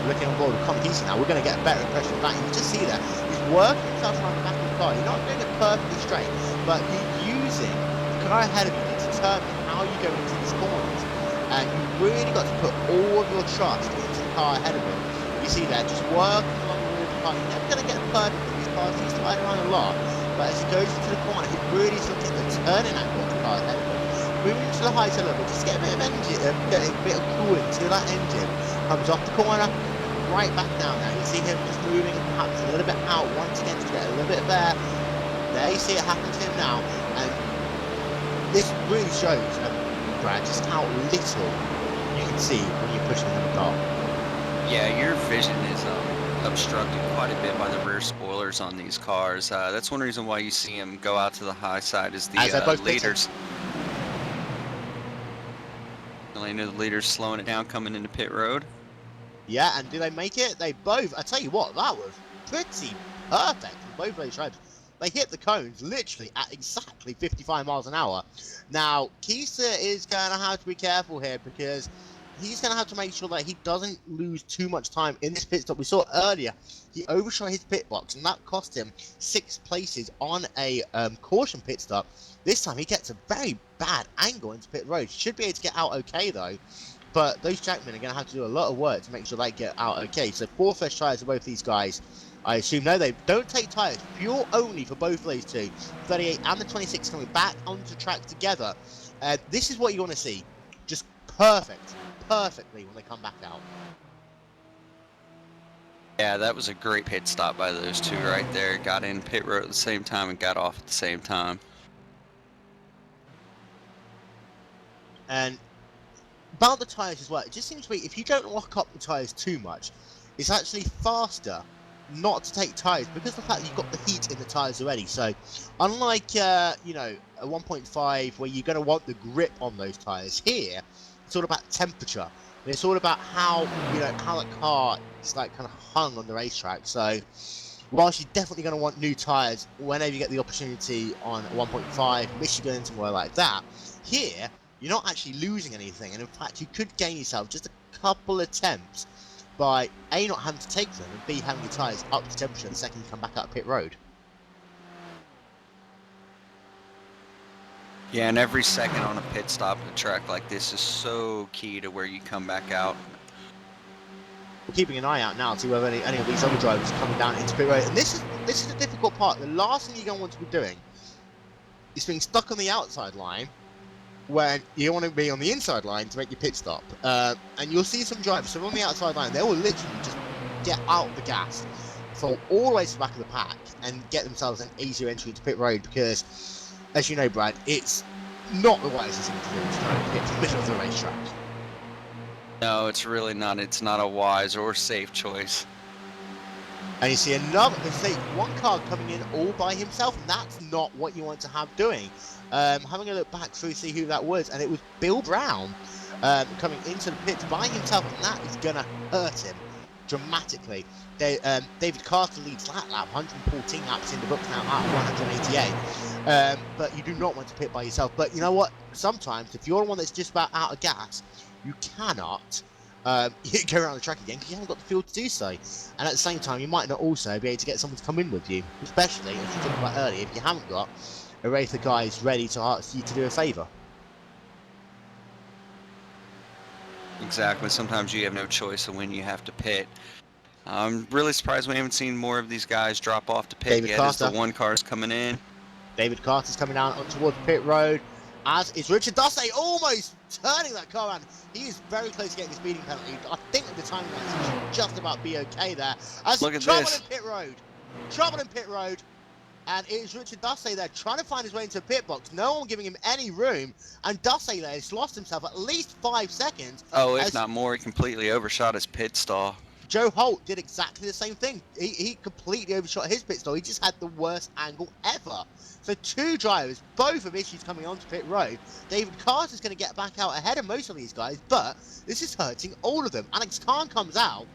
looking on board with Conquista now, we're going to get a better impression of that. You can just see there, he's working himself around the back of the car. You're not doing it perfectly straight, but you're using the car ahead of you to determine how you go into these corners. And you've really got to put all of your trust into the car ahead of him. You see there, just working along the rear of the car. You're never going to get it perfect in these cars. He's sliding around a lot, but as he goes into the corner, he really is looking at the turning angle of the car ahead of him. Moving into the heights a little bit, just get a bit of engine, a bit of cooling to that engine. Comes off the corner, right back down now. You see him just moving perhaps a little bit out once again to get a little bit of air. There you see it happen to him now, and this really shows, Brad, just how little you can see when you're pushing in the car. Yeah, your vision is obstructed quite a bit by the rear spoilers on these cars. That's one reason why you see them go out to the high side is the leaders. The leaders slowing it down coming into pit road. Yeah, and do they make it? They both. I tell you what, that was pretty perfect from both of those drivers. They hit the cones literally at exactly 55 miles an hour. Now, Kisa is going to have to be careful here because he's going to have to make sure that he doesn't lose too much time in this pit stop. We saw earlier, he overshot his pit box, and that cost him 6 places on a caution pit stop. This time, he gets a very bad angle into pit road. Should be able to get out okay, though. But those jackmen are going to have to do a lot of work to make sure they get out okay. So 4 fresh tyres for both these guys. I assume, no, they don't take tyres. Fuel only for both of those two. 38 and the 26 coming back onto track together. This is what you want to see. Just perfectly when they come back out. Yeah, that was a great pit stop by those two right there. Got in pit road at the same time and got off at the same time. And about the tyres as well, it just seems to be, if you don't lock up the tyres too much, it's actually faster not to take tyres because of the fact that you've got the heat in the tyres already. So unlike you know, a 1.5 where you're going to want the grip on those tyres, here it's all about temperature. And it's all about how, you know, how the car is like kind of hung on the racetrack. So whilst you're definitely going to want new tyres whenever you get the opportunity on a 1.5, Michigan, somewhere like that, here you're not actually losing anything, and in fact you could gain yourself just a couple attempts by A, not having to take them, and B, having your tyres up to temperature the second you come back out of pit road. Yeah, and every second on a pit stop at a track like this is so key to where you come back out. We're keeping an eye out now to see whether any of these other drivers are coming down into pit road, and this is the difficult part. The last thing you're going to want to be doing is being stuck on the outside line when you want to be on the inside line to make your pit stop. And you'll see some drivers, so on the outside line, they will literally just get out the gas, fall all the way to the back of the pack, and get themselves an easier entry into pit road because, as you know, Brad, it's not the wisest thing to do to try and hit the middle of the racetrack. No, it's really not. It's not a wise or safe choice. And you see another, say, one car coming in all by himself, and that's not what you want to have doing. Having a look back through, see who that was, and it was Bill Brown coming into the pits by himself, and that is going to hurt him dramatically. David Carter leads that lap, 114 laps in the book now at 188. But you do not want to pit by yourself. But you know what? Sometimes, if you're the one that's just about out of gas, you cannot go around the track again because you haven't got the fuel to do so. And at the same time, you might not also be able to get someone to come in with you, especially, as you talked about earlier, if you haven't got a race of guys ready to ask you to do a favour. Exactly. Sometimes you have no choice of when you have to pit. I'm really surprised we haven't seen more of these guys drop off to pit David yet Carter. as the one car's coming in. David Carter's coming down towards pit road, as is Richard Dussey, almost turning that car around. He is very close to getting a speeding penalty. I think at the time he should just about be okay there. As Look at trouble this. in pit road. Trouble in pit road. And it is Richard Dussey there trying to find his way into a pit box. No one giving him any room. And Dussey there has lost himself at least 5 seconds. Oh, if not more, he completely overshot his pit stall. Joe Holt did exactly the same thing. He completely overshot his pit stall. He just had the worst angle ever. So 2 drivers, both of issues coming onto pit road. David Carter's going to get back out ahead of most of these guys, but this is hurting all of them. Alex Khan comes out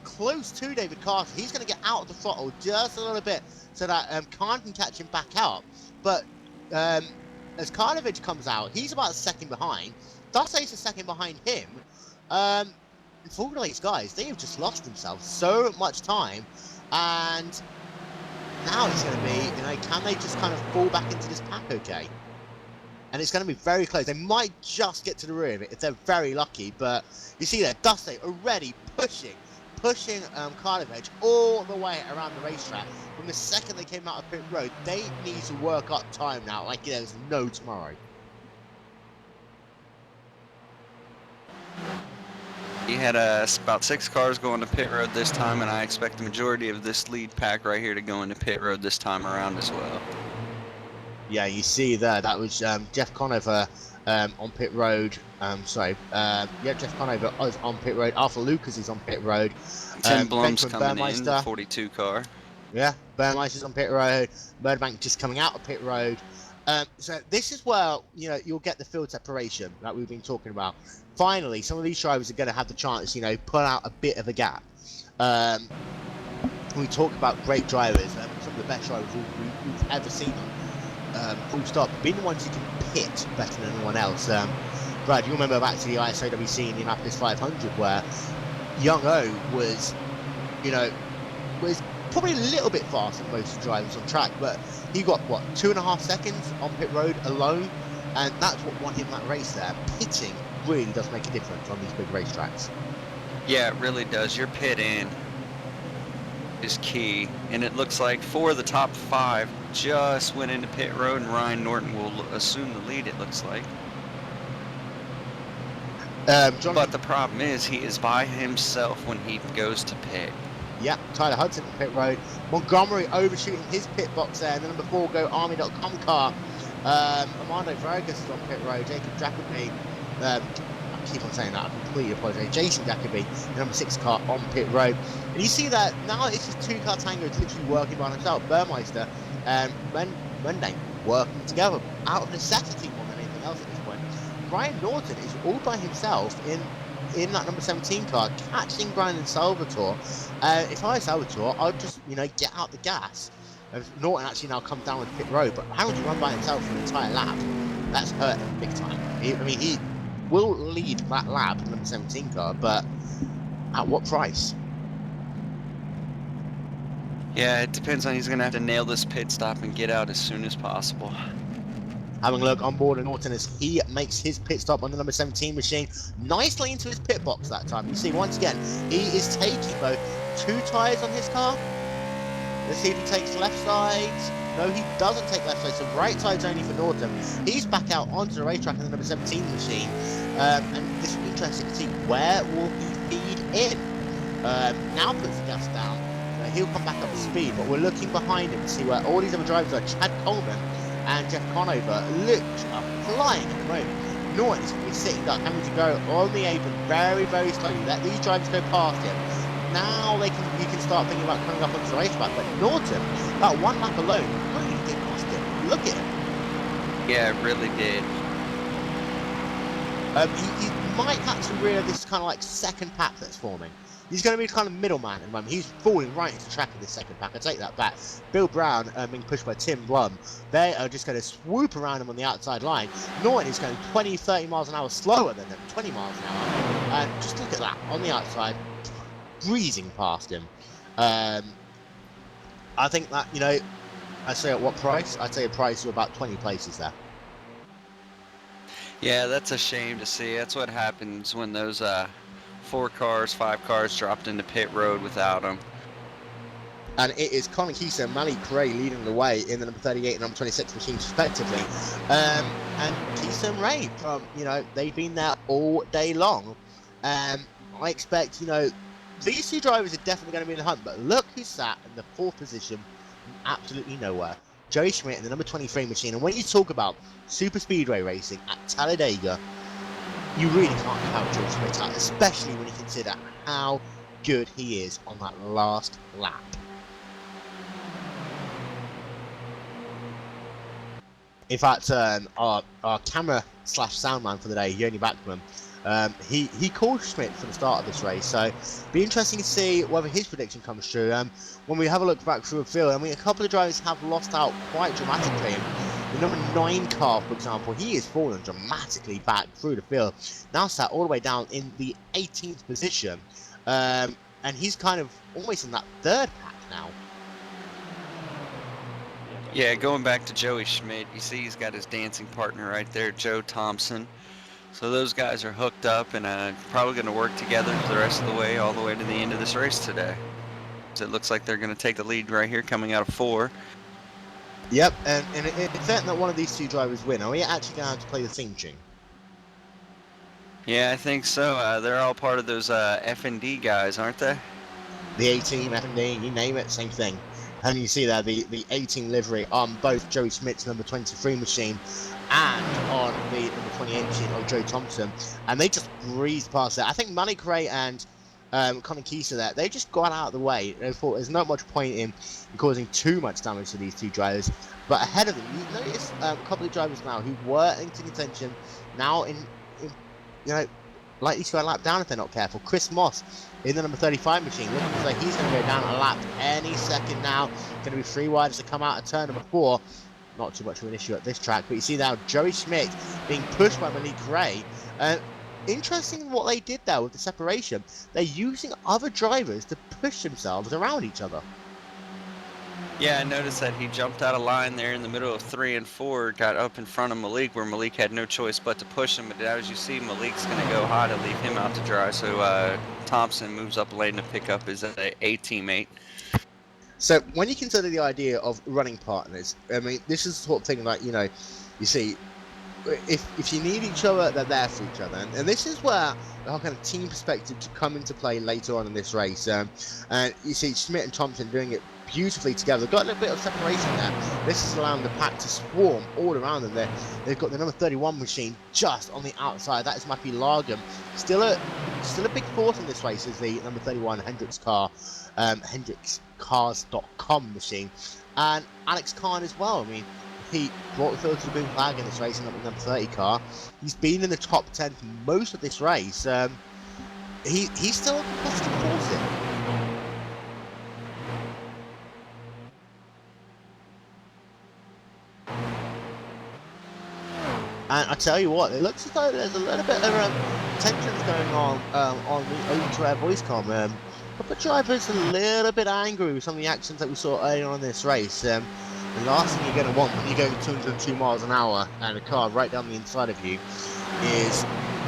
close to David Carter. He's going to get out of the throttle just a little bit so that Khan can catch him back up. But as Karlovich comes out, he's about a second behind. Dussey's a second behind him. for these guys, they have just lost themselves so much time, and now it's going to be, you know, can they just kind of fall back into this pack okay? And it's going to be very close. They might just get to the rear of it if they're very lucky, but you see there, Dusty already pushing Cardiff Edge all the way around the racetrack. From the second they came out of pit road, they need to work up time now like there's no tomorrow. He had about 6 cars going to pit road this time, and I expect the majority of this lead pack right here to go into pit road this time around as well. Yeah, you see there, that was Jeff Conover on pit road. Jeff Conover is on pit road. Arthur Lucas is on pit road. Tim Blum's Benjamin coming in, the 42 car. Yeah, Burmeister's on pit road. Murderbank just coming out of pit road. So this is where, you know, you'll get the field separation that we've been talking about. Finally, some of these drivers are going to have the chance, you know, pull out a bit of a gap. We talk about great drivers, some of the best drivers we've ever seen. Full stop, being the ones who can pit better than anyone else. Brad, you remember back to the ISOWC in the Indianapolis 500 where Young O was, you know, was probably a little bit faster than most of the drivers on track, but he got, what, 2.5 seconds on pit road alone, and that's what won him that race there. Pitting really does make a difference on these big racetracks. Yeah, it really does. Your pit in is key, and it looks like 4 of the top 5 just went into pit road, and Ryan Norton will assume the lead, it looks like. But the problem is he is by himself when he goes to pit. Yeah, Tyler Hudson on pit road. Montgomery overshooting his pit box there. And the number 4 go Army.com car. Armando Vargas is on pit road. Jacob Jacoby. I keep on saying that. I completely apologise. Jason Jacoby, the number 6 car on pit road. And you see that now it's just 2 car tango literally working by himself. Burmeister and Mendane working together out of necessity more than anything else at this point. Ryan Norton is all by himself in that number 17 car, catching Brandon Salvatore. If I was Salvatore, I'd just, you know, get out the gas. Norton actually now comes down with pit road, but how would you run by himself for an entire lap? That's hurt him big time. He will lead that lap in the number 17 car, but at what price? Yeah, it depends on, he's going to have to nail this pit stop and get out as soon as possible. Having a look on board of Norton as he makes his pit stop on the number 17 machine nicely into his pit box that time. You see, once again, he is taking both 2 tyres on his car. Let's see if he takes left sides. No, he doesn't take left sides, so right side's only for Norton. He's back out onto the racetrack on the number 17 machine. And this will be interesting to see where will he feed in. Now puts the gas down. He'll come back up to speed, but we're looking behind him to see where all these other drivers are. Chad Coleman and Jeff Conover look flying at the moment. Norton is going to be sitting duck, having to go on the apron very, very slowly. Let these drivers go past him. Now you can start thinking about coming up onto the racetrack. But Norton, that 1 lap alone, really did cost him. Look at him. Yeah, it really did. He might have to rear this kind of like second pack that's forming. He's going to be kind of middleman at the moment. He's falling right into the track of this second pack. I take that back. Bill Brown being pushed by Tim Blum. They are just going to swoop around him on the outside line. Norton is going 20, 30 miles an hour slower than them. 20 miles an hour. And just look at that. On the outside, breezing past him. I think that, you know, I say at what price? I'd say a price of about 20 places there. Yeah, that's a shame to see. That's what happens when those 4 cars, 5 cars dropped into pit road without him. And it is Colin Keeser and Malik Cray leading the way in the number 38 and number 26 machines respectively. And Keeser and Ray, you know, they've been there all day long. I expect, you know, these 2 drivers are definitely going to be in the hunt, but look who sat in the 4th position from absolutely nowhere. Joey Schmidt in the number 23 machine. And when you talk about super speedway racing at Talladega, you really can't count Joey Schmidt out, especially when you consider how good he is on that last lap. In fact, our camera / soundman for the day, Yoni Backman, he called Schmidt for the start of this race, so be interesting to see whether his prediction comes true. When we have a look back through the field, I mean, a couple of drivers have lost out quite dramatically. The number 9 car, for example, he has fallen dramatically back through the field. Now sat all the way down in the 18th position. And he's kind of almost in that third pack now. Yeah, going back to Joey Schmidt, you see he's got his dancing partner right there, Joe Thompson. So those guys are hooked up and probably going to work together the rest of the way, all the way to the end of this race today. So it looks like they're going to take the lead right here coming out of 4. Yep, and in the event that one of these two drivers win, are we actually going to have to play the theme tune? Yeah, I think so. They're all part of those F&D guys, aren't they? The A-Team, F&D, you name it, same thing. And you see there the A-Team livery on both Joey Schmidt's number 23 machine and on the number 28 machine of Joe Thompson. And they just breezed past it. I think Malik Ray and Conor Kieser there, they just got out of the way. They thought there's not much point in causing too much damage to these two drivers. But ahead of them, you notice a couple of drivers now who were into contention, now in you know, likely to go a lap down if they're not careful. Chris Moss in the number 35 machine, looking as though he's going to go down a lap any second now. Going to be 3 wide as to come out of turn number 4. Not too much of an issue at this track, but you see now Joey Schmidt being pushed by Malik Ray. Interesting what they did there with the separation. They're using other drivers to push themselves around each other. Yeah, I noticed that he jumped out of line there in the middle of 3 and 4, got up in front of Malik, where Malik had no choice but to push him. But as you see, Malik's going to go high to leave him out to dry. So Thompson moves up lane to pick up his A teammate. So when you consider the idea of running partners, I mean, this is the sort of thing like, you see, if you need each other, they're there for each other. And this is where the whole kind of team perspective to come into play later on in this race. And you see Schmidt and Thompson doing it beautifully together. Got a little bit of separation there. This is allowing the pack to swarm all around them there. They've got the number 31 machine just on the outside. That is Matthew Largam. Still a big force in this race is the number 31 Hendricks car, HendricksCars.com machine. And Alex Khan as well. I mean, he brought the field to the green flag in this race in the number 30 car. He's been in the top 10 for most of this race. He's still a competitive force here. And I tell you what, it looks as though there's a little bit of tensions going on the over-to-air voice comm. But the driver's a little bit angry with some of the actions that we saw earlier on in this race. The last thing you're going to want when you're going 202 miles an hour and a car right down the inside of you is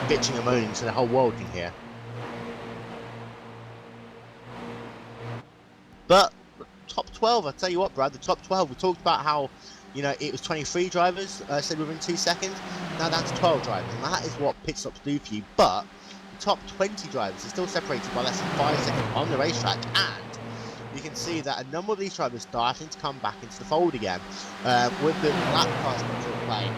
bitching and moaning so the whole world can hear. But top 12, I tell you what, Brad, the top 12, we talked about how, it was 23 drivers, said within 2 seconds. Now down to 12 drivers, and that is what pit stops do for you. But the top 20 drivers are still separated by less than 5 seconds on the racetrack, and you can see that a number of these drivers starting to come back into the fold again. With the lap cars into play,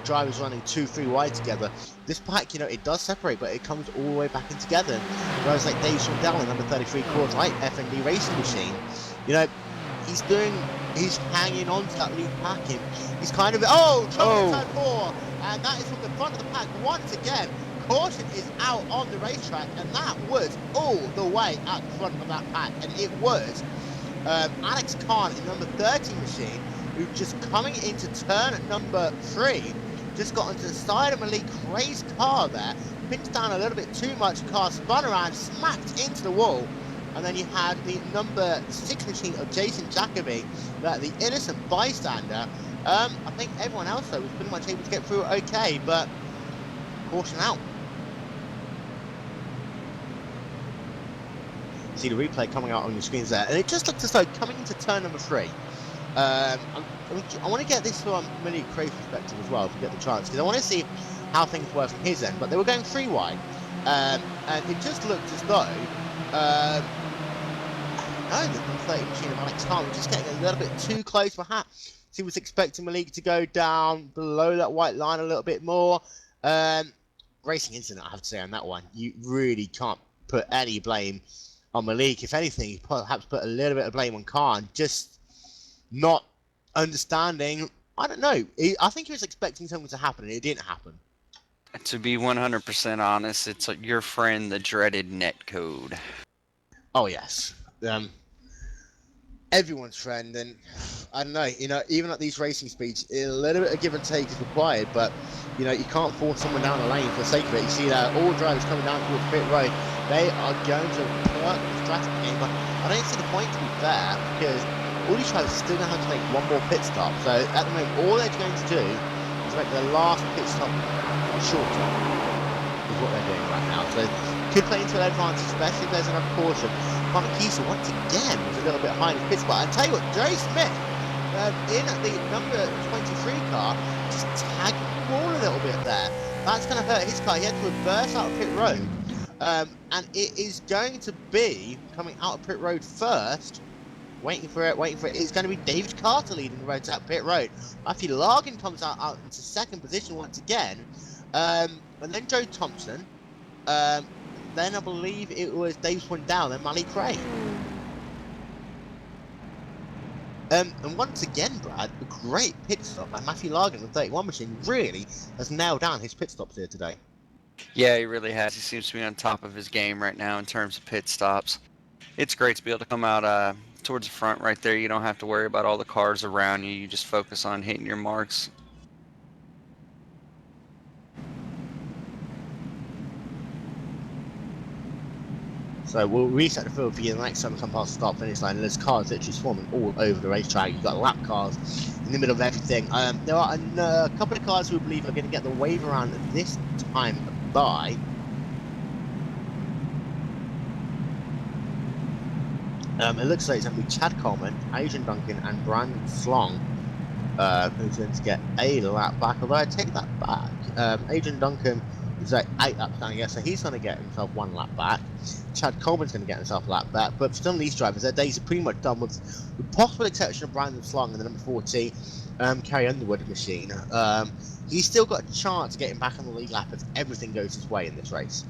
drivers running 2-3 wide together. This pack, it does separate, but it comes all the way back in together. Whereas like Dave Swindell, number 33 Coors Light F&D Racing Machine, he's hanging on to that lead pack. He's kind of, turn 4, and that is from the front of the pack once again. Caution is out on the racetrack, and that was all the way at the front of that pack, and it was Alex Khan in number 30 machine, who just coming into turn number 3, just got onto the side of Malik Ray's car there, pinched down a little bit too much, car spun around, smacked into the wall. And then you had the number 6 machine of Jason Jacoby, the innocent bystander. I think everyone else, though, was pretty much able to get through it okay, but caution out. See the replay coming out on your screens there, and it just looked as though coming into turn number 3. I want to get this from Malik Ray's perspective as well, if we get the chance, because I want to see how things were from his end. But they were going 3 wide, and it just looked as though the 30 machine of Alex Khan was just getting a little bit too close, perhaps. He was expecting Malik to go down below that white line a little bit more. Racing incident, I have to say, on that one. You really can't put any blame on Malik. If anything, you perhaps put a little bit of blame on Khan. Just not understanding. I don't know. I think he was expecting something to happen, and it didn't happen. To be 100% honest, it's your friend, the dreaded netcode. Oh, yes. everyone's friend, and I don't know, even at these racing speeds, a little bit of give and take is required, but, you can't force someone down the lane for the sake of it. You see that all drivers coming down towards pit road, they are going to work the strategy, but I don't see the point, to be fair, because all these drivers still going to have to make one more pit stop, so at the moment, all they're going to do is make their last pit stop shorter, is what they're doing right now, so could play into an advantage, especially if there's enough caution. Marquisa once again was a little bit high in his pit spot. I tell you what, Jerry Smith in the number 23 car just tagged the wall a little bit there. That's going to hurt his car. He had to reverse out of pit road, and it is going to be coming out of pit road first. Waiting for it. It's going to be David Carter leading the roads out pit road. Matthew Larkin comes out into second position once again, and then Joe Thompson. Then I believe it was Dave Swindell and Mally Cray. And once again, Brad, a great pit stop by Matthew Larkin with 31 machine really has nailed down his pit stops here today. Yeah, he really has. He seems to be on top of his game right now in terms of pit stops. It's great to be able to come out towards the front right there. You don't have to worry about all the cars around you. You just focus on hitting your marks. So we'll reset the field for you the next time we come past the start finish line. And there's cars literally swarming all over the racetrack. You've got lap cars in the middle of everything. There are a couple of cars who believe are going to get the wave around this time by. It looks like it's going to be Chad Coleman, Adrian Duncan, and Brandon Slong who's going to get a lap back. Although I take that back. Adrian Duncan is like 8 laps down, so he's going to get himself 1 lap back. Chad Coleman's going to get himself a lap back, but some of these drivers, their days are pretty much done with the possible exception of Brandon Slong and the number 40 Carrie Underwood machine. He's still got a chance of getting back on the lead lap if everything goes his way in this race.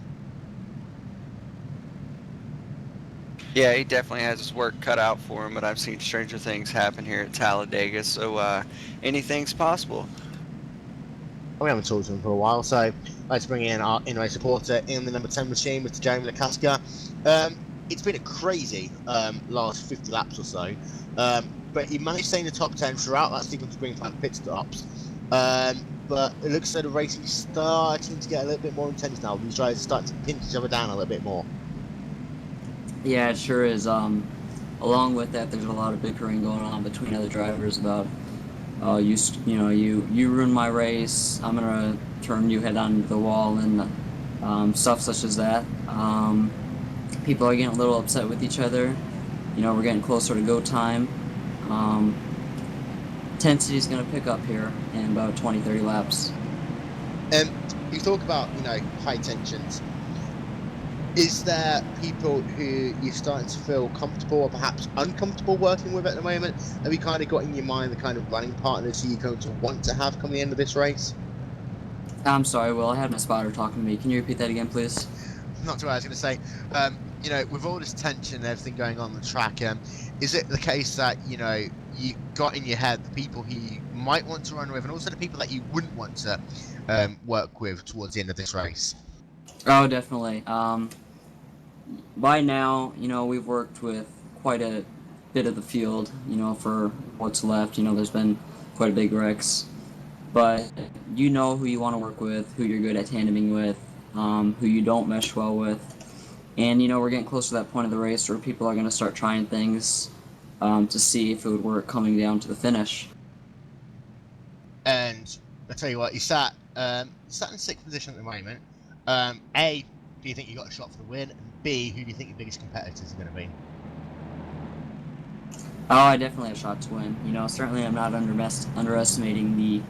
Yeah, he definitely has his work cut out for him, but I've seen stranger things happen here at Talladega, so anything's possible. We haven't talked to him for a while, so let's bring in our in-race supporter in the number 10 machine, Mr. Jeremy Lakaska. It's been a crazy last 50 laps or so, but he managed to stay in the top 10 throughout that sequence of green flag pit stops. But it looks like the racing is starting to get a little bit more intense now. These drivers are starting to pinch each other down a little bit more. Yeah, it sure is. Along with that, there's a lot of bickering going on between other drivers about, you ruined my race. I'm gonna turn you head on into the wall and stuff such as that. People are getting a little upset with each other. We're getting closer to go time. Intensity is gonna pick up here in about 20-30 laps. You talk about high tensions. Is there people who you're starting to feel comfortable or perhaps uncomfortable working with at the moment? Have you kind of got in your mind the kind of running partners who you're going to want to have come the end of this race? I'm sorry, Will. I had my spotter talking to me. Can you repeat that again, please? Not to what I was going to say. With all this tension and everything going on the track, is it the case that, you got in your head the people who you might want to run with and also the people that you wouldn't want to work with towards the end of this race? Oh, definitely. By now, we've worked with quite a bit of the field, for what's left. There's been quite a big wrecks. But you know who you want to work with, who you're good at tandeming with, who you don't mesh well with. And, we're getting close to that point of the race where people are going to start trying things to see if it would work coming down to the finish. And I tell you what, you sat in 6th position at the moment. A, do you think you got a shot for the win? And B, who do you think your biggest competitors are going to be? Oh, I definitely have a shot to win. Certainly I'm not underestimating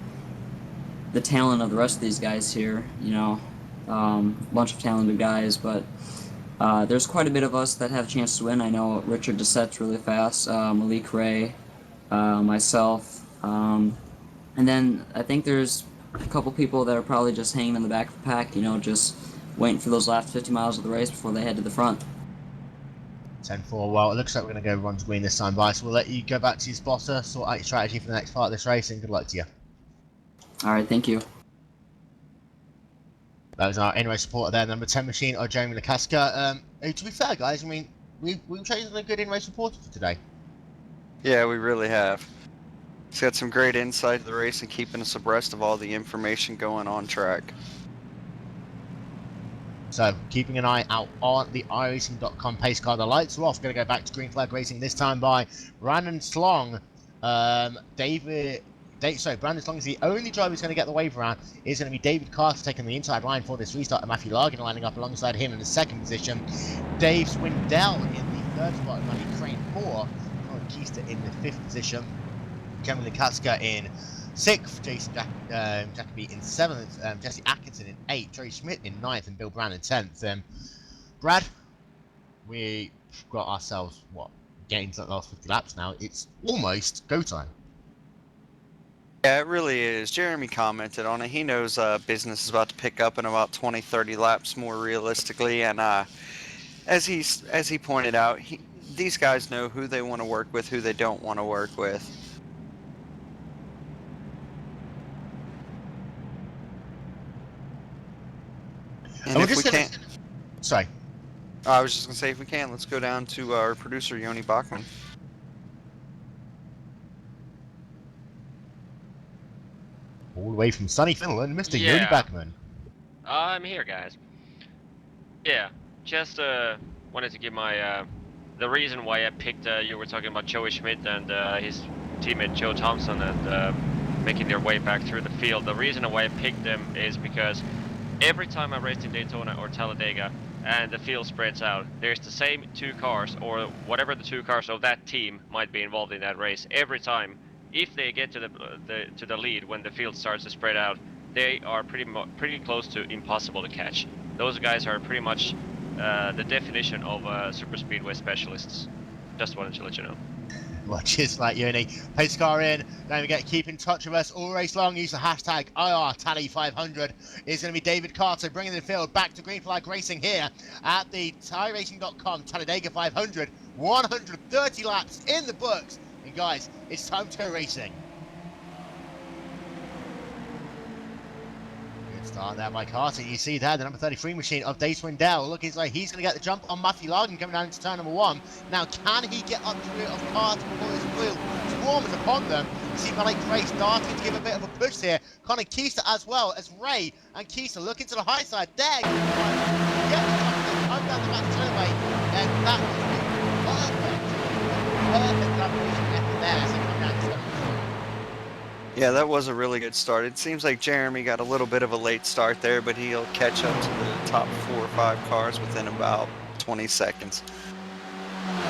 the talent of the rest of these guys here. A bunch of talented guys, but there's quite a bit of us that have a chance to win. I know Richard Dessette's really fast, Malik Ray, myself, and then I think there's a couple people that are probably just hanging in the back of the pack, just waiting for those last 50 miles of the race before they head to the front. 10-4. Well, it looks like we're going to go runs green this time, Bryce. We'll let you go back to your spotter, sort out your strategy for the next part of this race, and good luck to you. All right, thank you. That was our in-race supporter there, number 10 machine, or Jeremy Lakaska. To be fair, guys, we've chosen a good in-race supporter for today. Yeah, we really have. He's got some great insight to the race and keeping us abreast of all the information going on track. So keeping an eye out on the iRacing.com pace car. The lights are off. Going to go back to green flag racing this time by Brandon Slong. Brandon Slong is the only driver who's going to get the wave around. Is going to be David Carter taking the inside line for this restart, and Matthew Larkin lining up alongside him in the second position. Dave Swindell in the third spot, and Matty Crane 4. Colin Keister in the fifth position. Kevin Lukatska in sixth, Jason Jacoby in seventh, Jesse Atkinson in eighth, Joey Schmidt in ninth, and Bill Brown in 10th. Brad, we've got ourselves, getting to the last 50 laps now. It's almost go time. Yeah, it really is. Jeremy commented on it. He knows business is about to pick up in about 20, 30 laps more realistically. And as he pointed out, these guys know who they want to work with, who they don't want to work with. And if we can't... Sorry. I was just going to say, if we can, let's go down to our producer, Yoni Bachman. All the way from sunny Finland, Mr. Yoni Bachman. I'm here, guys. Yeah, just wanted to give my the reason why I picked. You were talking about Joey Schmidt and his teammate Joe Thompson and making their way back through the field. The reason why I picked them is because every time I raced in Daytona or Talladega and the field spreads out, there's the same two cars or whatever the two cars of that team might be involved in that race. Every time, if they get to the lead when the field starts to spread out, they are pretty close to impossible to catch. Those guys are pretty much the definition of super speedway specialists. Just wanted to let you know. Well, just like Yoni. Pace car in. Don't forget, keep in touch with us all race long. Use the hashtag IRTally500. It's going to be David Carter bringing the field back to green flag racing here at the iRacing.com Talladega 500. 130 laps in the books. And guys, it's time to go racing. Start there by Carter. You see there the number 33 machine of Dave Swindell. Looking like he's going to get the jump on Matthew Larkin coming down into turn number 1. Now, can he get up to the rear of Carter before this wheel swarms upon them? You see Malik Ray starting to give a bit of a push here. Connor Keister as well as Ray and Keister looking to the high side. There, come down the back turn and that was perfect collaboration effort there as they come down to turn. Yeah, that was a really good start. It seems like Jeremy got a little bit of a late start there, but he'll catch up to the top 4 or 5 cars within about 20 seconds.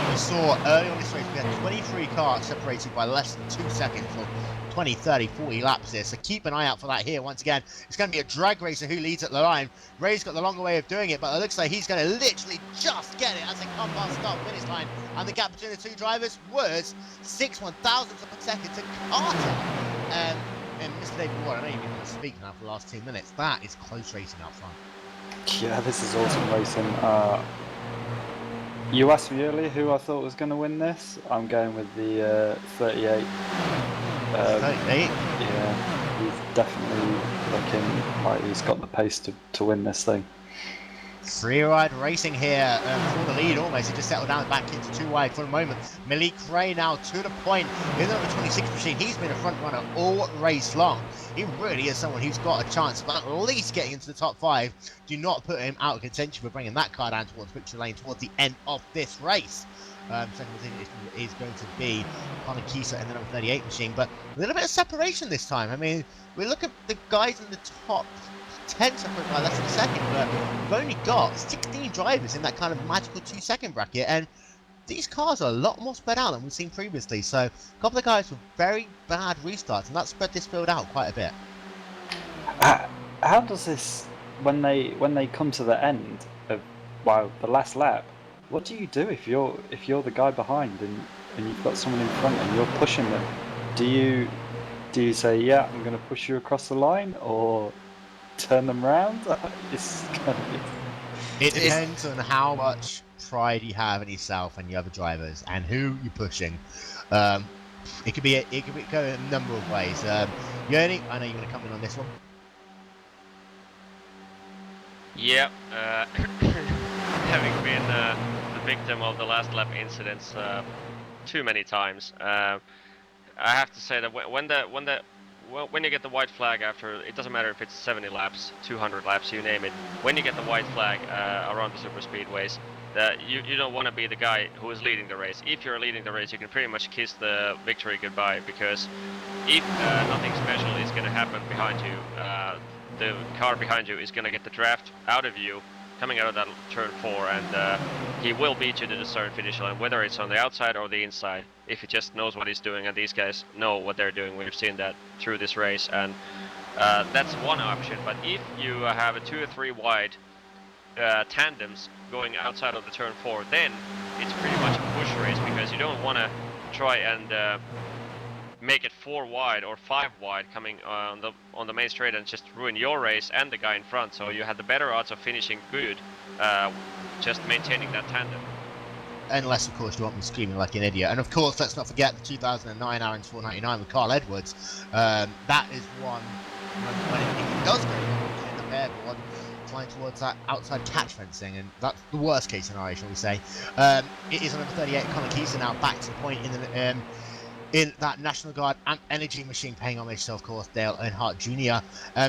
We saw early on this race, we had 23 cars separated by less than 2 seconds for 20, 30, 40 laps here. So keep an eye out for that here. Once again, it's going to be a drag racer who leads at the line. Ray's got the longer way of doing it, but it looks like he's going to literally just get it as they come past start finish line. And the gap between the two drivers was 6/1000ths of a second to Carter. And Mr. David Ward, I know you've been able to speak now for the last 2 minutes. That is close racing up front. Yeah, this is awesome racing. You asked me earlier who I thought was going to win this. I'm going with the 38. 38? Yeah, he's definitely looking like he's got the pace to win this thing. Free-ride racing here for the lead almost. It just settled down back into 2 wide for the moment. Malik Ray now to the point in the number 26 machine. He's been a front runner all race long. He really is someone who's got a chance of at least getting into the top 5. Do not put him out of contention for bringing that car down towards victory lane towards the end of this race. Second position is going to be Connor Keister in the number 38 machine, but a little bit of separation this time. I mean, we look at the guys in the top 10 separated by less than a second, but we've only got 16 drivers in that kind of magical 2-second bracket, and these cars are a lot more spread out than we've seen previously. So a couple of guys with very bad restarts, and that spread this field out quite a bit. How does this, when they come to the end of the last lap, what do you do if you're the guy behind and you've got someone in front and you're pushing them? Do you say, yeah, I'm going to push you across the line, or turn them round? It depends on how much pride you have in yourself and your other drivers and who you're pushing. It could go in a number of ways. Yoni, I know you're going to come in on this one. Yeah, having been the victim of the last lap incidents, too many times. I have to say that when you get the white flag after, it doesn't matter if it's 70 laps, 200 laps, you name it. When you get the white flag around the super speedways, that you don't want to be the guy who is leading the race. If you're leading the race, you can pretty much kiss the victory goodbye, because if nothing special is going to happen behind you, the car behind you is going to get the draft out of you coming out of that turn 4, and he will beat you to the start and finish line, whether it's on the outside or the inside, if he just knows what he's doing, and these guys know what they're doing. We've seen that through this race, and that's one option. But if you have a 2 or 3 wide tandems going outside of the turn 4, then it's pretty much a push race, because you don't want to try and make it 4 wide or 5 wide coming on the main straight and just ruin your race and the guy in front. So you had the better odds of finishing good, just maintaining that tandem. Unless, of course, you want me screaming like an idiot. And of course, let's not forget the 2009 Aaron's 499 with Carl Edwards. That is one when it does go wrong in the airborne, flying towards that outside catch fencing, and that's the worst case scenario, shall we say. It is on number 38, Connor Keeson, now back to the point in that National Guard and energy machine, paying homage to, of course, Dale Earnhardt Jr.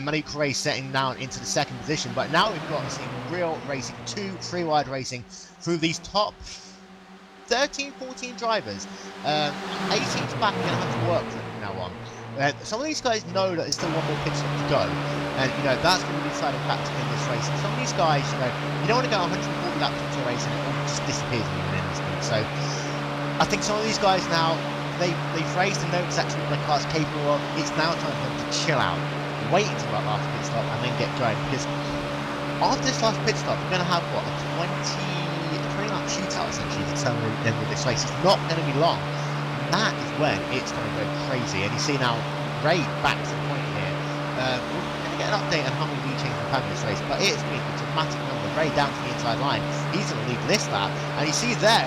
Malik Ray setting down into the 2nd position, but now we've got some real racing, 2 3-wide racing through these top 13, 14 drivers. 18's back, going to have to work from now on. Some of these guys know that there's still one more pit stop to go, and that's going to be the deciding factor in this race. And some of these guys, you don't want to go 140 laps into a race and it all just disappears in an instant. So I think some of these guys now, they've raced and know exactly what their car's capable of. It's now time for them to chill out, wait until that last pit stop, and then get going. Because after this last pit stop, we're going to have what, a 20-lap shootout essentially to determine the end of this race. It's not going to be long. And that is when it's going to go crazy. And you see now Ray back to the point here. We're going to get an update on how many lead changes we've had in this race, but it's been a dramatic number. Ray down to the inside line. He's going to lead this lap, and you see there,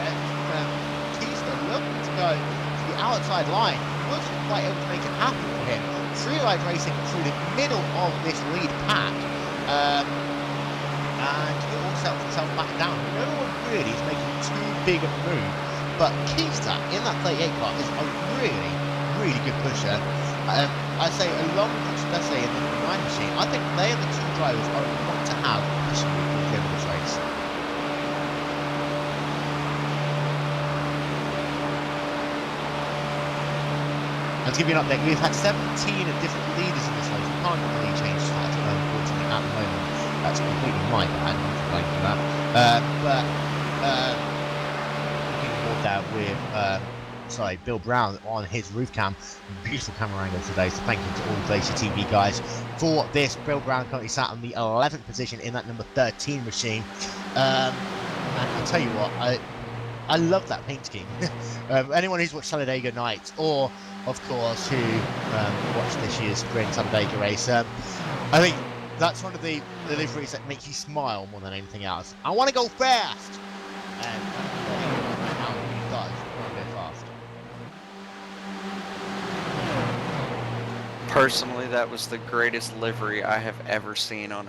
Batista looking to go outside line, wasn't quite able to make it happen for him. 3-wide racing through the middle of this lead pack, and he all settled himself back down. No one really is making too big of a move, but Keista in that 38 car is a really, really good pusher. I'd say along with Spesse in the 9 machine, I think they are the 2 drivers I would want to have pushing me towards the end of this race. And to give you an update, we've had 17 different leaders in this race. We can't get the lead change unfortunately at the moment. That's completely my bad, I'm to blame for that. Looking forward there with Bill Brown on his roof cam. Beautiful camera angle today, so thank you to all Glacier TV guys for this. Bill Brown currently sat on the 11th position in that number 13 machine. And I'll tell you what, I love that paint scheme. Anyone who's watched Talladega Nights, or of course who watched this year's Sprint Talladega race, I think that's one of the liveries that make you smile more than anything else. I want to go fast, and now he does want to go fast. Personally, that was the greatest livery I have ever seen on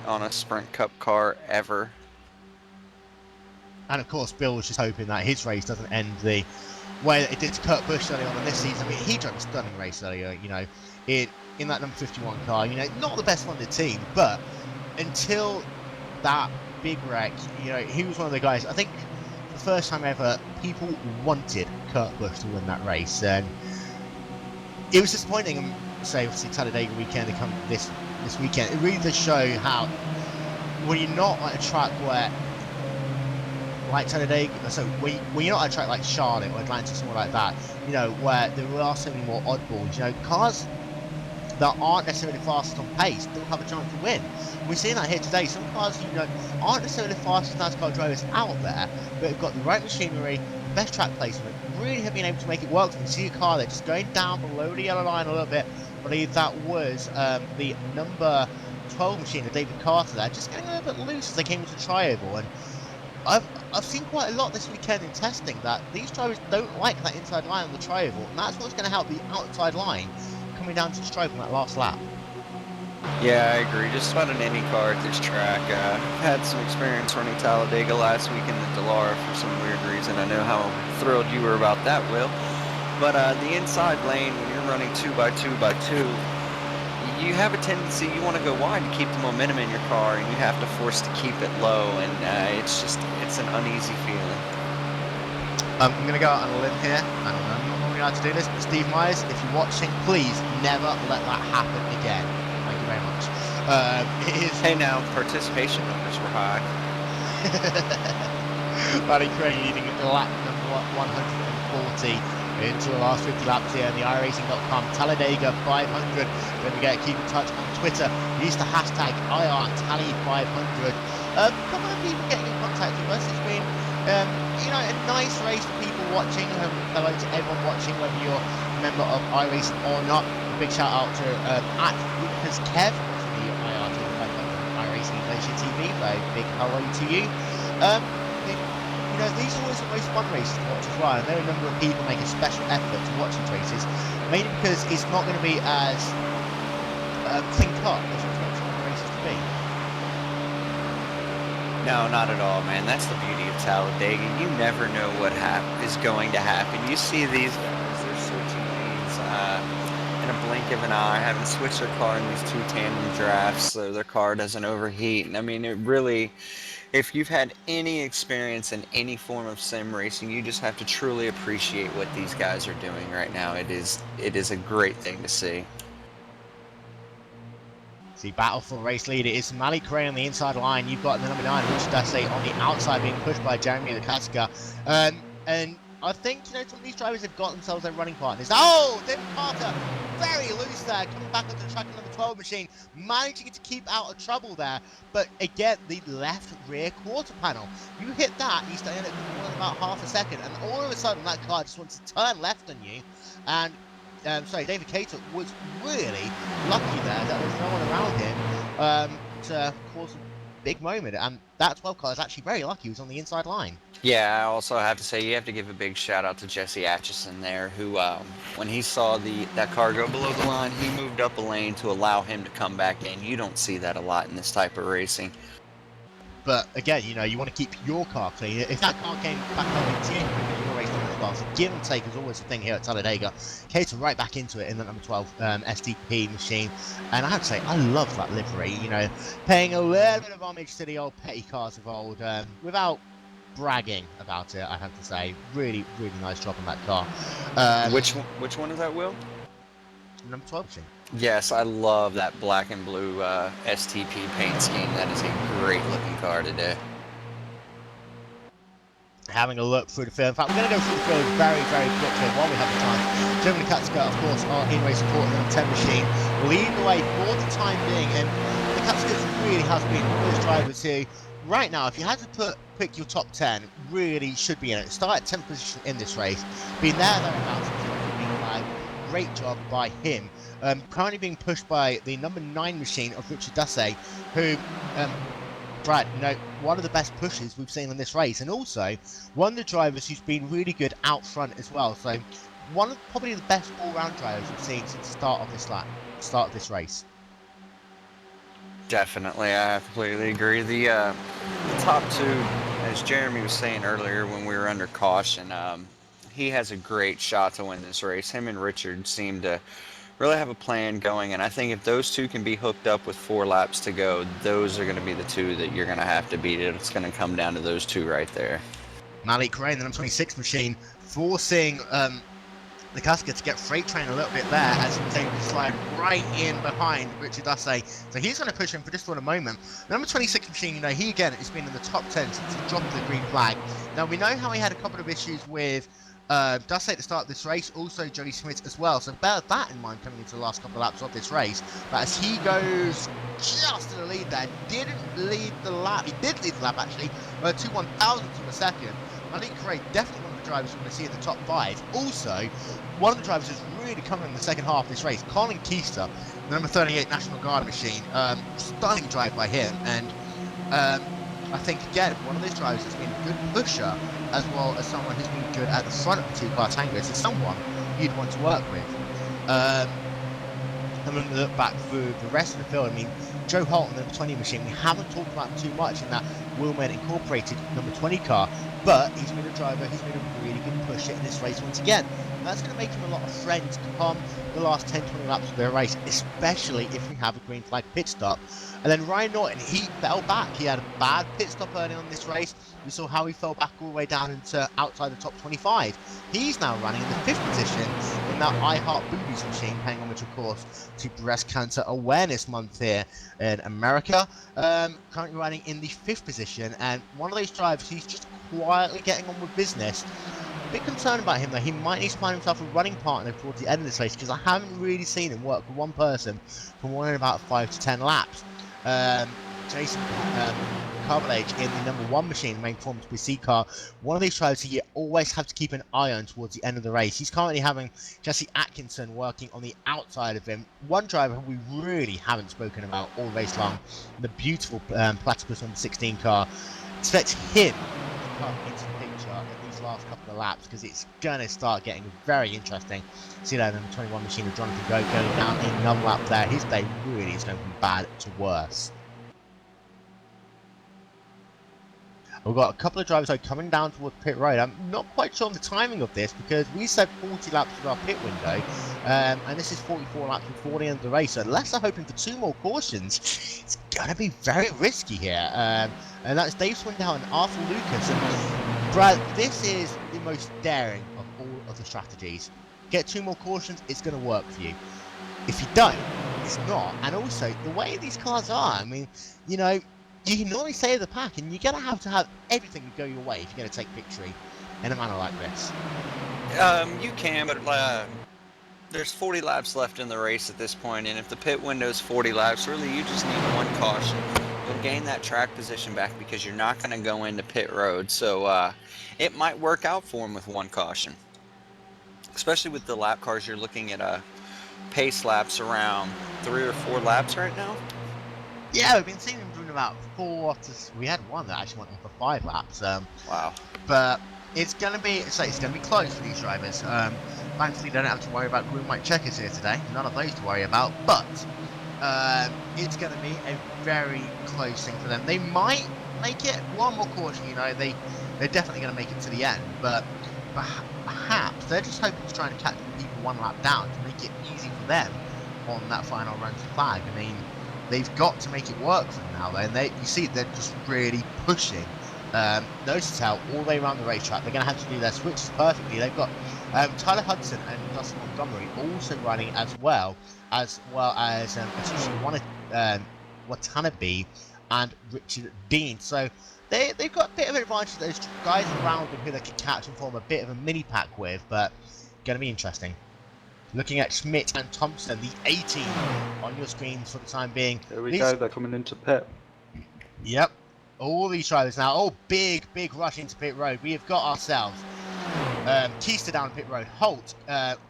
a Sprint Cup car ever. And of course, Bill was just hoping that his race doesn't end the way that it did to Kurt Busch early on in this season. I mean, he drove a stunning race earlier, in that number 51 car. Not the best funded team, but until that big wreck, he was one of the guys. I think for the first time ever, people wanted Kurt Busch to win that race, and it was disappointing. And say, obviously, Talladega weekend to come this weekend. It really does show how when you're not at a track where, like Talladega, so when you're not at a track like Charlotte or Atlanta, somewhere like that, where there are so many more oddballs, cars that aren't necessarily fastest on pace still have a chance to win. We're seeing that here today. Some cars, aren't necessarily the fastest NASCAR drivers out there, but have got the right machinery, best track placement, really have been able to make it work. We see a car there just going down below the yellow line a little bit. I believe that was the number 12 machine of David Carter there, just getting a little bit loose as they came into the tri-oval. And I've seen quite a lot this weekend in testing that these drivers don't like that inside line on the tri-oval, and that's what's going to help the outside line coming down to the stripe on that last lap. Yeah, I agree. Just about an any car at this track. Had some experience running Talladega last week in the Delara for some weird reason. I know how thrilled you were about that, Will. But the inside lane, when you're running 2x2x2, you have a tendency, you want to go wide to keep the momentum in your car, and you have to force to keep it low, and it's an uneasy feeling. I'm going to go out on a limb here, and I'm not normally allowed to do this, but Steve Myers, if you're watching, please never let that happen again. Thank you very much. Hey, now, participation numbers were high. Matty Craig leading lap number 140 into the last 50 laps here on the iRacing.com Talladega 500. Don't forget, keep in touch on Twitter. Use the hashtag IRTally500. A couple of people getting in contact with us. It's been, a nice race for people watching. Hello to everyone watching, whether you're a member of iRacing or not. A big shout out to Lucas Kev for the iRacing Nation TV. Very big hello to you. These are always the most fun races to watch as well. I know a number of people make a special effort to watch these races, mainly because it's not going to be as clean cut as you expect some races to be. No, not at all, man. That's the beauty of Talladega. You never know what is going to happen. You see these guys, they're switching lanes in a blink of an eye, having to switch their car in these two tandem drafts so their car doesn't overheat. And I mean, it really... If you've had any experience in any form of sim racing, you just have to truly appreciate what these guys are doing right now. It is a great thing to see. See, battle for race lead. It is Malik Gray on the inside line. You've got the number 9, Richard Dassey, on the outside, being pushed by Jeremy Lukatska. And I think, some of these drivers have got themselves their running partners. Oh, David Parker, very loose there, coming back onto the track on number 12 machine, managing to keep out of trouble there. But again, the left rear quarter panel, you hit that, you stay in it for more than about half a second, and all of a sudden that car just wants to turn left on you. And David Cater was really lucky there that there was no one around him to cause a big moment. And that 12 car is actually very lucky. He was on the inside line. Yeah, I also have to say you have to give a big shout out to Jesse Atchison there, who when he saw that car go below the line, he moved up a lane to allow him to come back in. You don't see that a lot in this type of racing. But again, you want to keep your car clean. If that car came back up into you, you're racing as well. So give and take is always a thing here at Talladega. Cater right back into it in the number 12 STP machine. And I have to say, I love that livery. Paying a little bit of homage to the old petty cars of old, without bragging about it, I have to say. Really, really nice job on that car. Which one is that, Will? Number 12 machine. Yes, I love that black and blue STP paint scheme. That is a great looking car today. Having a look through the field. In fact, we're going to go through the field very, very quickly while we have the time. Jeremy Katsuka, of course, our in-race support on the 10 machine, leading the way for the time being. And the Katsuka really has been one of those drivers who, right now, if you had to pick your top 10, really should be in it. Start at 10th position in this race. Been thereabouts since being alive. Great job by him. Currently being pushed by the number 9 machine of Richard Dassey, who, Brad, one of the best pushes we've seen in this race, and also one of the drivers who's been really good out front as well. So one of probably the best all-round drivers we've seen since the start of this race. Definitely, I completely agree. The top two, as Jeremy was saying earlier when we were under caution, he has a great shot to win this race. Him and Richard seem to really have a plan going, and I think if those two can be hooked up with 4 laps to go, those are going to be the two that you're going to have to beat. It's going to come down to those two right there. Malik Crane, the number 26 machine, forcing the Casca to get freight train a little bit there as he was able to slide right in behind Richard Dassey. So he's going to push him for just for a moment. The number 26 machine, he again has been in the top 10 since he dropped the green flag. Now we know how he had a couple of issues with Dassey at the start of this race, also Jody Smith as well, so bear that in mind coming into the last couple of laps of this race. But as he goes just to the lead there, didn't lead the lap, he did lead the lap actually, 2/1000 of a second. Malik Craig, definitely one of the drivers we're going to see in the top 5. Also, one of the drivers who's really coming in the second half of this race, Colin Keister, the number 38 National Guard machine, stunning drive by him, and I think again, one of those drivers has been a good pusher, as well as someone who's been good at the front of the 2-car tangos, and someone you'd want to work with. I'm going to look back through the rest of the field. I mean, Joe Holt on the number 20 machine, we haven't talked about him too much in that Willman Incorporated number 20 car, but he's been a driver who's made a really good push in this race once again. And that's going to make him a lot of friends come the last 10-20 laps of the race, especially if we have a green flag pit stop. And then Ryan Norton, he fell back. He had a bad pit stop early on this race. We saw how he fell back all the way down into outside the top 25. He's now running in the 5th position in that iHeart Boobies machine, paying homage, of course, to Breast Cancer Awareness Month here in America. Currently running in the 5th position, and one of those drivers who's just quietly getting on with business. A bit concerned about him though. He might need to find himself a running partner towards the end of this race, because I haven't really seen him work with one person for more than about 5 to 10 laps. Jason Carvalage in the number 1 machine, main performance PC car. One of these drivers you always have to keep an eye on towards the end of the race. He's currently having Jesse Atkinson working on the outside of him. One driver who we really haven't spoken about all race long, the beautiful Platypus number 16 car. Expect him to come into the picture in these last couple of laps, because it's going to start getting very interesting. See that number 21 machine of Jonathan Goat going down in another lap there. His day really is going from bad to worse. We've got a couple of drivers coming down towards pit road. I'm not quite sure on the timing of this, because we said 40 laps with our pit window, and this is 44 laps before the end of the race. So unless they're hoping for 2 more cautions, it's going to be very risky here. And that's Dave Swindell and Arthur Lucas. And Brad, this is the most daring of all of the strategies. Get 2 more cautions, it's going to work for you. If you don't, it's not. And also, the way these cars are, I mean, you know, you can normally save the pack, and you're going to have everything go your way if you're going to take victory in a manner like this. You can, but there's 40 laps left in the race at this point, and if the pit window's 40 laps, really you just need 1 caution. You'll gain that track position back because you're not going to go into pit road, so it might work out for him with 1 caution. Especially with the lap cars, you're looking at pace laps around 3 or 4 laps right now. Yeah, we've been seeing them doing about 4 to... We had one that actually went on for 5 laps. Wow. But it's going to be close for these drivers. Thankfully, they don't have to worry about green white checkers here today. None of those to worry about. But it's going to be a very close thing for them. They might make it 1 more caution. You know, they're definitely going to make it to the end. But perhaps they're just hoping to try and catch people 1 lap down to make it easy for them on that final run to flag. I mean, they've got to make it work for them now, though, and you see they're just really pushing nose to tail all the way around the racetrack. They're going to have to do their switches perfectly. They've got Tyler Hudson and Dustin Montgomery also running as well as Watanabe and Richard Dean. So they've got a bit of an advantage. Those guys around them who they can catch and form a bit of a mini pack with, but going to be interesting. Looking at Schmidt and Thompson, the 18 on your screens for the time being. There we go, they're coming into pit. Yep. All these drivers now. Oh, big rush into pit road. We have got ourselves Keister down pit road. Holt,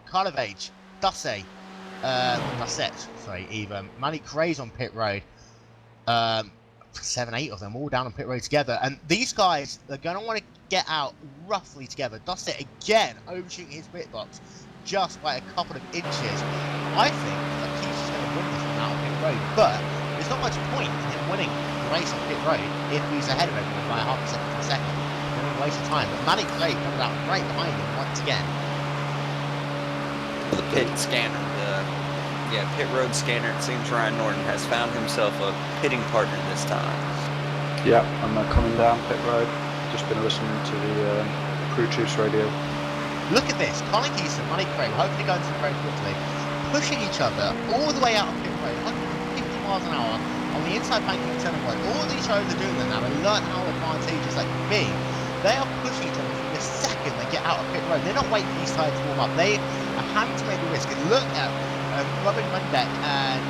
Carlavage, Dussett, even. Malik Gray's on pit road. 7, 8 of them all down on pit road together. And these guys are going to want to get out roughly together. Dussett again overshooting his pit box just by a couple of inches. I think that Keister's going to win this one out on pit road, but there's not much point in him winning the race on pit road if he's ahead of everyone by half a second per second. It's a waste of time. But Malik Gray comes out right behind him once again. The pit scanner, pit road scanner, it seems Ryan Norton has found himself a pitting partner this time. Yeah, and they're coming down pit road. Just been listening to the crew chief's radio. Look at this, Colin Keister, Malik Gray, hopefully going through very quickly, pushing each other all the way out of pit road, 150 miles an hour on the inside banking turn one. All these drivers are doing that now. They learn how advantageous they can be. They are pushing each other from the second they get out of pit road. They're not waiting for these tyres to warm up. They are having to make a risk. And look at Robin Mundeck and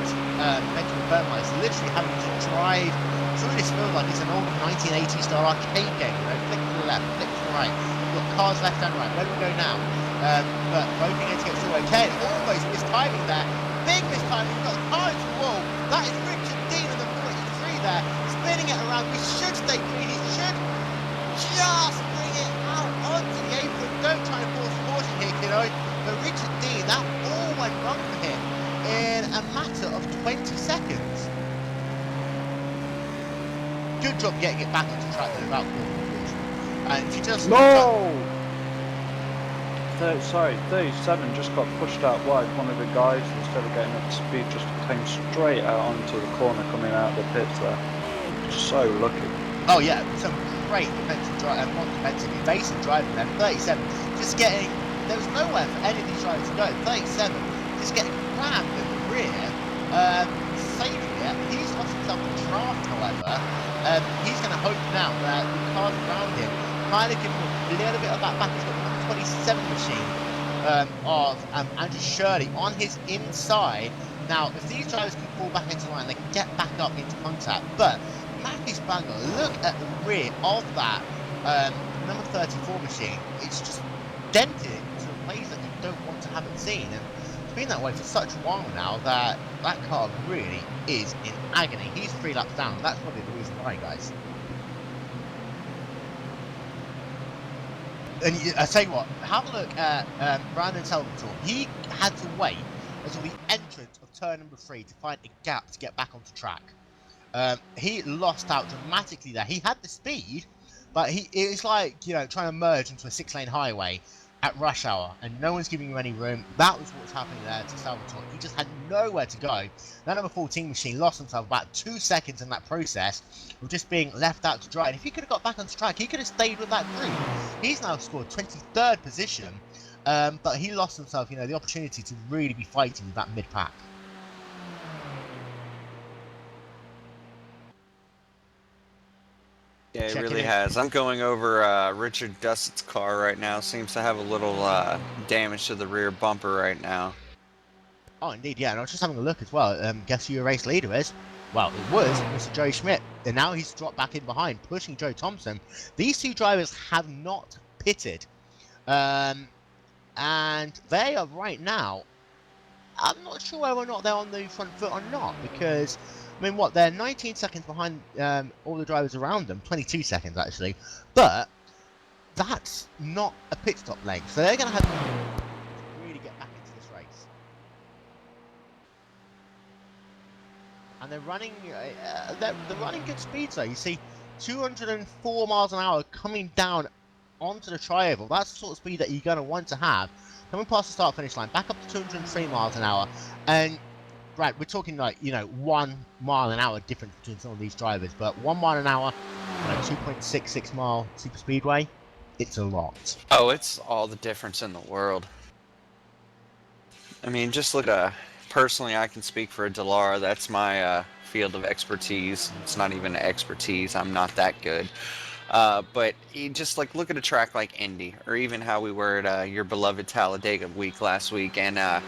Benjamin Burmeister literally having to drive through this field like it's an old 1980s style arcade game. You know, flick to the left, flick to the right. We've got cars left and right. Where do we go now? But both being able to get through okay. And almost mistiming there. Big mistiming. We've got the car into the wall. That is Richard Dean of the 43 there. Spinning it around. We should stay clean. He should just bring it out onto the apron. Don't try and force caution here, kiddo. But Richard Dean, that all went wrong for him in a job getting it back onto track though without causing collision. And if you just No! 37 just got pushed out wide. One of the guys, instead of getting up to speed, just came straight out onto the corner coming out of the pits there. So lucky. oh yeah, some great evasive driving there. 37 just getting, there was nowhere for any of these drivers to go. 37 just getting rammed in the rear, saving it. He's lost himself in draft, however. He's going to hope now that the cars around him kind of give him a little bit of that back. He's got the number 27 machine of Andrew Shirley on his inside. Now, if these drivers can pull back into line, they can get back up into contact. But Matthew Spangler, look at the rear of that number 34 machine. It's just dented to a place that you don't want to have it seen. And it's been that way for such a while now that that car really is in agony. He's 3 laps down, and that's probably the reason why, guys. And I tell you what, have a look at Brandon Salvatore. He had to wait until the entrance of turn number 3 to find a gap to get back onto track. He lost out dramatically there. He had the speed, but it was like, you know, trying to merge into a 6-lane highway at rush hour, and no one's giving you any room. That was what was happening there to Salvatore. He just had nowhere to go. That number 14 machine lost himself about 2 seconds in that process of just being left out to dry. And if he could have got back onto track, he could have stayed with that group. He's now scored 23rd position, but he lost himself, you know, the opportunity to really be fighting with that mid-pack. Yeah, it really has. I'm going over Richard Dussett's car right now. Seems to have a little damage to the rear bumper right now. Oh, indeed, yeah. And I was just having a look as well. Guess who your race leader is? Well, it was Mr. Joey Schmidt. And now he's dropped back in behind, pushing Joe Thompson. These two drivers have not pitted. And they are right now, I'm not sure whether or not they're on the front foot or not, because I mean, what, they're 19 seconds behind all the drivers around them, 22 seconds actually, but that's not a pit stop lane, so they're going to have to really get back into this race. And they're running, they're running good speeds though. You see 204 miles an hour coming down onto the tri-oval. That's the sort of speed that you're going to want to have. Coming past the start finish line, back up to 203 miles an hour, and right, we're talking like, you know, 1 mile an hour difference between some of these drivers, but 1 mile an hour, you know, 2.66 mile super speedway, it's a lot. Oh, it's all the difference in the world. I mean, just look at, personally, I can speak for a Dallara. That's my field of expertise. It's not even expertise. I'm not that good. But you just like look at a track like Indy, or even how we were at your beloved Talladega week last week, and that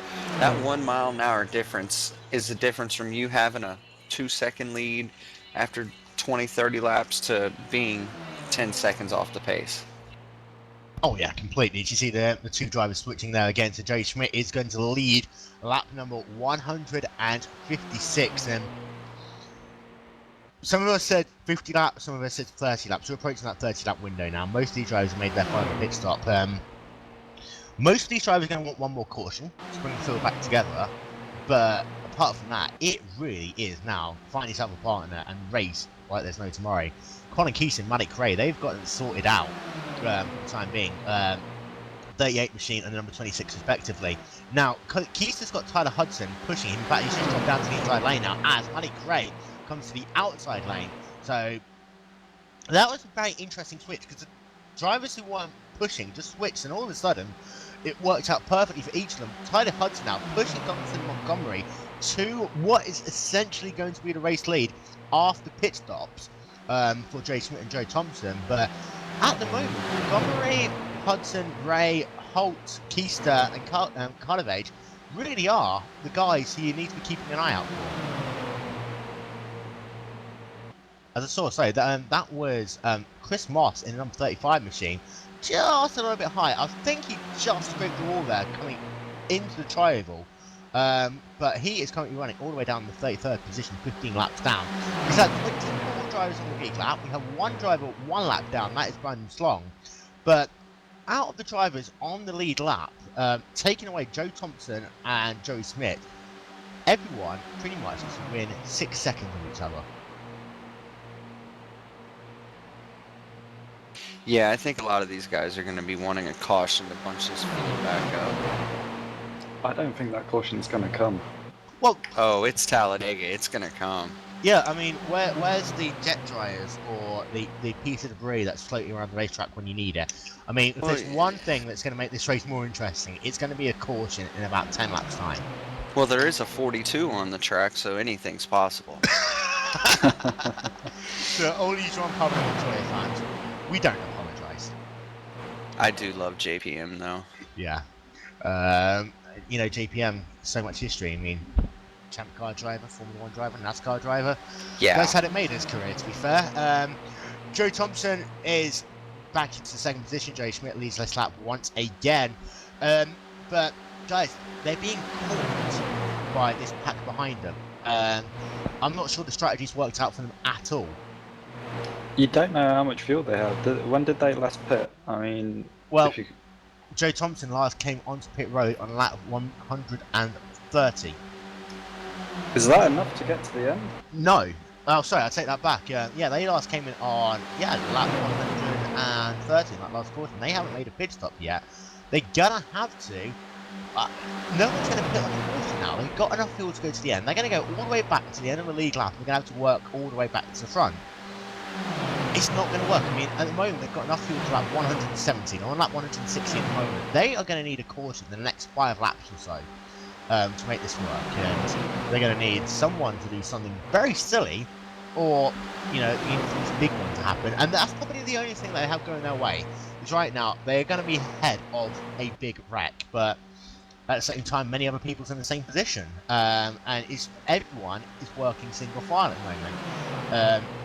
1 mile an hour difference is the difference from you having a 2-second lead after 20-30 laps to being 10 seconds off the pace. Oh yeah, completely. Did you see the two drivers switching there again? So Joey Schmidt is going to lead lap number 156, and some of us said 50 laps, some of us said 30 laps. We're approaching that 30 lap window now. Most of these drivers have made their final pit stop. Most of these drivers are going to want one more caution to bring the field back together. But apart from that, it really is now find yourself a partner and race like there's no tomorrow. Colin Keeson, Manik Ray, they've got it sorted out for the time being. 38 machine and the number 26 respectively. Now, Keeson's got Tyler Hudson pushing him. In fact, he's just dropped down to the inside lane now as Manik Ray comes to the outside lane. So that was a very interesting switch, because the drivers who weren't pushing just switched, and all of a sudden it worked out perfectly for each of them. Tyler Hudson now pushing Donaldson Montgomery to what is essentially going to be the race lead after pit stops for Jay Schmidt and Joe Thompson. But at the moment, Montgomery, Hudson, Ray, Holt, Keister and Carlovage really are the guys who you need to be keeping an eye out for. As I saw, sorry, that was Chris Moss in the number 35 machine, just a little bit high. I think he just scraped the wall there coming into the tri-oval, but he is currently running all the way down the 33rd position, 15 laps down. We've had 24 drivers on the lead lap. We have one driver 1 lap down, that is Brandon Slong. But out of the drivers on the lead lap, taking away Joe Thompson and Joey Smith, everyone pretty much is within 6 seconds of each other. Yeah, I think a lot of these guys are going to be wanting a caution to bunch this field back up. I don't think that caution's going to come. Well, Oh, it's Talladega. It's going to come. yeah, I mean, where's the jet dryers or the piece of debris that's floating around the racetrack when you need it? I mean, if Well, there's one thing that's going to make this race more interesting, it's going to be a caution in about 10 laps time. Well, there is a 42 on the track, so anything's possible. So only John Pablo Montoya fans, we don't apologise. I do love JPM, though. Yeah. You know, JPM, so much history. I mean, champ car driver, Formula 1 driver, NASCAR driver. Yeah. Guy's had it made in his career, to be fair. Joe Thompson is back into the second position. Joey Schmidt leads this lap once again. But, guys, they're being caught by this pack behind them. I'm not sure the strategy's worked out for them at all. You don't know how much fuel they have. When did they last pit? I mean, Well, if you, Joe Thompson last came onto pit road on lap 130. is that enough to get to the end? No. Oh, sorry, I take that back. Yeah, they last came in on lap 130 in that last quarter. And they haven't made a pit stop yet. They're gonna have to. No one's gonna pit on the quarter now. They've got enough fuel to go to the end. They're gonna go all the way back to the end of the league lap. They're gonna have to work all the way back to the front. It's not going to work. I mean, at the moment, they've got enough fuel to lap 117. They're on lap 160 at the moment. They are going to need a caution in the next 5 laps or so to make this work. And they're going to need someone to do something very silly or, you know, even for this big one to happen. And that's probably the only thing they have going their way. Is right now, they're going to be ahead of a big wreck. But at the same time, many other people's in the same position. And everyone is working single file at the moment.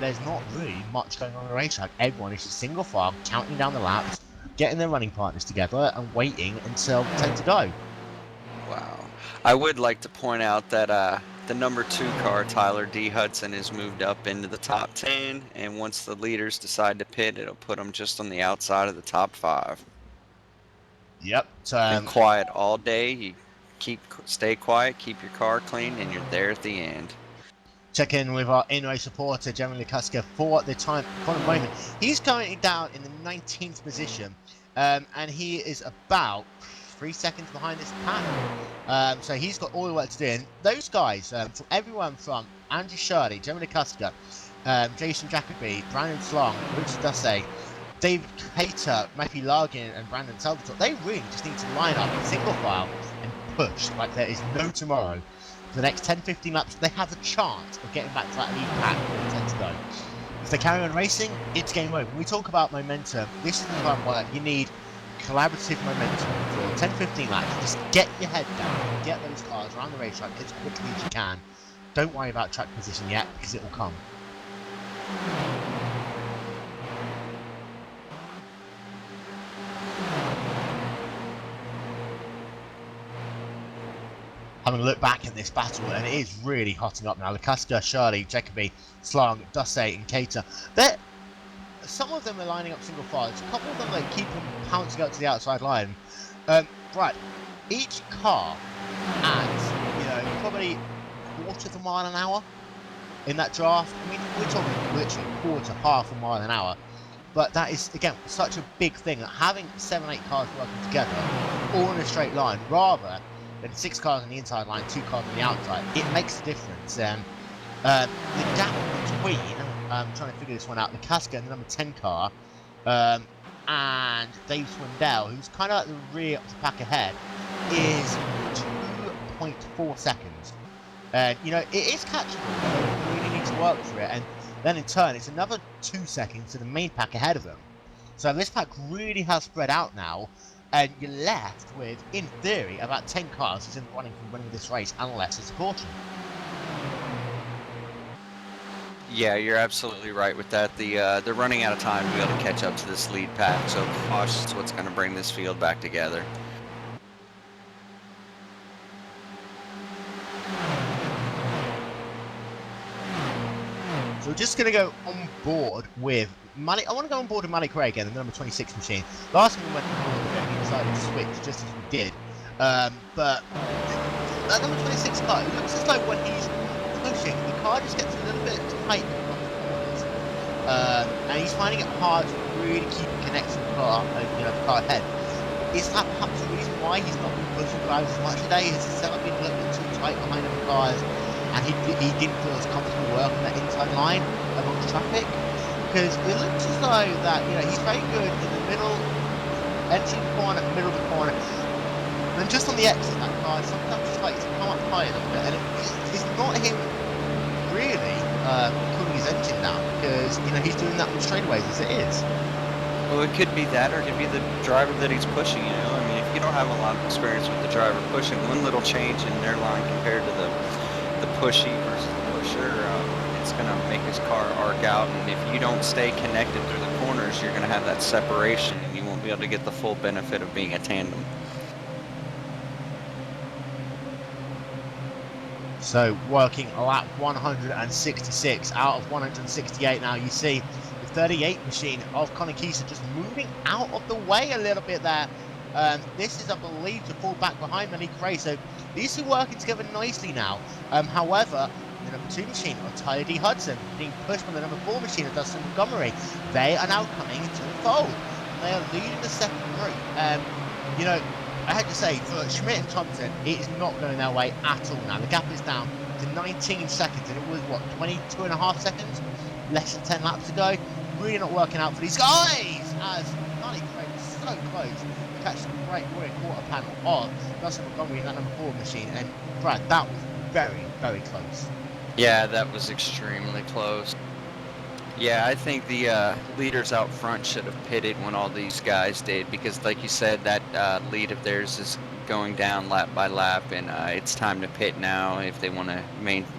There's not really much going on the racetrack. Everyone is just single file, counting down the laps, getting their running partners together, and waiting until 10 to go. Wow. I would like to point out that the number 2 car, Tyler D. Hudson, has moved up into the top 10, and once the leaders decide to pit, it'll put them just on the outside of the top 5. Yep. Been quiet all day. You stay quiet, keep your car clean, and you're there at the end. Check in with our in-race supporter, Jeremy Lukaska, for the moment. He's currently down in the 19th position, and he is about 3 seconds behind this pack. So he's got all the work to do. And those guys, from everyone from Andrew Shirley, Jeremy Lukaska, Jason Jacoby, Brandon Slong, Richard Dussey, David Cater, Matthew Largin, and Brandon Salvatore, they really just need to line up in single file and push like there is no tomorrow. For the next 10-15 laps, they have a chance of getting back to that lead pack with 10 to go. If they carry on racing, it's game over. When we talk about momentum, this is the time where you need collaborative momentum for 10-15 laps. Just get your head down, get those cars around the racetrack as quickly as you can. Don't worry about track position yet, because it will come. Having a look back at this battle, and it is really hotting up now. Lukaska, Shirley, Jacoby, Slung, Dussey, and Cater. Some of them are lining up single files. A couple of them like keep them pouncing out to the outside line. Right, each car adds, probably quarter of a mile an hour in that draft. I mean, we're talking literally half a mile an hour. But that is, again, such a big thing that having 7-8 cars working together, all in a straight line, rather than 6 cars on the inside line, 2 cars on the outside, it makes a difference. The gap between, I'm trying to figure this one out, Lukaska and the number 10 car, and Dave Swindell, who's kind of at the rear of the pack ahead, is 2.4 seconds. And, it is catchable. You really need to work for it. And then in turn, it's another 2 seconds to the main pack ahead of them. So this pack really has spread out now. And you're left with, in theory, about 10 cars who's in the running for winning this race, unless it's a caution. Yeah, you're absolutely right with that. They're running out of time to be able to catch up to this lead pack, so caution is what's going to bring this field back together. So we're just going to go on board with Malik. I want to go on board with Malik Ray again, the number 26 machine. Last time we went on board with him, he decided to switch just as we did. But that number 26 car, it looks as though when he's pushing, the car just gets a little bit tight on the corners. and he's finding it hard to really keep connecting the car, the car ahead. Is that perhaps the reason why he's not been pushing drivers as much today? Has his setup been a little bit too tight behind the cars, and he didn't feel as comfortable working that inside line amongst traffic? Because it looks as though that he's very good in the middle, entering the corner, middle of the corner, and then just on the exit of that car, sometimes it's like to come up high a little bit, and it's not him really cooling his engine down, because he's doing that with straightaways as it is. Well, it could be that, or it could be the driver that he's pushing. I mean, if you don't have a lot of experience with the driver pushing, one little change in their line compared to the pushy versus the pusher, it's going to make his car arc out. And if you don't stay connected through the corners, you're going to have that separation, and you won't be able to get the full benefit of being a tandem. So working lap 166 out of 168 now. You see the 38 machine of Conor Kieser just moving out of the way a little bit there. This is, I believe, to fall back behind Malik Ray. So these two working together nicely now. However, the number 2 machine of Tyler D. Hudson being pushed by the number 4 machine of Dustin Montgomery. They are now coming into the fold. They are leading the second group. I had to say, for Schmidt and Thompson, it is not going their way at all now. The gap is down to 19 seconds, and it was, 22.5 seconds? Less than 10 laps to go. Really not working out for these guys, as Malik Ray was so close to catch the great quarter panel of Dustin Montgomery in that number 4 machine. And, Brad, that was very, very close. Yeah, that was extremely close. Yeah, I think the leaders out front should have pitted when all these guys did, because like you said, that lead of theirs is going down lap by lap, and it's time to pit now if they want to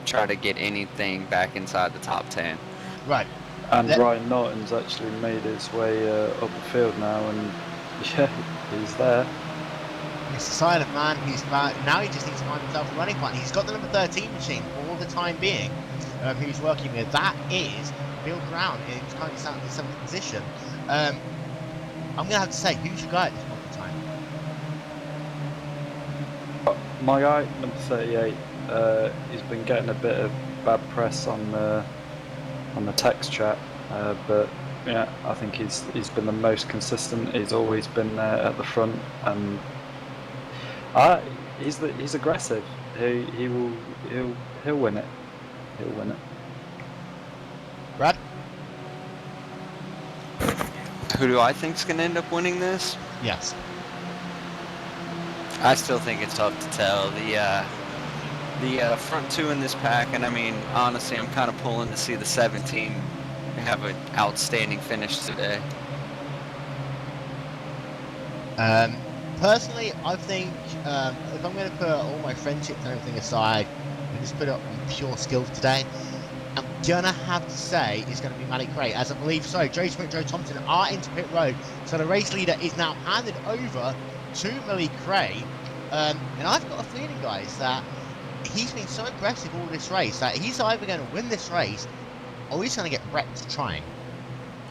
try to get anything back inside the top 10. Right. And Ryan Norton's actually made his way up the field now, and yeah, he's there. It's a silent man. He's now he just needs to find himself a running partner. He's got the number 13 machine for the time being, who he's working with. That is Bill Brown. He's currently sat in the 7th position. I'm going to have to say, who's your guy at this point in time? My guy, number 38, he's been getting a bit of bad press on the text chat, but yeah, I think he's been the most consistent. He's always been there at the front, and he's aggressive. He'll win it. He'll win it. Brad? Who do I think's going to end up winning this? Yes. I still think it's tough to tell. The front 2 in this pack, and I mean, honestly, I'm kind of pulling to see the 17 have an outstanding finish today. Personally, I think if I'm going to put all my friendships and everything aside and just put it on pure skills today, I'm going to have to say it's going to be Malik Ray, as I believe Joe Schmidt, Joe Thompson are into pit road. So the race leader is now handed over to Malik Ray. And I've got a feeling, guys, that he's been so aggressive all this race that he's either going to win this race or he's going to get wrecked trying.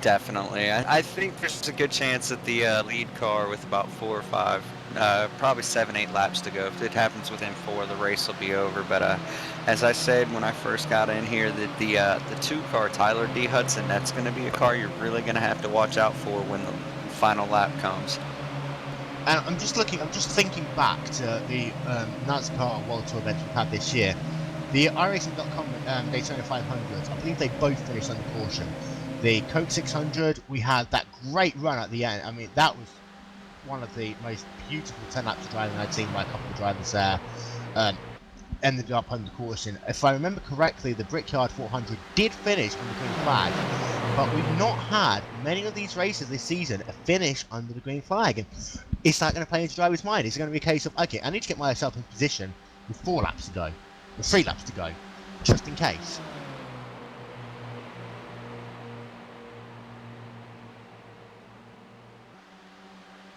Definitely. I think there's a good chance that the lead car with about 4 or 5, probably 7, 8 laps to go. If it happens within 4, the race will be over. But as I said when I first got in here, that the 2 car, Tyler D. Hudson, that's going to be a car you're really going to have to watch out for when the final lap comes. And I'm just thinking back to the NASCAR World Tour events we've had this year. The iRacing.com Daytona 500, I believe they both finished under caution. The Coke 600, we had that great run at the end. I mean, that was one of the most beautiful 10 laps of driving I'd seen by a couple of drivers there. Ended up under caution. If I remember correctly, the Brickyard 400 did finish on the green flag, but we've not had many of these races this season finish under the green flag. And is that going to play into drivers' mind? Is it going to be a case of, okay, I need to get myself in position with 4 laps to go, with 3 laps to go, just in case?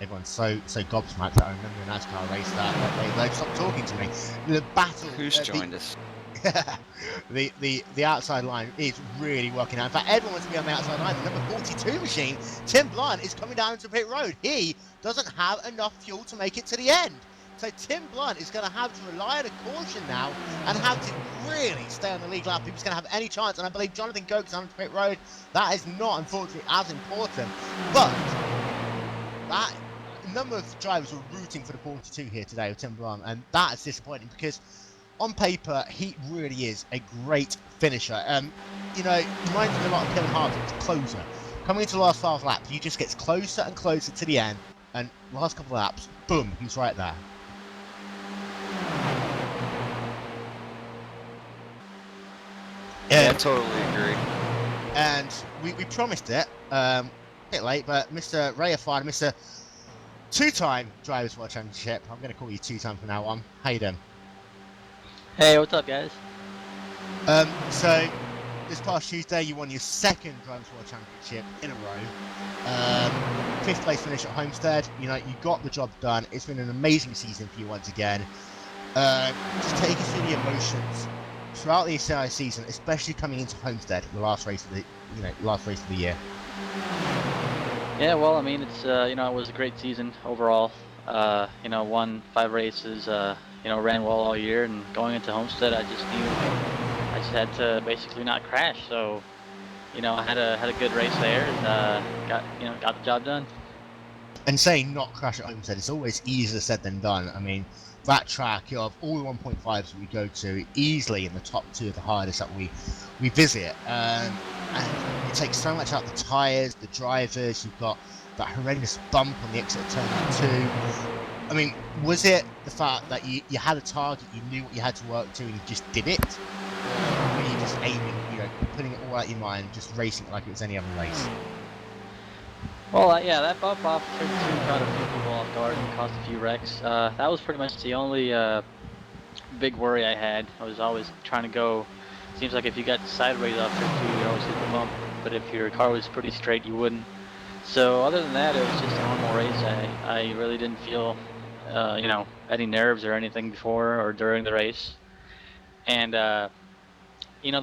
Everyone's so gobsmacked that I remember a NASCAR race that they stopped talking to me. The battle. Who's joined us? the outside line is really working out. In fact, everyone wants to be on the outside line. The number 42 machine, Tim Blunt, is coming down into pit road. He doesn't have enough fuel to make it to the end. So Tim Blunt is going to have to rely on a caution now and have to really stay on the lead lap if he's going to have any chance. And I believe Jonathan Goke's on the pit road. That is not, unfortunately, as important. But that number of drivers were rooting for the 42 here today with Tim Blunt, and that is disappointing because on paper he really is a great finisher. You know, reminds me a lot of Kevin Harvick's closer. Coming into the last 5 laps, he just gets closer and closer to the end, and last couple of laps, boom, he's right there. Yeah, I totally agree. And we promised it, a bit late, but Mr. Ray Afana, Mr. Two-time Drivers' World Championship, I'm going to call you two-time from now on. How you doing? Hey, what's up, guys? So this past Tuesday, you won your 2nd Drivers' World Championship in a row. 5th place finish at Homestead. You know, you got the job done. It's been an amazing season for you once again. Just take us through the emotions throughout the entire season, especially coming into Homestead, the last race of the year. Yeah, well, I mean, it's it was a great season overall. Won 5 races. Ran well all year, and going into Homestead, I just knew I just had to basically not crash. So, I had a good race there, and got the job done. And saying not crash at Homestead, it's always easier said than done. I mean, that track, of all the 1.5s that we go to, easily in the top 2 of the hardest that we visit. And it takes so much out of the tyres, the drivers. You've got that horrendous bump on the exit of turn 2. I mean, was it the fact that you had a target, you knew what you had to work to, and you just did it? Or were you just aiming, putting it all out of your mind, just racing it like it was any other race? Well, yeah, that bump off turn 2 caught a few people off guard and caused a few wrecks. That was pretty much the only big worry I had. I was always trying to go. Seems like if you got sideways off turn 2, you'd always hit the bump. But if your car was pretty straight, you wouldn't. So other than that, it was just a normal race. I really didn't feel, any nerves or anything before or during the race. And the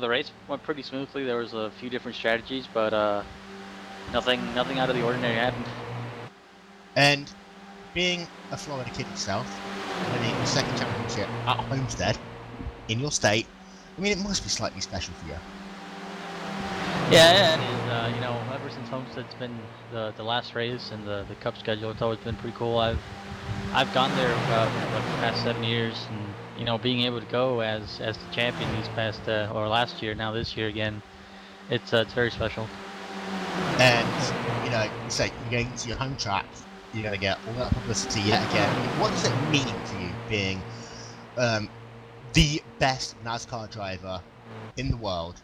race went pretty smoothly. There was a few different strategies, but nothing out of the ordinary happened. And being a Florida kid yourself, winning your 2nd championship at Homestead, in your state, I mean, it must be slightly special for you. Yeah, it is. Ever since Homestead's been the last race and the Cup schedule, it's always been pretty cool. I've gone there the past 7 years, and being able to go as the champion these past or last year, now this year again, it's very special. And you say you're going to your home track, you're going to get all that publicity yet again. I mean, what does it mean to you being the best NASCAR driver in the world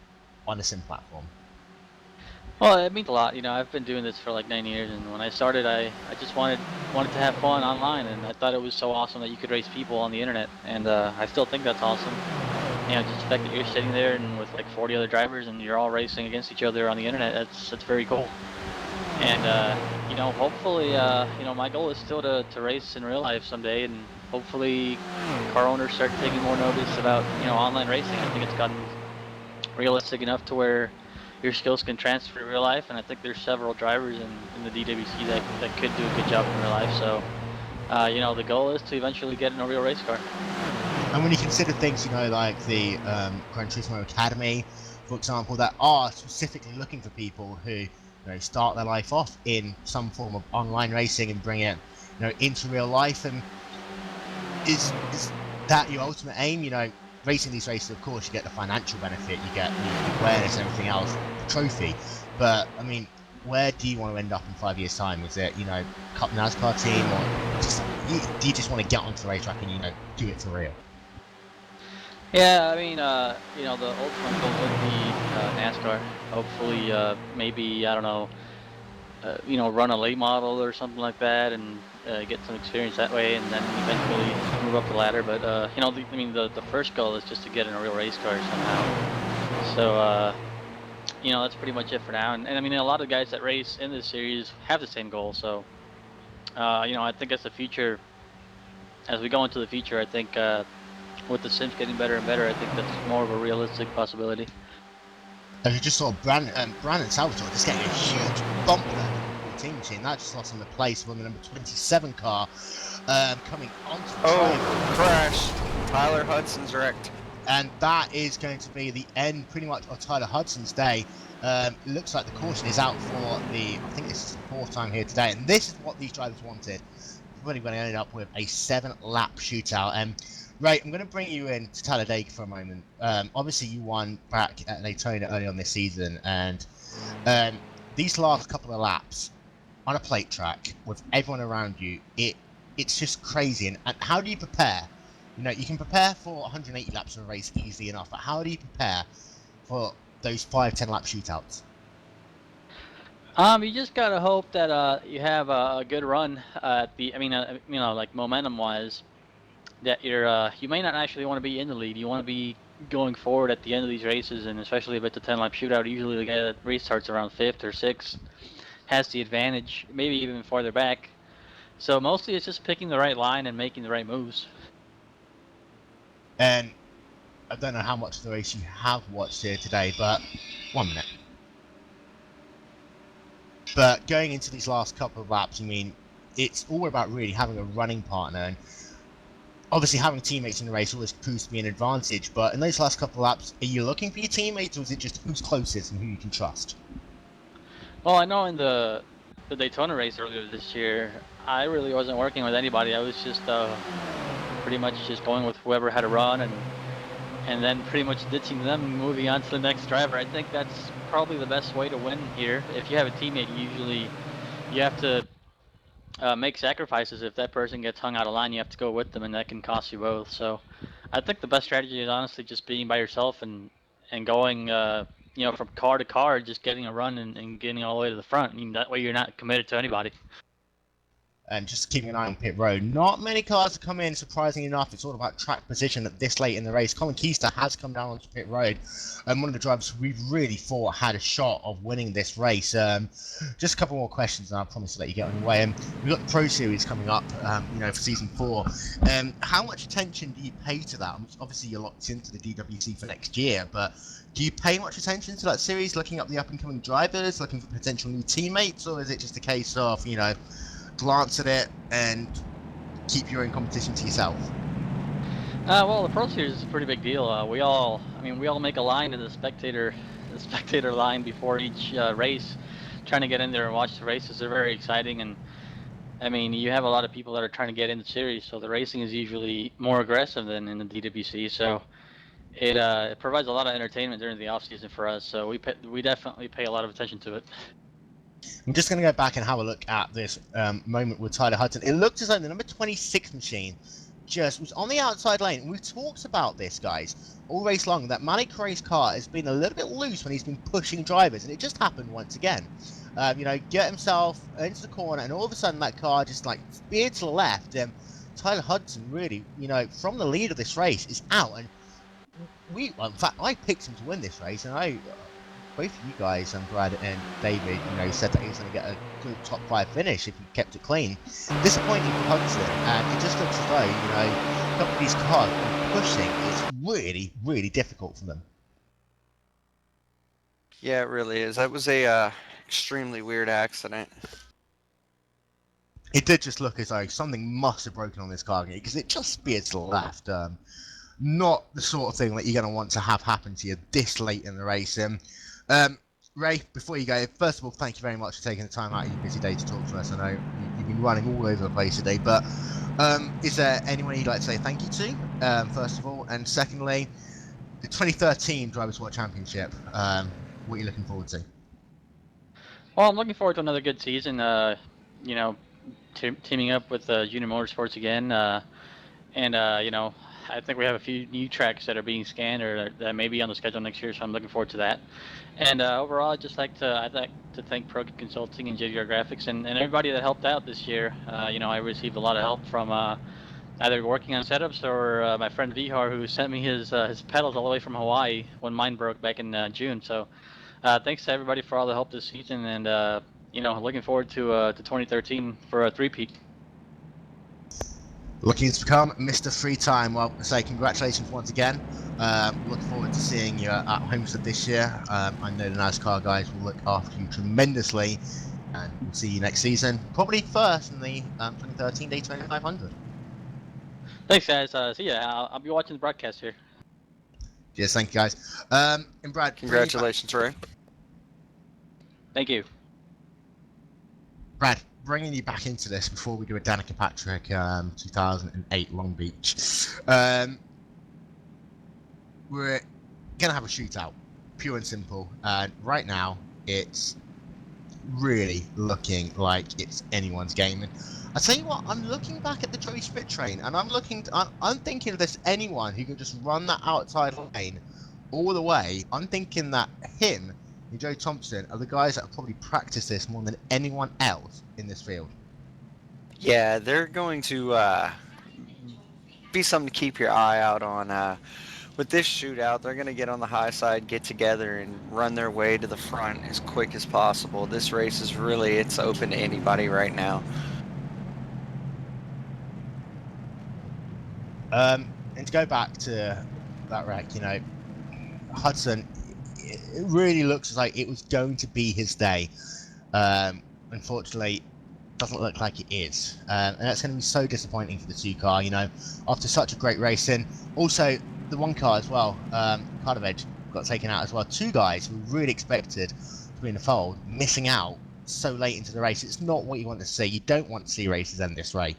on a sim platform? Well, it means a lot. I've been doing this for like 9 years, and when I started, I just wanted to have fun online, and I thought it was so awesome that you could race people on the internet, and I still think that's awesome. Just the fact that you're sitting there and with like 40 other drivers, and you're all racing against each other on the internet, that's very cool. And hopefully, my goal is still to race in real life someday, and hopefully car owners start taking more notice about online racing. I think it's gotten realistic enough to where your skills can transfer to real life, and I think there's several drivers in the DWC that could do a good job in real life. So, the goal is to eventually get in a real race car. And when you consider things, like the Gran Turismo Academy, for example, that are specifically looking for people who start their life off in some form of online racing and bring it into real life, and is that your ultimate aim? Racing these races, of course, you get the financial benefit, you get the awareness and everything else, the trophy. But I mean, where do you want to end up in 5 years' time? Is it Cup NASCAR team, or do you just want to get onto the racetrack and do it for real? Yeah, I mean, the ultimate goal would be NASCAR. Hopefully, maybe, I don't know, run a late model or something like that, and get some experience that way, and then eventually move up the ladder. But the first goal is just to get in a real race car somehow. So that's pretty much it for now. And I mean, a lot of guys that race in this series have the same goal. So I think as we go into the future, I think with the sims getting better and better, I think that's more of a realistic possibility. As you just saw, Brandon Salvatore just getting a huge bump there. 13 machine. That just lost him the place from the number 27 car coming onto the Oh, track. crash. Tyler Hudson's wrecked. And that is going to be the end, pretty much, of Tyler Hudson's day. It looks like the caution is out for I think this is the fourth time here today, and this is what these drivers wanted. Really going to end up with a 7-lap shootout. And Ray, I'm going to bring you in to Talladega for a moment. Obviously, you won back at Daytona early on this season, and these last couple of laps on a plate track with everyone around you, it's just crazy. And how do you prepare? You know, you can prepare for 180 laps of a race easily enough, but how do you prepare for those 5-10 lap shootouts? You just gotta hope that you have a good run at the. I mean, you know, like momentum-wise, that you may not actually want to be in the lead. You want to be going forward at the end of these races, and especially if it's a 10-lap shootout. Usually, the guy that restarts around 5th or 6th has the advantage, maybe even farther back. So mostly, it's just picking the right line and making the right moves. And I don't know how much of the race you have watched here today, but 1 minute. But going into these last couple of laps, I mean, it's all about really having a running partner, and obviously having teammates in the race always proves to be an advantage. But in those last couple of laps, are you looking for your teammates, or is it just who's closest and who you can trust? Well, I know in the Daytona race earlier this year, I really wasn't working with anybody. I was just pretty much just going with whoever had a run, and then pretty much ditching them and moving on to the next driver. I think that's probably the best way to win here. If you have a teammate, usually you have to make sacrifices. If that person gets hung out of line, you have to go with them, and that can cost you both. So I think the best strategy is honestly just being by yourself and going you know, from car to car, just getting a run and getting all the way to the front. I mean, that way you're not committed to anybody. And just keeping an eye on pit road. Not many cars have come in, surprisingly enough. It's all about track position at this late in the race. Colin Keister has come down onto pit road, and one of the drivers we really thought had a shot of winning this race. Just a couple more questions, and I promise to let you get on your way. We've got the Pro Series coming up, you know, for season 4. How much attention do you pay to that? Obviously, you're locked into the DWC for next year, but do you pay much attention to that series, looking up the up-and-coming drivers, looking for potential new teammates, or is it just a case of, you know, glance at it and keep your own competition to yourself? Well, the Pro Series is a pretty big deal. We all make a line to the spectator line before each race, trying to get in there and watch the races. They're very exciting, and I mean, you have a lot of people that are trying to get in the series, so the racing is usually more aggressive than in the DWC. So it provides a lot of entertainment during the off season for us. So we definitely pay a lot of attention to it. I'm just going to go back and have a look at this moment with Tyler Hudson. It looked as though the number 26 machine just was on the outside lane. And we've talked about this, guys, all race long, that Malik Correa's car has been a little bit loose when he's been pushing drivers, and it just happened once again. You know, get himself into the corner, and all of a sudden that car just like veered to the left. Tyler Hudson really, you know, from the lead of this race is out, and in fact, I picked him to win this race, and both of you guys, Brad and David, you know, said that he was going to get a good top 5 finish if he kept it clean. Disappointing for Hudson, and it just looks as though, you know, a couple of these cars pushing is really, really difficult for them. Yeah, it really is. That was a extremely weird accident. It did just look as though something must have broken on this car because it just speared to the left. Not the sort of thing that you're going to want to have happen to you this late in the race. Ray, before you go, first of all, thank you very much for taking the time out of your busy day to talk to us. I know you've been running all over the place today, but is there anyone you'd like to say thank you to, first of all? And secondly, the 2013 Drivers' World Championship, what are you looking forward to? Well, I'm looking forward to another good season. You know, teaming up with Junior Motorsports again, and you know, I think we have a few new tracks that are being scanned or that may be on the schedule next year, so I'm looking forward to that. And overall, I'd like to thank Pro Consulting and JVR Graphics and everybody that helped out this year. You know, I received a lot of help from either working on setups or my friend Vihar, who sent me his pedals all the way from Hawaii when mine broke back in June. So thanks to everybody for all the help this season, and you know, looking forward to 2013 for a three-peat. Looking to become Mr. Free Time. Well, I say congratulations once again. Look forward to seeing you at Homestead this year. I know the NASCAR guys will look after you tremendously And we'll see you next season, probably first in the 2013 Daytona 500. Thanks, guys. See ya. I'll be watching the broadcast here. Yes, thank you, guys. And Brad, Congratulations, Ray. Thank you. Brad, bringing you back into this before we do a Danica Patrick 2008 Long Beach. We're gonna have a shootout, pure and simple. And right now, it's really looking like it's anyone's game. And I tell you what, I'm looking back at the Joey Schmidt train, and I'm thinking if there's anyone who can just run that outside lane all the way. I'm thinking that him and Joe Thompson are the guys that have probably practiced this more than anyone else in this field. Yeah, they're going to be something to keep your eye out on. With this shootout, they're going to get on the high side, get together, and run their way to the front as quick as possible. This race is really, it's open to anybody right now. And to go back to that wreck, Hudson, it really looks like it was going to be his day. Unfortunately, doesn't look like it is, and that's going to be so disappointing for the 2 car. After such a great racing, also the 1 car as well, Carter got taken out as well. 2 guys who were really expected to be in the fold, missing out so late into the race. It's not what you want to see. You don't want to see races end this way.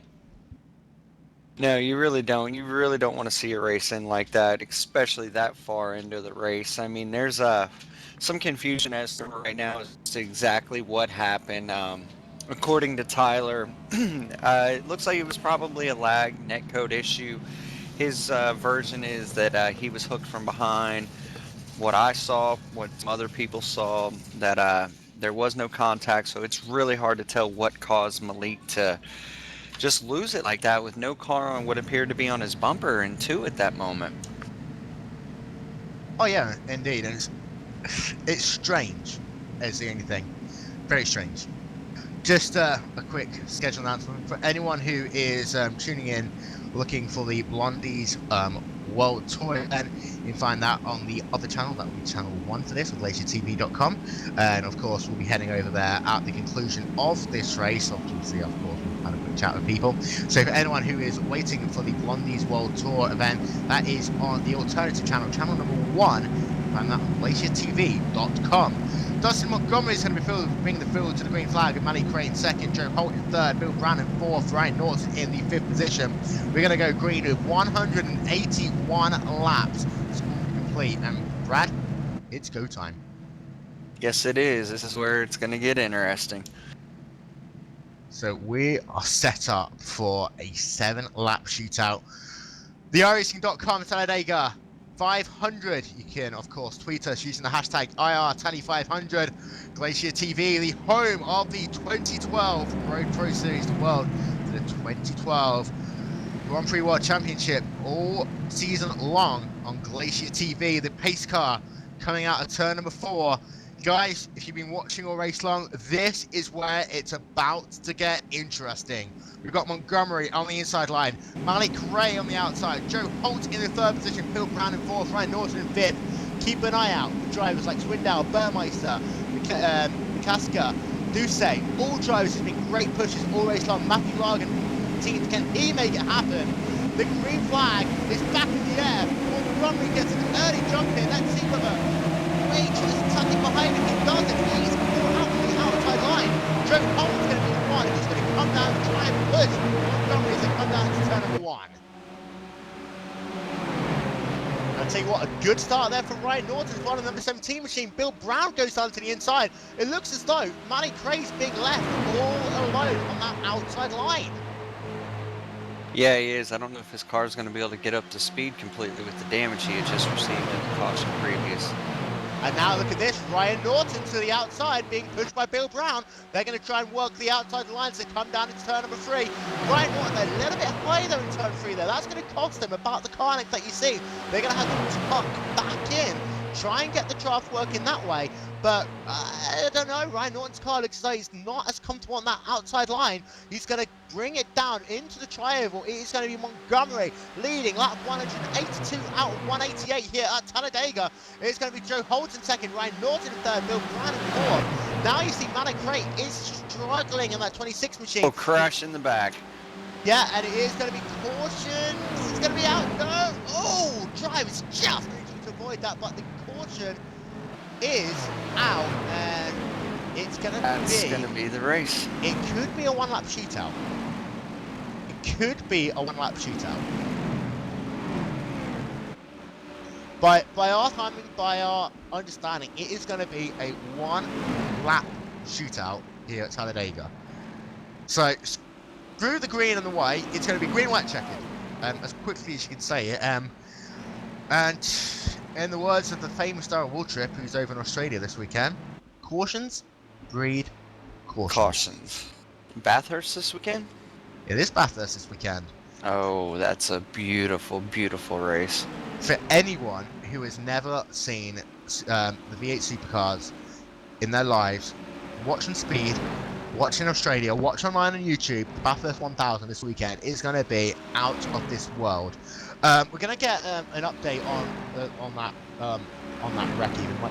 No, you really don't. You really don't want to see a race end like that, especially that far into the race. I mean, there's some confusion as to right now as to exactly what happened. According to Tyler, it looks like it was probably a lag netcode issue. His version is that he was hooked from behind. What I saw, what some other people saw, that there was no contact, so it's really hard to tell what caused Malik to just lose it like that with no car on what appeared to be on his bumper and 2 at that moment. Oh yeah, indeed, and it's strange is the only thing. Very strange. Just a quick schedule announcement for anyone who is tuning in looking for the Blondies World Tour, and you can find that on the other channel. That will be channel 1 for this, with GlacierTV.com, and of course we'll be heading over there at the conclusion of this race. Obviously, of course, we'll have a quick chat with people. So for anyone who is waiting for the Blondies World Tour event, that is on the alternative channel, channel number 1, and that on GlacierTV.com. Dustin Montgomery is going to be bringing the field to the green flag, and Manny Crane second, Joe Holt in third, Bill Brown in fourth, Ryan Norton in the 5th position. We're going to go green with 181 laps. It's all complete, and Brad, it's go time. Yes, it is. This is where it's going to get interesting. So we are set up for a 7-lap shootout. The iRacing.com Talladega 500. You can, of course, tweet us using the hashtag IRTally500. Glacier TV, the home of the 2012 Road Pro Series, the world to the 2012 Grand Prix World Championship all season long on Glacier TV. The pace car coming out of turn number 4. Guys, if you've been watching all race long, this is where it's about to get interesting. We've got Montgomery on the inside line, Malik Ray on the outside, Joe Holt in the 3rd position, Bill Brown in 4th, Ryan Norton in 5th. Keep an eye out for drivers like Swindell, Burmeister, McCasker, Duce. All drivers have been great pushes all race long. Matthew Largan, team, can he make it happen? The green flag is back in the air. Montgomery gets an early jump in. Let's see whether Ray just tucking behind him. He does it. He's more out on the outside line. Joe Holt's going to be the one who's going to come down and try and push. Montgomery's going to come down to turn number 1. I'll tell you what, a good start there from Ryan Norton, one of the number 17 machine. Bill Brown goes down to the inside. It looks as though Manny Cray's being left all alone on that outside line. Yeah, he is. I don't know if his car is going to be able to get up to speed completely with the damage he had just received in the caution previous. And now look at this, Ryan Norton to the outside, being pushed by Bill Brown. They're going to try and work the outside lines to come down into turn number 3. Ryan Norton, they're a little bit high though in turn 3 there. That's going to cost them about the car length that you see. They're going to have to tuck back in, try and get the draft working that way. But I don't know, Ryan Norton's car looks as though he's not as comfortable on that outside line. He's going to bring it down into the tri-oval. It is going to be Montgomery leading lap 182 out of 188 here at Talladega. It's going to be Joe Holt in second, Ryan Norton in third, Bill Brown in fourth. Now you see Manic Crate is struggling in that 26 machine. Oh, crash in the back. Yeah, and it is going to be caution. It's going to be out. No. Oh, drivers just managing to avoid that, but the caution is out, and it's going to That's going to be the race. It could be a one-lap shootout. It could be a one-lap shootout. By our timing, by our understanding, it is going to be a one-lap shootout here at Talladega. So, through the green and the white, it's going to be green-white checkered, as quickly as you can say it. And in the words of the famous Darren Waltrip, who's over in Australia this weekend, cautions breed cautions. Cautions. Bathurst this weekend? It is Bathurst this weekend. Oh, that's a beautiful, beautiful race. For anyone who has never seen the V8 supercars in their lives, watching speed, watching Australia, watch online on YouTube, the Bathurst 1000 this weekend is going to be out of this world. We're going to get an update on that wreck. Even my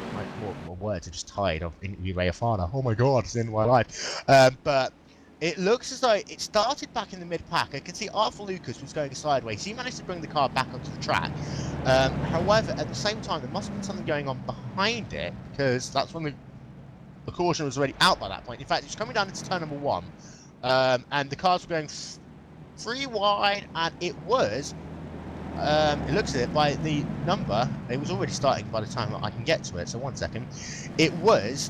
words are just tired of interview Ray Afana. Oh my god, it's in my life. But it looks as though it started back in the mid-pack. I can see Arthur Lucas was going sideways. He managed to bring the car back onto the track. However, at the same time, there must have been something going on behind it, because that's when the caution was already out by that point. In fact, it was coming down into turn number 1, and the cars were going 3 wide, and it was, it looks at it by the number, it was already starting by the time that I can get to it, so 1 second. It was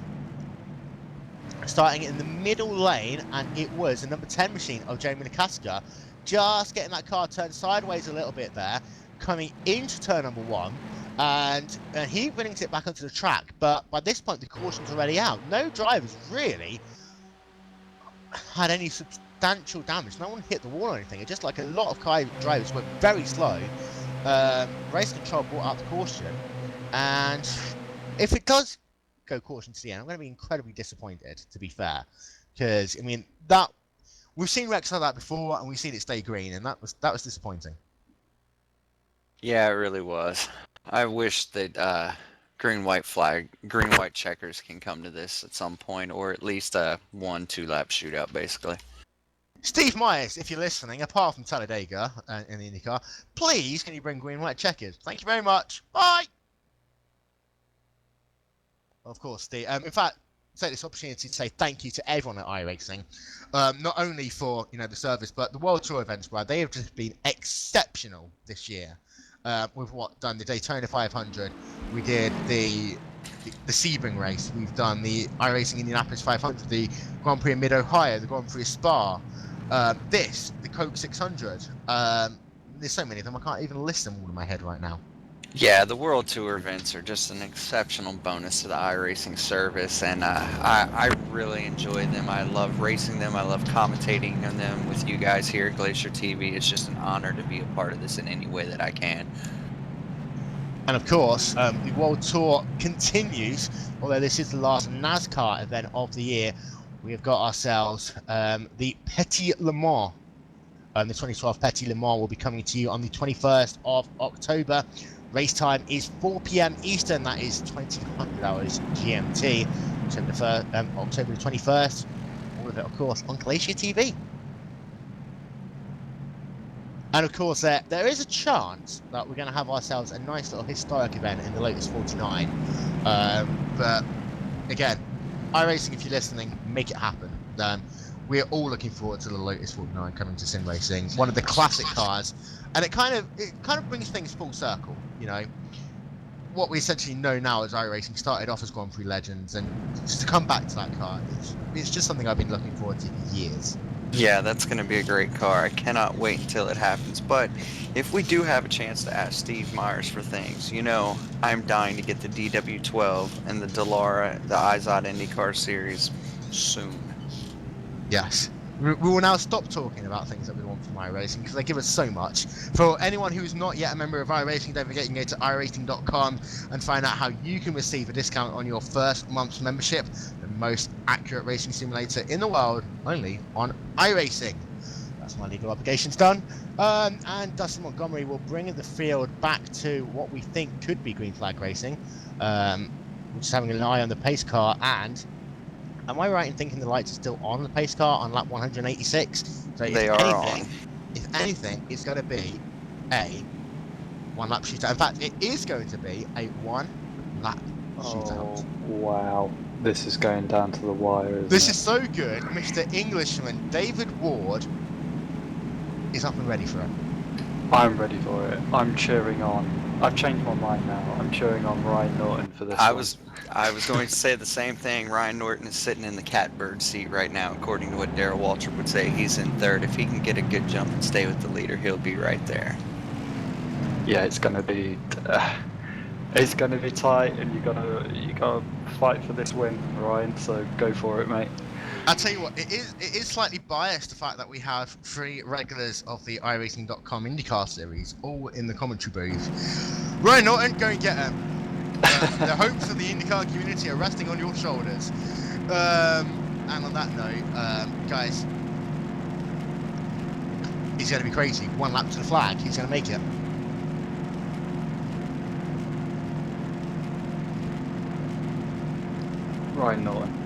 starting in the middle lane, and it was the number 10 machine of Jamie Lakaska, just getting that car turned sideways a little bit there, coming into turn number 1, and he brings it back onto the track. But by this point, the caution's already out. No drivers really had any substantial damage. No one hit the wall or anything. It's just like a lot of drivers were very slow. Race control brought out the caution, and if it does go caution to the end, I'm going to be incredibly disappointed, to be fair, because I mean that we've seen wrecks like that before, and we've seen it stay green, and that was disappointing. Yeah, it really was. I wish that green-white checkers can come to this at some point, or at least a 1-2 lap shootout, basically. Steve Myers, if you're listening, apart from Talladega in the IndyCar, please can you bring green-white checkers? Thank you very much. Bye. Of course, Steve. In fact, take this opportunity to say thank you to everyone at iRacing, not only for the service, but the World Tour events, Brad. They have just been exceptional this year. We've done the Daytona 500. We did the Sebring race. We've done the iRacing Indianapolis 500, the Grand Prix of Mid-Ohio, the Grand Prix of Spa, the Coke 600. There's so many of them, I can't even list them all in my head right now. Yeah, the World Tour events are just an exceptional bonus to the iRacing service, and I really enjoy them. I love racing them. I love commentating on them with you guys here at Glacier TV. It's just an honor to be a part of this in any way that I can. And of course, the World Tour continues, although this is the last NASCAR event of the year. We have got ourselves the Petit Le Mans. The 2012 Petit Le Mans will be coming to you on the 21st of October. Race time is 4 p.m. Eastern, that is 2000 hours GMT, October the 21st. All of it, of course, on Glacier TV. And of course, there is a chance that we're going to have ourselves a nice little historic event in the Lotus 49. But again, iRacing, if you're listening, make it happen. We're all looking forward to the Lotus 49 coming to sim racing, one of the classic cars, and it kind of brings things full circle. What we essentially know now as iRacing started off as Grand Prix legends, and just to come back to that car, it's just something I've been looking forward to for years. Yeah, that's going to be a great car. I cannot wait until it happens. But if we do have a chance to ask Steve Myers for things, I'm dying to get the DW12 and the Dallara, the IZOD IndyCar Series soon. Yes. We will now stop talking about things that we want from iRacing because they give us so much. For anyone who's not yet a member of iRacing, don't forget you can go to iRacing.com and find out how you can receive a discount on your first month's membership. The most accurate racing simulator in the world, only on iRacing. That's my legal obligations done. And Dustin Montgomery will bring the field back to what we think could be green flag racing, which is having an eye on the pace car and Am I right in thinking the lights are still on the pace car on lap 186? So They are on. if anything, it's going to be a one-lap shootout. In fact, it is going to be a one-lap shootout. Oh, wow. This is going down to the wire, isn't This it? is so good. Mr. Englishman David Ward is up and ready for it. I'm ready for it. I'm cheering on. I've changed my mind now. I'm cheering on Ryan Norton for this I one. was going to say the same thing. Ryan Norton is sitting in the catbird seat right now, according to what Darrell Waltrip would say. He's in third. If he can get a good jump and stay with the leader, he'll be right there. Yeah, it's gonna be tight, and you gotta fight for this win, Ryan. So go for it, mate. I'll tell you what, it is slightly biased, the fact that we have 3 regulars of the iRacing.com IndyCar series all in the commentary booth. Ryan Norton, go and get him. The hopes of the IndyCar community are resting on your shoulders. And on that note, guys, he's going to be crazy. 1 lap to the flag, he's going to make it. Ryan Norton.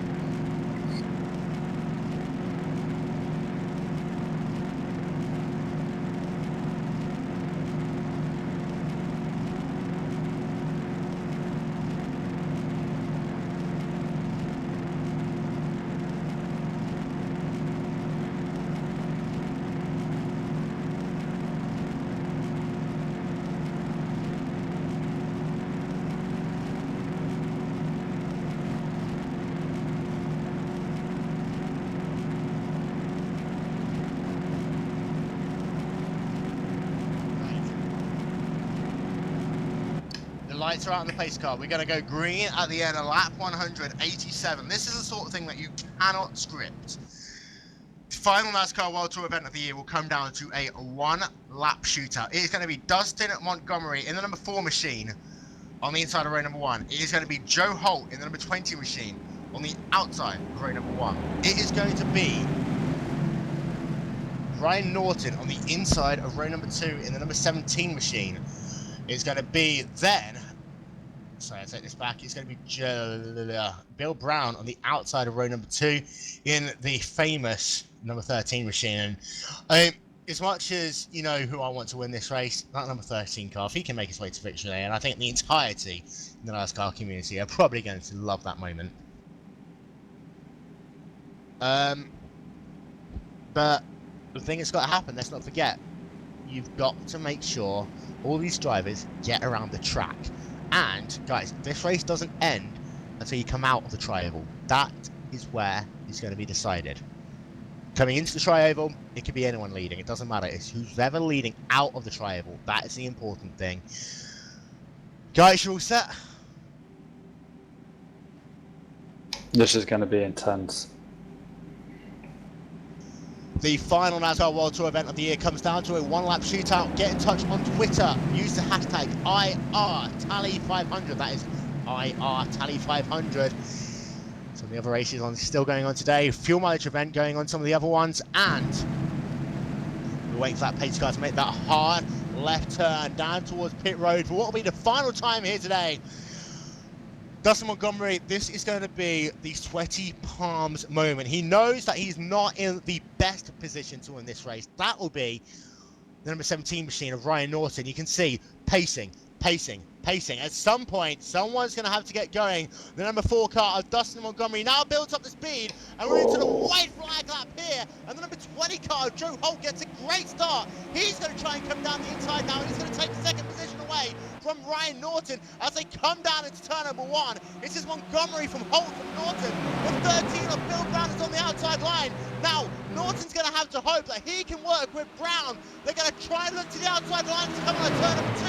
Lights are out on the pace car. We're going to go green at the end of lap 187. This is the sort of thing that you cannot script. The final NASCAR World Tour event of the year will come down to a 1-lap shootout. It is going to be Dustin Montgomery in the number 4 machine on the inside of row number 1. It is going to be Joe Holt in the number 20 machine on the outside of row number 1. It is going to be Ryan Norton on the inside of row number 2 in the number 17 machine. It's going to be then... Sorry, I take this back. It's going to be Bill Brown on the outside of row number 2 in the famous number 13 machine. And as much as you know who I want to win this race, that number 13 car, if he can make his way to victory, and I think the entirety in the NASCAR community are probably going to love that moment. But the thing that's got to happen, let's not forget, you've got to make sure all these drivers get around the track. And guys, this race doesn't end until you come out of the tri-oval. That is where it's going to be decided. Coming into the tri-oval, it could be anyone leading. It doesn't matter. It's who's ever leading out of the tri-oval. That is the important thing. Guys, you're all set? This is going to be intense. The final NASCAR World Tour event of the year comes down to a 1-lap shootout. Get in touch on Twitter. Use the hashtag IRTally500. That is IRTally500. Some of the other races still going on today. Fuel mileage event going on some of the other ones. And we're waiting for that pace car to make that hard left turn down towards pit road for what will be the final time here today. Dustin Montgomery, this is going to be the sweaty palms moment. He knows that he's not in the best position to win this race. That will be the number 17 machine of Ryan Norton. You can see pacing. At some point, someone's going to have to get going. The number 4 car of Dustin Montgomery now builds up the speed, and we're into the white flag lap here. And the number 20 car of Joe Holt gets a great start. He's going to try and come down the inside now, and he's going to take the second position away from Ryan Norton as they come down into turn number 1. This is Montgomery from Holt from Norton. The 13 of Bill Brown is on the outside line. Now, Norton's going to have to hope that he can work with Brown. They're going to try and look to the outside line to come on turn number 2.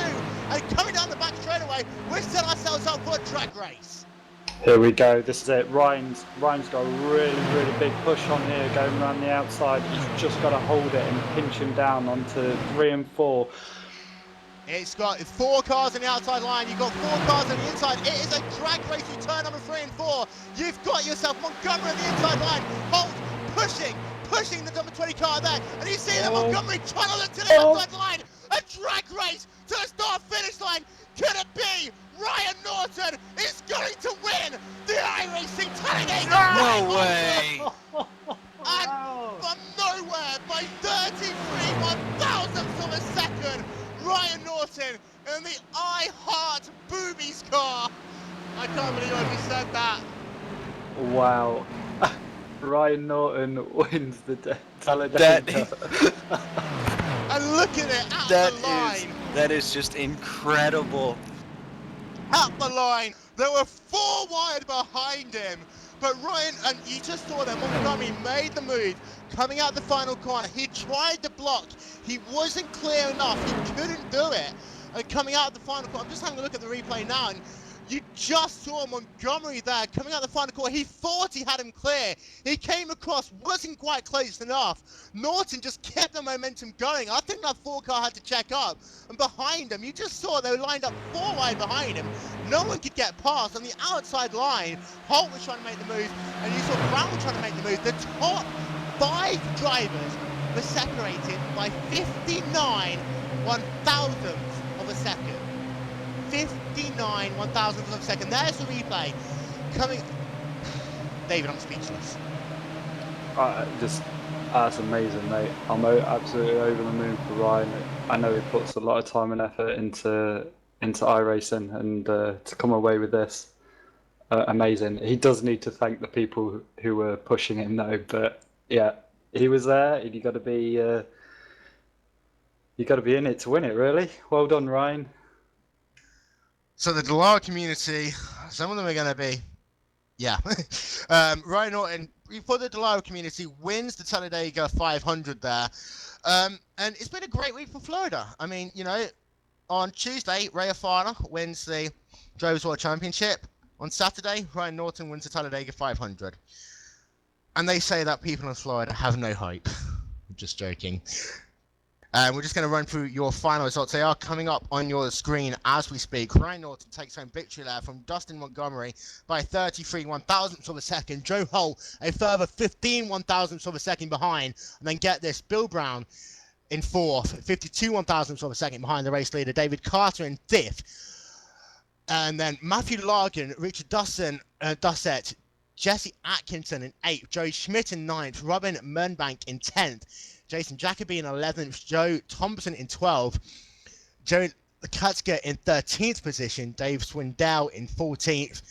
And coming down the back straightaway, we've set ourselves up for a drag race. Here we go. This is it. Ryan's got a really big push on here going around the outside. He's just got to hold it and pinch him down onto 3 and 4. It's got 4 cars on the outside line. You've got 4 cars on the inside. It is a drag race with turn number 3 and 4. You've got yourself Montgomery on the inside line. Holt pushing the number 20 car there. And you see that Montgomery trying to look to the outside line. A drag race to the start-finish line. Could it be Ryan Norton is going to win the iRacing Talladega No 500! way! And from nowhere, by 33 one-thousandths of a second, Ryan Norton in the I Heart Boobies car. I can't believe I just said that. Wow. Ryan Norton wins the Talladega. And look at it, at the line. That is just incredible. At the line. There were 4 wide behind him. But Ryan, and you just saw that Montgomery made the move. Coming out the final corner, he tried to block. He wasn't clear enough. He couldn't do it. And coming out of the final corner, I'm just having a look at the replay now, and you just saw Montgomery there coming out the final corner. He thought he had him clear. He came across, wasn't quite close enough. Norton just kept the momentum going. I think that 4 car had to check up. And behind him, you just saw they were lined up 4 wide behind him. No one could get past. On the outside line, Holt was trying to make the move, and you saw Brown was trying to make the move. The top 5 drivers were separated by 59 one-thousandths of a second. 59 one-thousandths of a second. There's the replay. Coming... David, I'm speechless. That's amazing, mate. I'm absolutely over the moon for Ryan. I know he puts a lot of time and effort into iRacing, and to come away with this, amazing. He does need to thank the people who were pushing him, though. But yeah, he was there, and you got to be in it to win it. Really, well done, Ryan. So the Dallara community, some of them are going to be, yeah. Ryan Norton, for the Dallara community, wins the Talladega 500 there. And it's been a great week for Florida. I mean, you know, on Tuesday, Ray Afana wins the Drivers' World Championship. On Saturday, Ryan Norton wins the Talladega 500. And they say that people in Florida have no hope. I'm just joking. We're just going to run through your final results. They are coming up on your screen as we speak. Ryan Norton takes home victory there from Dustin Montgomery by 33 one-thousandths of a second. Joe Holt a further 15 one-thousandths of a second behind. And then get this, Bill Brown in 4th, 52 one-thousandths of a second behind the race leader. David Carter in 5th. And then Matthew Larkin, Richard Dussett, Jesse Atkinson in 8th. Joey Schmidt in 9th. Robin Mernbank in 10th. Jason Jacoby in 11th, Joe Thompson in 12th, Joe Katzker in 13th position, Dave Swindell in 14th,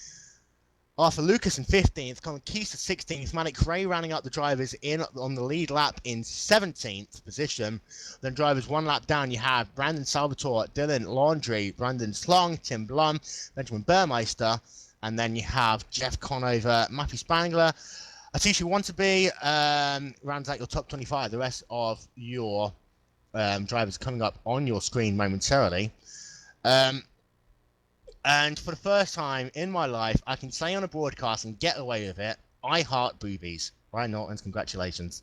Arthur Lucas in 15th, Colin Keys 16th, Malik Ray rounding up the drivers in on the lead lap in 17th position. Then drivers 1 lap down, you have Brandon Salvatore, Dylan Laundrie, Brandon Slong, Tim Blum, Benjamin Burmeister, and then you have Jeff Conover, Matthew Spangler, Atishi Wantabe, rounds out your top 25. The rest of your drivers coming up on your screen momentarily. And for the first time in my life, I can say on a broadcast and get away with it, I heart boobies. Ryan Norton's, congratulations.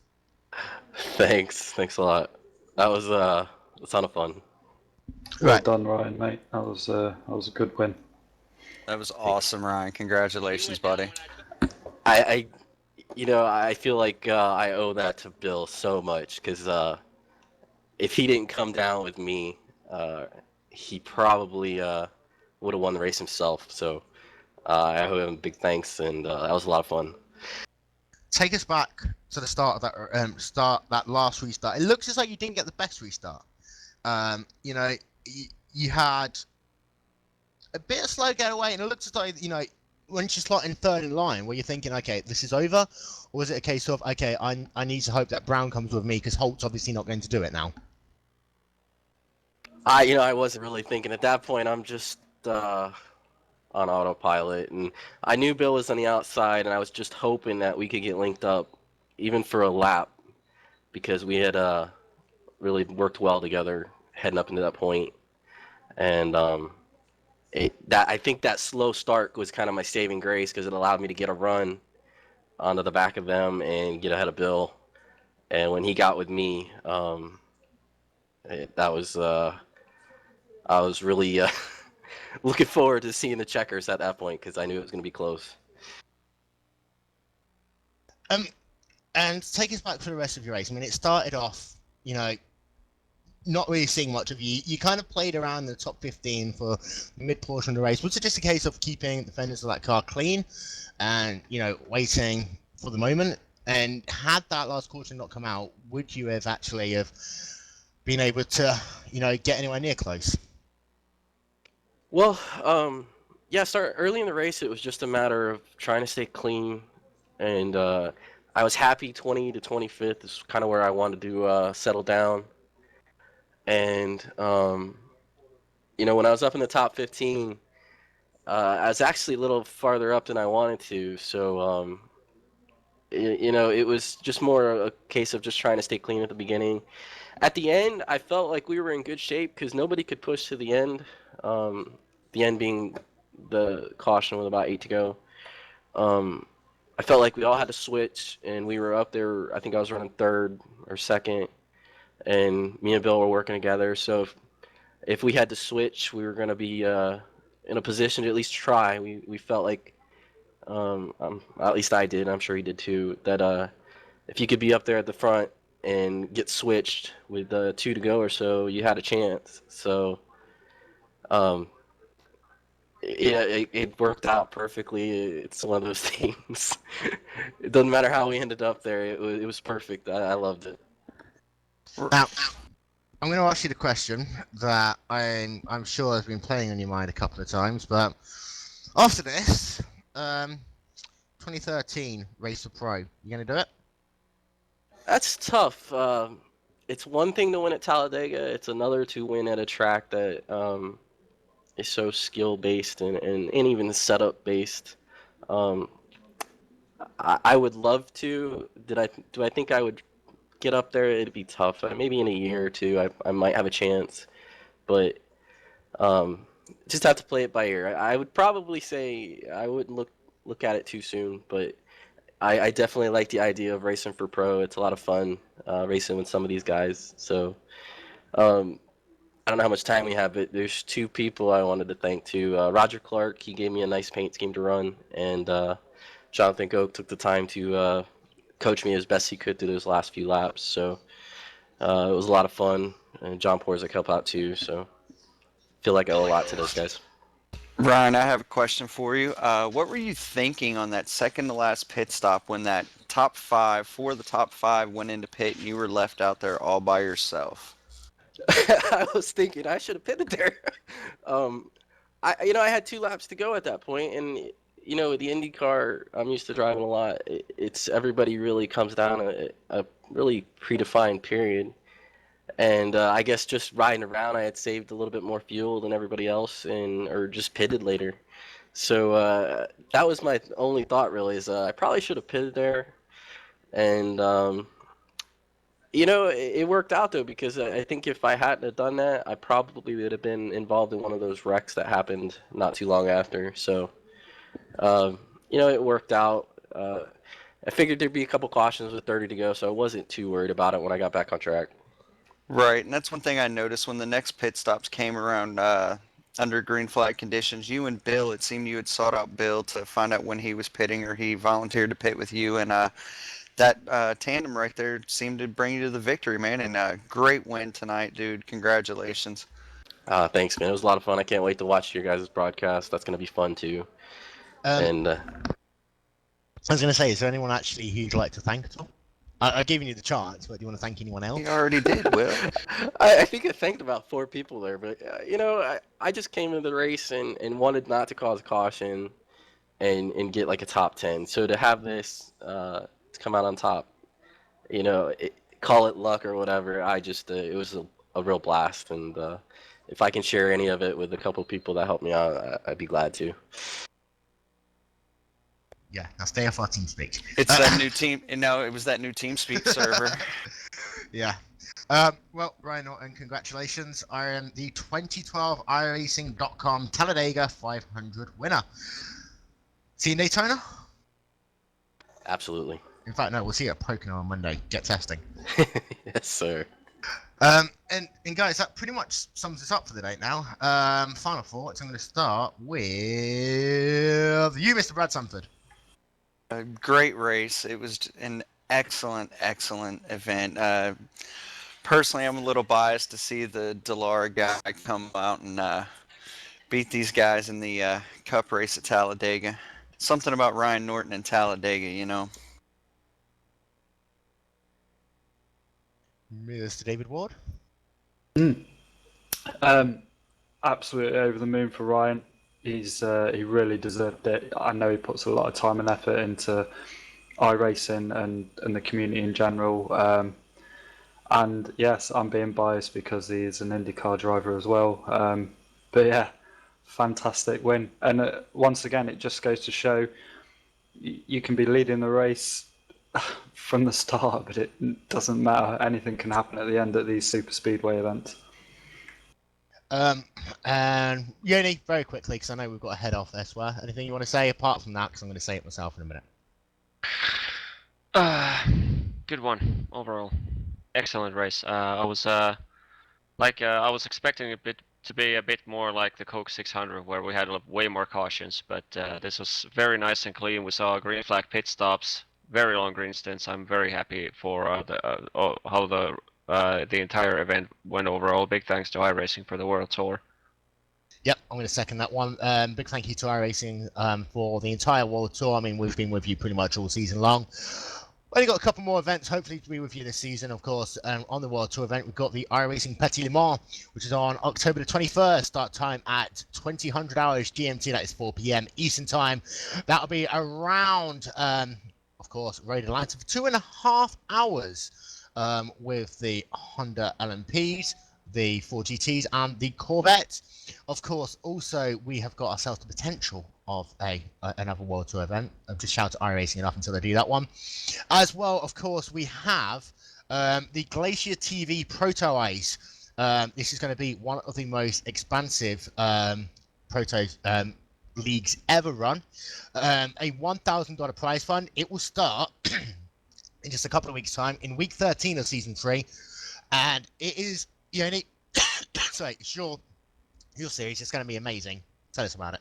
Thanks a lot. That was a ton of fun. Well done, Ryan, mate. That was a good win. That was awesome, Ryan. Congratulations, buddy. I feel like I owe that to Bill so much, because if he didn't come down with me, he probably would have won the race himself. So I owe him big thanks, and that was a lot of fun. Take us back to the start of that last restart. It looks as though you didn't get the best restart. You had a bit of slow getaway, and it looks as though, once you slot in 3rd in line, were you thinking, okay, this is over? Or was it a case of, okay, I need to hope that Brown comes with me, because Holt's obviously not going to do it now? I wasn't really thinking at that point. I'm just on autopilot, and I knew Bill was on the outside, and I was just hoping that we could get linked up, even for a lap, because we had really worked well together heading up into that point. And I think that slow start was kind of my saving grace, because it allowed me to get a run onto the back of them and get ahead of Bill. And when he got with me, I was really looking forward to seeing the checkers at that point, because I knew it was going to be close. And take us back for the rest of your race. I mean, it started off, not really seeing much of you. You kind of played around the top 15 for the mid portion of the race. Was it just a case of keeping the fenders of that car clean and, waiting for the moment? And had that last caution not come out, would you have actually have been able to, get anywhere near close? Well, yeah, start early in the race. It was just a matter of trying to stay clean, and I was happy 20 to 25th is kind of where I wanted to settle down. And when I was up in the top 15, I was actually a little farther up than I wanted to. So it was just more a case of just trying to stay clean at the beginning. At the end, I felt like we were in good shape because nobody could push to the end. The end being the caution with about 8 to go. I felt like we all had to switch, and we were up there. I think I was running third or second, and me and Bill were working together. So if we had to switch, we were going to be in a position to at least try. We felt like, at least I did, I'm sure he did too, that if you could be up there at the front and get switched with 2 to go or so, you had a chance. So um, yeah, it worked out perfectly. It's one of those things. It doesn't matter how we ended up there. It was perfect. I loved it. Now, I'm going to ask you the question that I'm sure has been playing on your mind a couple of times, but after this, 2013 Race for Pro, you going to do it? That's tough. It's one thing to win at Talladega. It's another to win at a track that is so skill based and even setup based. Um, I would love to. Do I think I would get up there? It'd be tough. Maybe in a year or two, I might have a chance, but um, just have to play it by ear. I would probably say I wouldn't look at it too soon, but I definitely like the idea of racing for pro. It's a lot of fun racing with some of these guys. So um, I don't know how much time we have, but there's 2 people I wanted to thank too. Roger Clark, he gave me a nice paint scheme to run, and Jonathan Goke took the time to coach me as best he could through those last few laps. So it was a lot of fun, and John Porzik helped out too. So I feel like I owe a lot to those guys. Ryan, I have a question for you. What were you thinking on that second to last pit stop when that top 5 went into pit and you were left out there all by yourself? I was thinking I should have pitted there. um, I had 2 laps to go at that point, and the Indy car I'm used to driving a lot. It's everybody really comes down a really predefined period, and I guess just riding around, I had saved a little bit more fuel than everybody else, or just pitted later. So that was my only thought really is I probably should have pitted there, and it worked out though because I think if I hadn't have done that, I probably would have been involved in one of those wrecks that happened not too long after. So, it worked out. I figured there'd be a couple cautions with 30 to go, so I wasn't too worried about it when I got back on track. Right, and that's one thing I noticed when the next pit stops came around under green flag conditions. You and Bill, it seemed you had sought out Bill to find out when he was pitting or he volunteered to pit with you, and that tandem right there seemed to bring you to the victory, man. And great win tonight, dude. Congratulations. Thanks, man. It was a lot of fun. I can't wait to watch your guys' broadcast. That's going to be fun too. And I was going to say, is there anyone actually who you'd like to thank at all? I've given you the chance, but do you want to thank anyone else? You already did, Will. I think I thanked about 4 people there, but I just came into the race and wanted not to cause caution and get like a top 10. So to have this to come out on top, call it luck or whatever. It was a real blast, and if I can share any of it with a couple people that helped me out, I'd be glad to. Yeah, now stay off our team speak. It's that new team. No, it was that new TeamSpeak server. Yeah. Well, Ryan Norton, congratulations. I am the 2012 iRacing.com Talladega 500 winner. See you in Daytona? Absolutely. In fact, no, we'll see you at Pocono on Monday. Get testing. Yes, sir. And guys, that pretty much sums us up for the day now. Final thoughts. I'm going to start with you, Mr. Brad Sanford. A great race. It was an excellent event. Personally, I'm a little biased to see the Delara guy come out and beat these guys in the Cup race at Talladega. Something about Ryan Norton and Talladega, you know. Mr. David Ward. Absolutely over the moon for Ryan. He really deserved it. I know he puts a lot of time and effort into iRacing and the community in general. And yes, I'm being biased because he's an IndyCar driver as well. But yeah, fantastic win. And once again, it just goes to show you can be leading the race from the start, but it doesn't matter. Anything can happen at the end at these super speedway events. And Yoni, very quickly, because I know we've got to head off elsewhere. Anything you want to say apart from that? Because I'm going to say it myself in a minute. Good one overall. Excellent race. I was expecting a bit to be a bit more like the Coke 600, where we had way more cautions, but this was very nice and clean. We saw green flag pit stops, very long green stints. I'm very happy for how the entire event went overall. Big thanks to iRacing for the World Tour. Yep, I'm going to second that one. Big thank you to iRacing for the entire World Tour. I mean, we've been with you pretty much all season long. Only got a couple more events, hopefully, to be with you this season, of course. On the World Tour event, we've got the iRacing Petit Le Mans, which is on October the 21st. Start time at 2000 hours GMT, that is 4 p.m. Eastern Time. That'll be around, of course, Road Atlanta for 2.5 hours with the Honda LMPs, the 4GTs, and the Corvette. Of course, also, we have got ourselves the potential of another World Tour event. Just shout to iRacing enough until they do that one. As well, of course, we have the Glacier TV Proto Ice. This is going to be one of the most expansive Proto leagues ever run. A $1,000 prize fund. It will start in just a couple of weeks' time in week 13 of season 3, and it is sorry, sure, your series is going to be amazing. Tell us about it.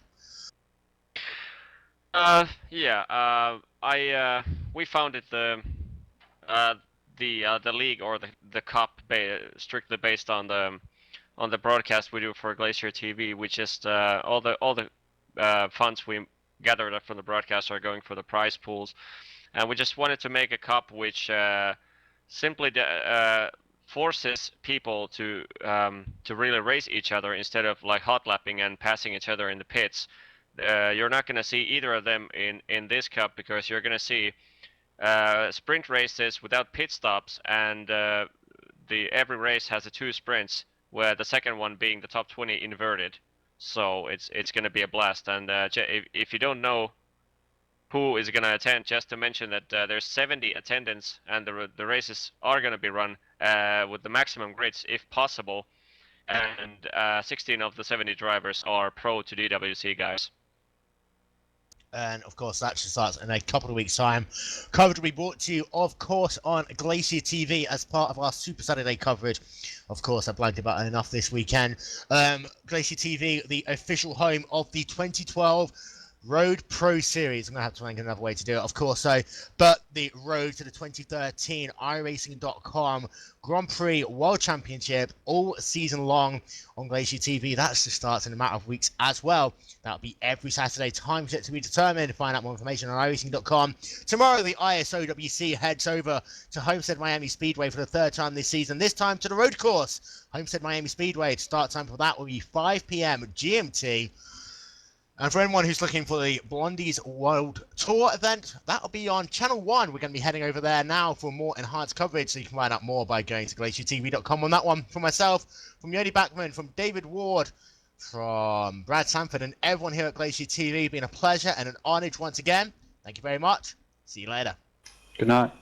We founded the league or the cup strictly based on the broadcast we do for Glacier TV. We just all the funds we gathered up from the broadcast are going for the prize pools, and we just wanted to make a cup which simply forces people to really race each other instead of like hot lapping and passing each other in the pits. You're not going to see either of them in this cup, because you're going to see sprint races without pit stops, and every race has 2 sprints, where the second one being the top 20 inverted. So it's going to be a blast. And if you don't know who is going to attend, just to mention that there's 70 attendants, and the races are going to be run with the maximum grids if possible, and 16 of the 70 drivers are pro to DWC guys. And of course, that actually starts in a couple of weeks' time. Coverage will be brought to you, of course, on Glacier TV as part of our Super Saturday coverage. Of course, I blanked about it enough this weekend. Glacier TV, the official home of the 2012 Road Pro Series. I'm going to have to find another way to do it, of course. But the road to the 2013 iRacing.com Grand Prix World Championship all season long on Glacier TV. That just starts in a matter of weeks as well. That'll be every Saturday. Time yet to be determined. Find out more information on iRacing.com. Tomorrow, the ISOWC heads over to Homestead Miami Speedway for the 3rd time this season. This time to the road course, Homestead Miami Speedway. Start time for that will be 5 p.m. GMT. And for anyone who's looking for the Blondies World Tour event, that'll be on Channel 1. We're going to be heading over there now for more enhanced coverage, so you can find out more by going to glaciertv.com on that one. For myself, from Yodi Backman, from David Ward, from Brad Sanford, and everyone here at Glacier TV, been a pleasure and an honor once again. Thank you very much. See you later. Good night.